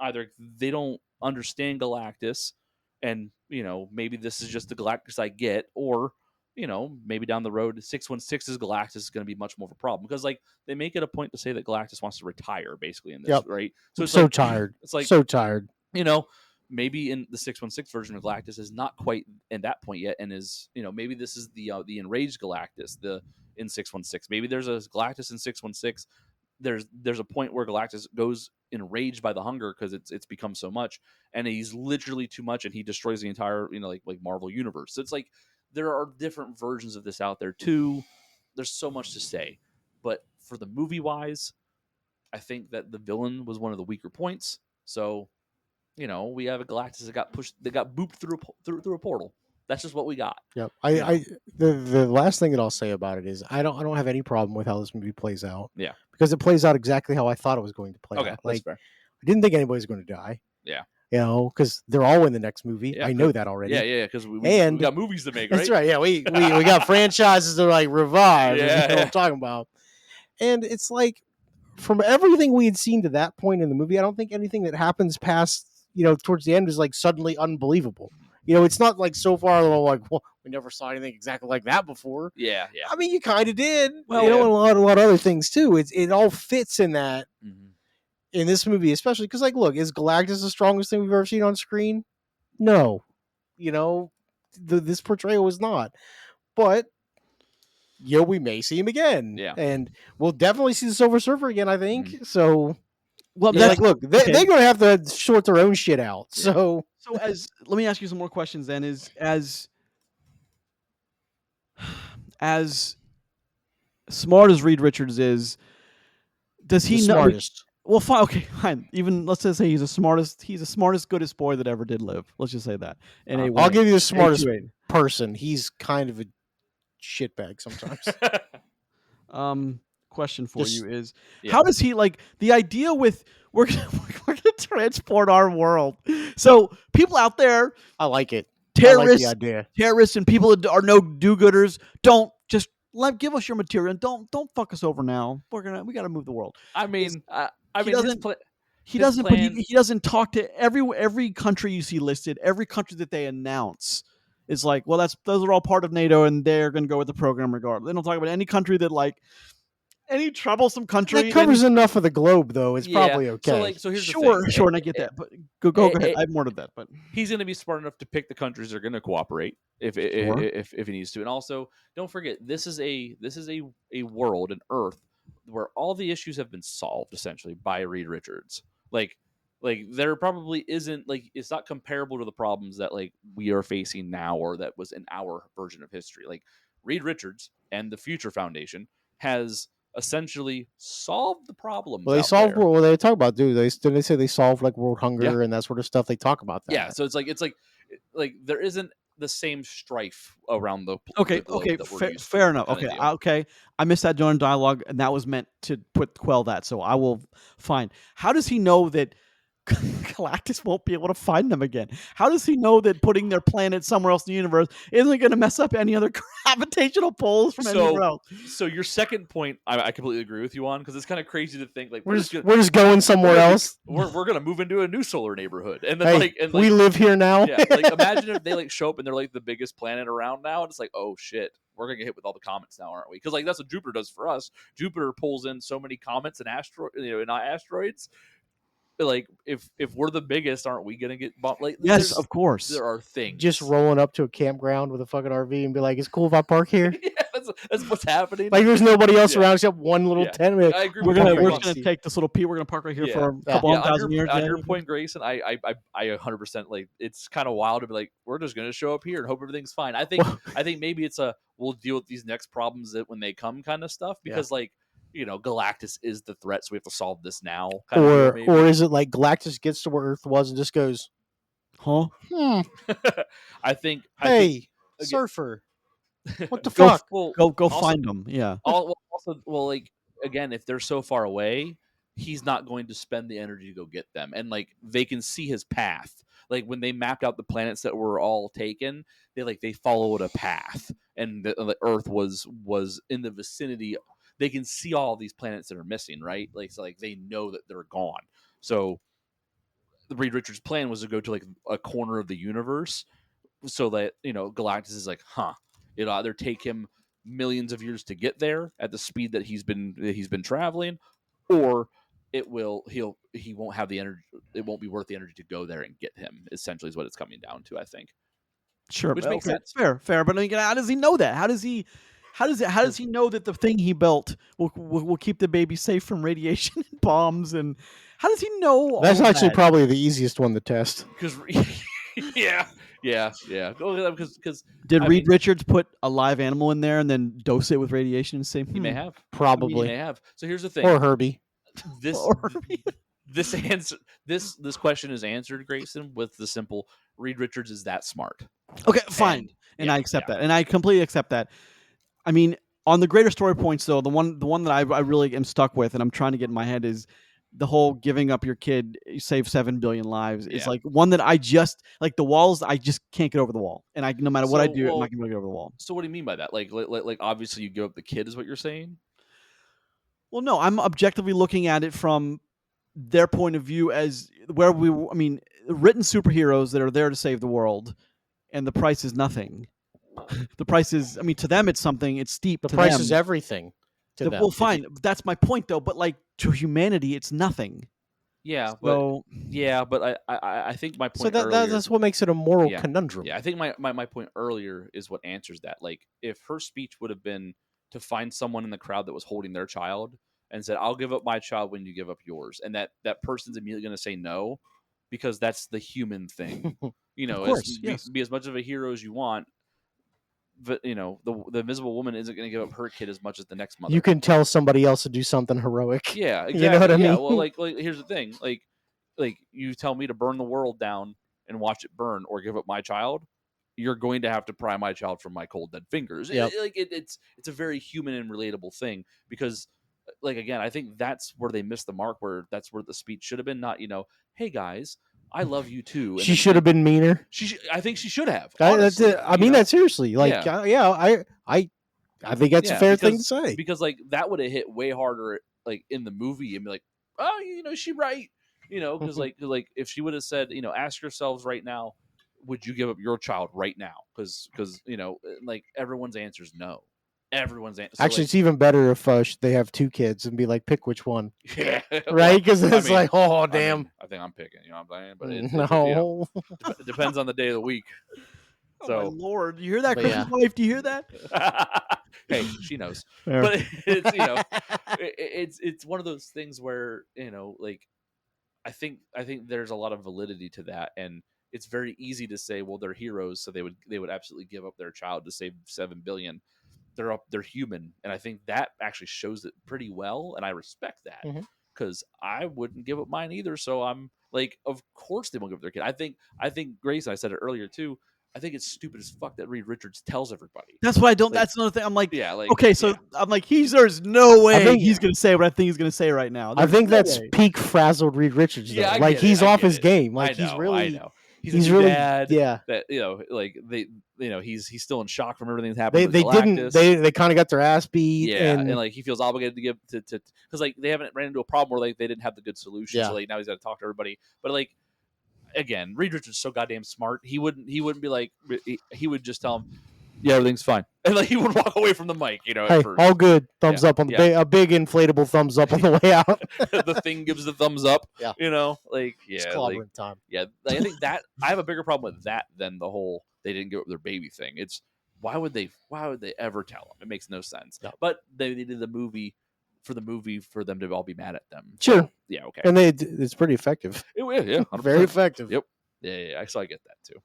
either they don't understand Galactus, and maybe this is just the Galactus I get, or maybe down the road 616's Galactus is going to be much more of a problem, because like they make it a point to say that Galactus wants to retire basically in this, Yep. right? So it's so like, tired. it's like so tired. maybe in the 616 version of Galactus is not quite in that point yet, and is maybe this is the enraged Galactus, the in 616. Maybe there's a Galactus in 616. There's a point where Galactus goes enraged by the hunger because it's become so much, and he's literally too much, and he destroys the entire like Marvel universe. So it's like there are different versions of this out there too. There's so much to say, but for the movie wise, I think that the villain was one of the weaker points. So we have a Galactus that got booped through a portal. That's just what we got. Yep. You know? The last thing that I'll say about it is I don't have any problem with how this movie plays out. Yeah. Because it plays out exactly how I thought it was going to play Okay, out. that's Like fair. I didn't think anybody was going to die. Yeah. Because they're all in the next movie. Yeah, I know that already. Yeah, because we And- got movies to make, right? That's right. Yeah, we got franchises to like revive. Yeah. You know what I'm talking about. And it's like from everything we had seen to that point in the movie, I don't think anything that happens past towards the end is like suddenly unbelievable. It's not like so far like, well, we never saw anything exactly like that before. Yeah. I mean, you kind of did. Well, and yeah. a lot of other things too. It all fits in that Mhm. in this movie, especially because like, look, is Galactus the strongest thing we've ever seen on screen? No, this portrayal is not. But we may see him again. Yeah. And we'll definitely see the Silver Surfer again, I think. So, Well, yeah, that's like, look, they're going to have to sort their own shit out. Yeah. So, let me ask you some more questions. Then as smart as Reed Richards is, does he the know? smartest. Well, fine. Okay, fine. Even let's just say he's the smartest, goodest boy that ever did live. Let's just say that. In a I'll give you the smartest A2A. person. He's kind of a shitbag sometimes. Question for Just- you is Yeah. how does he like the idea with we're gonna transport our world? So people out there, I like it. I like terrorists, the idea. terrorists, and people that are no do-gooders, don't just give us your material and don't fuck us over now. We gotta move the world. I mean, he his doesn't- pla- He His doesn't. plan- But he doesn't talk to every country you see listed. Every country that they announce is like, well, those are all part of NATO, and they're going to go with the program regardless. They don't talk about any country that like any troublesome country. That covers enough of the globe, though. It's Yeah. probably okay. So here's the Sure, thing. sure, and I get that. But go ahead. I have more to that, but He's going to be smart enough to pick the countries that are going to cooperate if Sure. if he needs to. And also, don't forget, this is a world, an Earth, where all the issues have been solved essentially by Reed Richards. Like there probably isn't like it's not comparable to the problems that like we are facing now or that was in our version of history. Like Reed Richards and the Future Foundation has essentially solved the problems. Well, they out solved. there. Well, they talk about didn't they say they solved like world hunger and that sort of stuff? They talk about that. Yeah, so it's like there isn't the same strife around the okay, the globe that we're used to, fair enough. kinda Okay, deal. okay. I missed that during dialogue, and that was meant to quell that. So I will. Fine. How does he know that Galactus won't be able to find them again? How does he know that putting their planet somewhere else in the universe isn't going to mess up any other gravitational poles from anywhere else? So your second point, I completely agree with you on because it's kind of crazy to think like we're just going somewhere else. We're gonna move into a new solar neighborhood, and then We live here now. yeah, like imagine if they like show up and they're like the biggest planet around now, and it's like, oh shit, we're gonna get hit with all the comets now, aren't we? Because like that's what Jupiter does for us. Jupiter pulls in so many comets and asteroids. But like if we're the biggest, aren't we gonna get bumped? Like Yes, of course. there are things Just rolling up to a campground with a fucking RV and be like, "It's cool if I park here." yeah, that's what's happening. Like there's nobody else Yeah. around except one little Yeah. tent. I agree We're with gonna you. we're Park just gonna take this little We're gonna park right here Yeah. for a Yeah. couple Yeah, thousand years. on yeah. your point, Grayson, I 100% like it's kind of wild to be like we're just gonna show up here and hope everything's fine. I think maybe it's we'll deal with these next problems that when they come kind of stuff because like Galactus is the threat, so we have to solve this now. Kind of deal, maybe. Or is it like Galactus gets to where Earth was and just goes, Huh? I think "Hey, again- surfer, what the Go fuck?" well, Go also- find them. Yeah. Like again, if they're so far away, he's not going to spend the energy to go get them, and like they can see his path. Like when they mapped out the planets that were all taken, they followed a path, and the Earth was in the vicinity. They can see all these planets that are missing, right? Like so, like they know that they're gone. So the Reed Richards plan was to go to like a corner of the universe, so that Galactus is like, it'll either take him millions of years to get there at the speed that he's been traveling, or he won't have the energy. It won't be worth the energy to go there and get him. Essentially, is what it's coming down to. I think. Sure, Which but makes okay, sense. Fair. But again, how does he know that? How does he How does he know that the thing he built will keep the baby safe from radiation and bombs? And how does he know That's all actually that? probably the easiest one to test. Because yeah. Because Did I Reed mean, Richards put a live animal in there and then dose it with radiation and say, he may have. He Probably. may have. So here's the thing. Or Herbie. This Or- this answer this question is answered, Grayson, with the simple Reed Richards is that smart. Okay, fine. And yeah, I accept that. And I completely accept that. I mean, on the greater story points, though, the one that I really am stuck with and I'm trying to get in my head is the whole giving up your kid, you save 7 billion lives. Is Yeah. like one that I just, like the walls, I just can't get over the wall. And no matter what I So, do, I'm well, not going to get over the wall. So what do you mean by that? Like obviously you give up the kid is what you're saying? Well, no, I'm objectively looking at it from their point of view as written superheroes that are there to save the world, and the price is nothing. The price is, to them it's something. It's steep. The to price them. is everything to them. Well, fine. That's my point, though. But like to humanity, it's nothing. Yeah, So, but I think my point earlier. That's what makes it a moral conundrum. Yeah, I think my point earlier is what answers that. Like, if her speech would have been to find someone in the crowd that was holding their child and said, "I'll give up my child when you give up yours," and that person's immediately going to say no, because that's the human thing. Of course, yes. Be as much of a hero as you want, but the Invisible Woman isn't going to give up her kid as much as the next mother. You can tell somebody else to do something heroic. Yeah, exactly. You know what I mean? Well, like here's the thing. Like you tell me to burn the world down and watch it burn, or give up my child, you're going to have to pry my child from my cold dead fingers. Yep. It's a very human and relatable thing, because like, again, I think that's where they missed the mark, where that's where the speech should have been, not, hey guys, I love you too. And she should have been meaner. I think she should have. That's Honestly, it. I mean that seriously. Like, I think that's a fair thing to say. Because like that would have hit way harder, like in the movie, and be like, oh, she right. Because like if she would have said, ask yourselves right now, would you give up your child right now? Because like everyone's answer is no. Everyone's answer. Actually, it's even better if they have two kids and be like, pick which one. Yeah, right? Because it's like, oh damn. I think I'm picking. You know what I'm saying? But No. it depends on the day of the week. So, oh my Lord, you hear that, But Chris's wife? Do you hear that? hey, she knows. Yeah. But it's one of those things where like I think there's a lot of validity to that, and it's very easy to say, well, they're heroes, so they would absolutely give up their child to save 7 billion. They're human, and I think that actually shows it pretty well, and I respect that, because I wouldn't give up mine either. So I'm like, of course they won't give up their kid. I think Grayson, I said it earlier too, I think it's stupid as fuck that Reed Richards tells everybody. That's what I don't. Like, that's another thing. I'm like, yeah, like, okay, so yeah. I'm like, there's no way he's think- gonna say what I think he's gonna say right now. I There's think no that's way. peak frazzled Reed Richards. Though. Yeah, I like get it, he's I off get his it. game. Like I know, he's really. I know. He's He's a new really dad. yeah. That like they he's still in shock from everything that's happened. They with didn't Galactus. they kind of got their ass beat. Yeah, and like he feels obligated to give to because like they haven't ran into a problem where like they didn't have the good solution. Yeah. So like now he's got to talk to everybody. But like again, Reed Richards is so goddamn smart. He wouldn't be like he would just tell him, yeah, everything's fine, and like he would walk away from the mic. At hey, first. all good. Thumbs Yeah, up on the a big inflatable thumbs up on the way out. The thing gives the thumbs up. Yeah. Like It's yeah, clobbering like time. yeah. I think that I have a bigger problem with that than the whole they didn't give up their baby thing. It's why would they ever tell them? It makes no sense. No. But they did the movie for them to all be mad at them. Sure. So, yeah. Okay. And it's pretty effective. Yeah. 100%. Very effective. Yep. Yeah. So I get that too.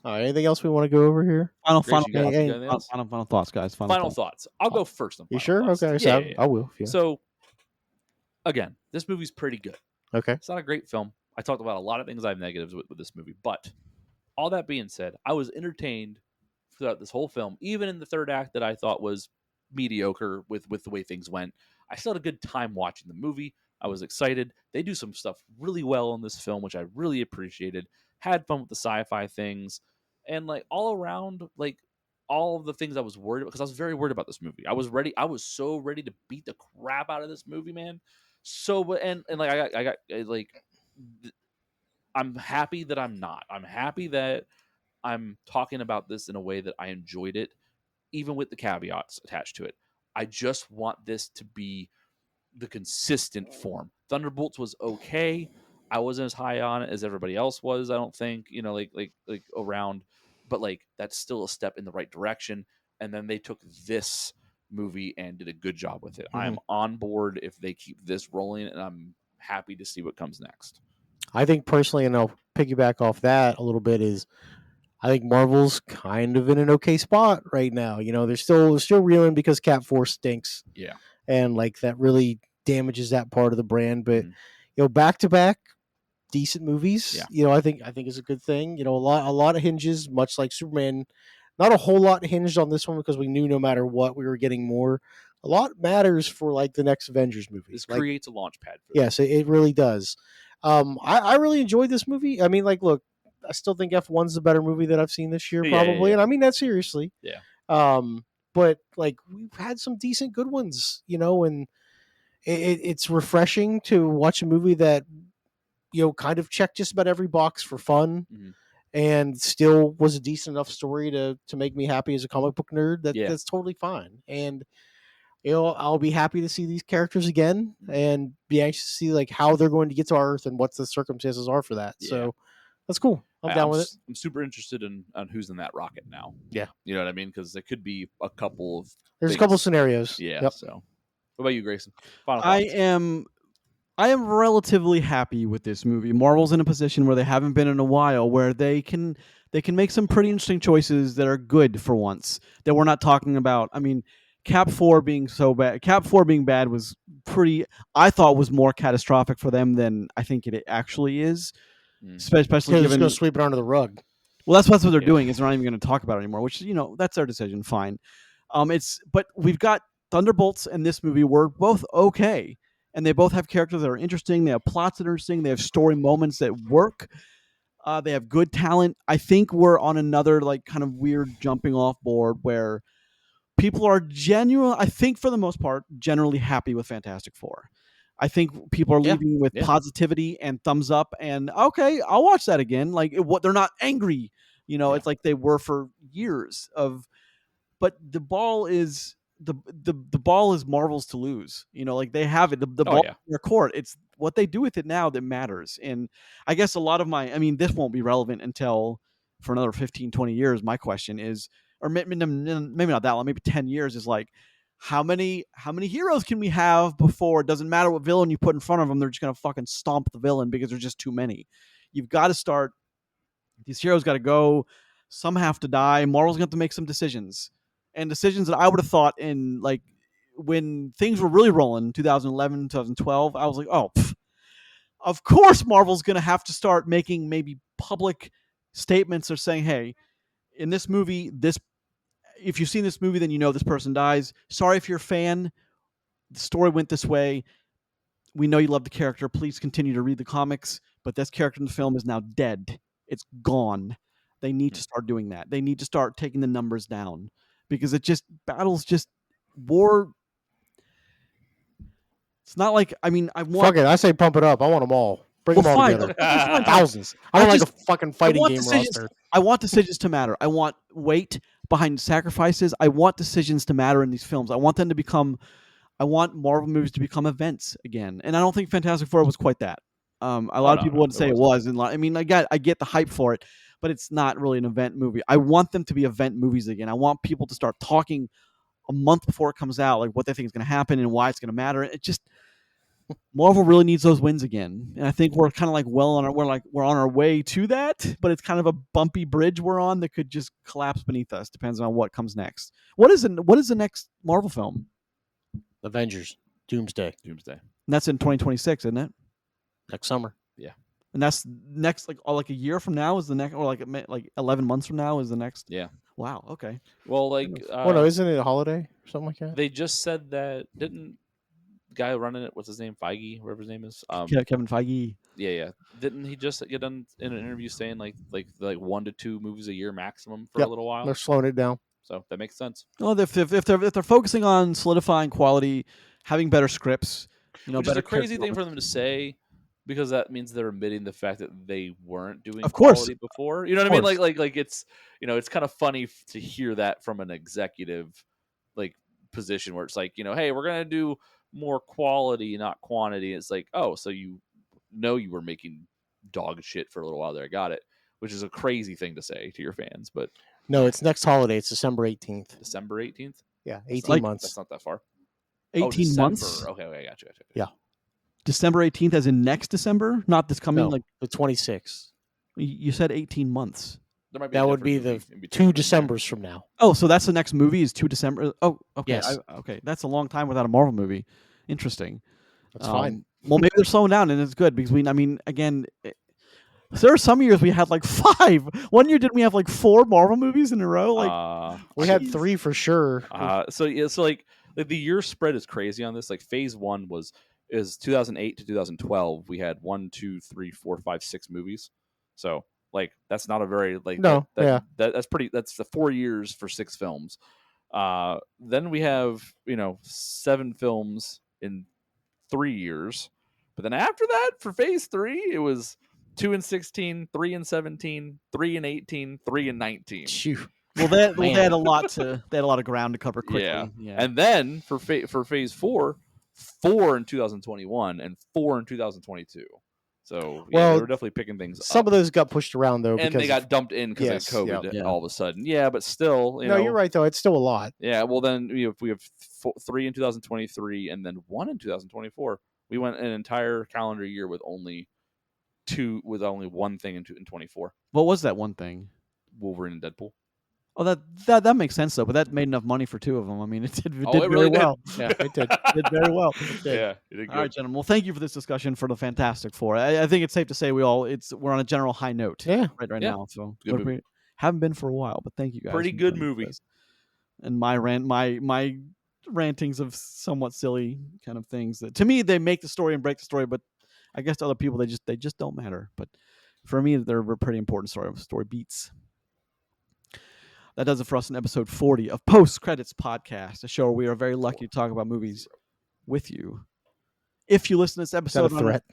All right. Anything else we want to go over here? Final Grace, you got anything else? thoughts, guys. Final thoughts. I'll go first. On You final sure? thoughts. Okay. Yeah, So yeah, yeah. I will. Yeah. So again, this movie's pretty good. Okay. It's not a great film. I talked about a lot of things I have negatives with this movie, but all that being said, I was entertained throughout this whole film, even in the third act that I thought was mediocre with the way things went. I still had a good time watching the movie. I was excited. They do some stuff really well in this film, which I really appreciated. Had fun with the sci-fi things, and like all around, like all of the things I was worried about, because I was very worried about this movie. I was ready. I was so ready to beat the crap out of this movie, man. So, and like I got like, I'm happy that I'm not. I'm happy that I'm talking about this in a way that I enjoyed it, even with the caveats attached to it. I just want this to be the consistent form. Thunderbolts was okay. I wasn't as high on it as everybody else was, I don't think, like around, but like that's still a step in the right direction. and then they took this movie and did a good job with it. Mhm. I'm on board if they keep this rolling, and I'm happy to see what comes next. I think personally, and I'll piggyback off that a little bit, is I think Marvel's kind of in an okay spot right now. They're still reeling because Cat 4 stinks. Yeah. And like that really damages that part of the brand. But Mhm. back to back decent movies, Yeah. I think is a good thing. A lot of hinges, much like Superman. Not a whole lot hinged on this one because we knew no matter what we were getting more. A lot matters for like the next Avengers movie. This Like, creates a launch pad for yes, it really does. I really enjoyed this movie. I mean, like, look, I still think F1's the better movie that I've seen this year, Yeah, probably, yeah. and I mean that seriously. Yeah. But like we've had some decent good ones, and it's refreshing to watch a movie that kind of checked just about every box for fun, Mhm. and still was a decent enough story to make me happy as a comic book nerd. Yeah. That's totally fine, and I'll be happy to see these characters again and be anxious to see like how they're going to get to Earth and what the circumstances are for that. Yeah. So that's cool. I'm down with it. I'm super interested on who's in that rocket now. Yeah. You know what I mean? Because there could be a couple of There's a couple things. scenarios. Yeah. Yep. So, what about you, Grayson? Final I thoughts? am relatively happy with this movie. Marvel's in a position where they haven't been in a while, where they can make some pretty interesting choices that are good for once. That we're not talking about. I mean, Cap 4 being so bad. Cap 4 being bad was pretty. I thought was more catastrophic for them than I think it actually is. Especially They're just going given to sweep it under the rug. well, that's what they're Yeah. doing. Is they're not even going to talk about it anymore. Which that's their decision. Fine. But we've got Thunderbolts and this movie were both okay, and they both have characters that are interesting. They have plots that are interesting. They have story moments that work. They have good talent. I think we're on another like kind of weird jumping off board where people are I think for the most part, generally happy with Fantastic Four. I think people are Yeah. leaving with Yeah. positivity and thumbs up and okay, I'll watch that again. Like what they're not angry, Yeah. it's like they were for years of but the ball is the ball is Marvel's to lose. Like they have it. The ball yeah. in their court. It's what they do with it now that matters. And I guess a lot of this won't be relevant until for another 15, 20 years. My question is, or maybe not that long, maybe 10 years is like, how many heroes can we have before it doesn't matter what villain you put in front of them, they're just going to fucking stomp the villain because there's just too many. You've got to start. These heroes got to go. Some have to die. Marvel's going to have to make some decisions. And decisions that I would have thought in like when things were really rolling 2011 2012 I was like of course Marvel's going to have to start making maybe public statements or saying, hey, in this movie, if you've seen this movie, then this person dies. Sorry if you're a fan, the story went this way. We know you love the character, please continue to read the comics, but this character in the film is now dead. It's gone. They need to start doing that. They need to start taking the numbers down because battles just war. It's not like I want. Fuck it. I say pump it up. I want them all. Bring them all fine. together. Okay, fine. Thousands. I I want like just- a fucking I fighting want game decisions. roster. I want decisions to matter. I want weight behind sacrifices. I want decisions to matter in these films. I want them to become. I want Marvel movies to become events again, and I don't think Fantastic Four was quite that. A lot of people wouldn't say it was, and I mean, I get the hype for it, but it's not really an event movie. I want them to be event movies again. I want people to start talking a month before it comes out, like what they think is going to happen and why it's going to matter. It just Marvel really needs those wins again, and I think we're kind of like we're on our way to that, but it's kind of a bumpy bridge we're on that could just collapse beneath us. Depends on what comes next. What is the next Marvel film? Avengers. Doomsday. Doomsday. And that's in 2026, isn't it? Next summer. And that's next, like a year from now is the next, or like 11 months from now is the next. Yeah. Wow. Okay. Well, like, Oh no, isn't it a holiday or something like that? they just said that didn't the guy running it, what's his name, Feige, whatever his name is. Kevin Feige. Yeah. Didn't he just get done in an interview saying like 1 to 2 movies a year maximum for a Yep. little while? They're slowing it down. So that makes sense. Well, if they're focusing on solidifying quality, having better scripts, Which is better a crazy character thing for them to say, because that means they're admitting the fact that they weren't doing Of course. quality before. You know what I mean? Like it's it's kind of funny to hear that from an executive like position where it's like, hey, we're gonna do more quality, not quantity. It's like, oh, so you were making dog shit for a little while there. I got it. Which is a crazy thing to say to your fans, but No, it's next holiday. It's December 18th. December 18th. Yeah, That's 18 not- months. That's not that far. 18 December. months. Okay, gotcha. Yeah. December 18th, as in next December, not this coming. No, Like the 26th. you said, 18 months. There might be a That would be different the movie in between 2 them in there. Decembers from now. Oh, so that's the next movie is 2 December. Oh, okay. Yes. Okay, that's a long time without a Marvel movie. Interesting. That's fine. Well, maybe they're slowing down, and it's good because again, there are some years we had like 5. One year didn't we have like 4 Marvel movies in a row? Like We had jeez. 3 for sure. So like the year spread is crazy on this. Like phase 1 is 2008 to 2012. We had 1, 2, 3, 4, 5, 6 movies. So like that's not a very like No, that's pretty. That's the 4 years for 6 films. Then we have 7 films in 3 years, but then after that for phase 3 it was 2 and 16, 3 and 17, 3 and 18, 3 and 19. Phew. Well, they Man. had a lot of ground to cover quickly. Yeah. And then for phase 4, 4 in 2021 and 4 in 2022. So Well, they were definitely picking things Some up. of those got pushed around though, And because they got dumped in because Yes, of COVID yeah. all of a sudden. Yeah, but still, No, you're right though. It's still a lot. Yeah, well then we have 3 in 2023 and then 1 in 2024. We went an entire calendar year with only one thing in 24. What was that one thing? Wolverine and Deadpool. Oh, that makes sense though. But that made enough money for 2 of them. I mean, it did It very really did. well. Yeah, it did. It did very well. It did. Yeah, it did All right, good. gentlemen. Well, thank you for this discussion for the Fantastic Four. I think it's safe to say we're on a general high note. Yeah. right Yeah. now. So Good movie. we haven't been for a while, but thank you guys. Pretty for good joining movie. us. And my rantings of somewhat silly kind of things that to me they make the story and break the story, but I guess to other people they just don't matter. But for me, they're a pretty important story beats. That does it for us in episode 40 of Post Credits Podcast, a show where we are very lucky to talk about movies with you. If you listen to this Is that episode, a threat?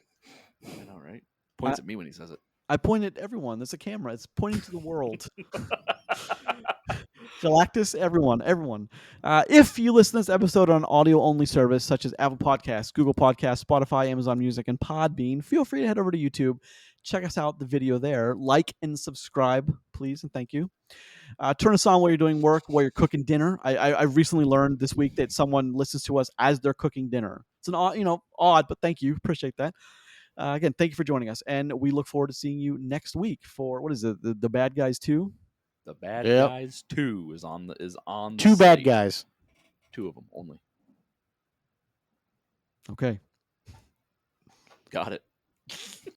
I know, right? Points at me when he says it. I point at everyone. There's a camera. It's pointing to the world. Galactus, everyone. If you listen to this episode on an audio-only service such as Apple Podcasts, Google Podcasts, Spotify, Amazon Music, and Podbean, feel free to head over to YouTube. Check us out, the video there. Like and subscribe, please, and thank you. Turn us on while you're doing work, while you're cooking dinner. I recently learned this week that someone listens to us as they're cooking dinner. It's an odd, but thank you. Appreciate that. Again, thank you for joining us, and we look forward to seeing you next week for what is it? The Bad Guys 2? The Bad Yep. Guys 2 is on the 2 bad site. guys. 2 of them only. Okay. Got it.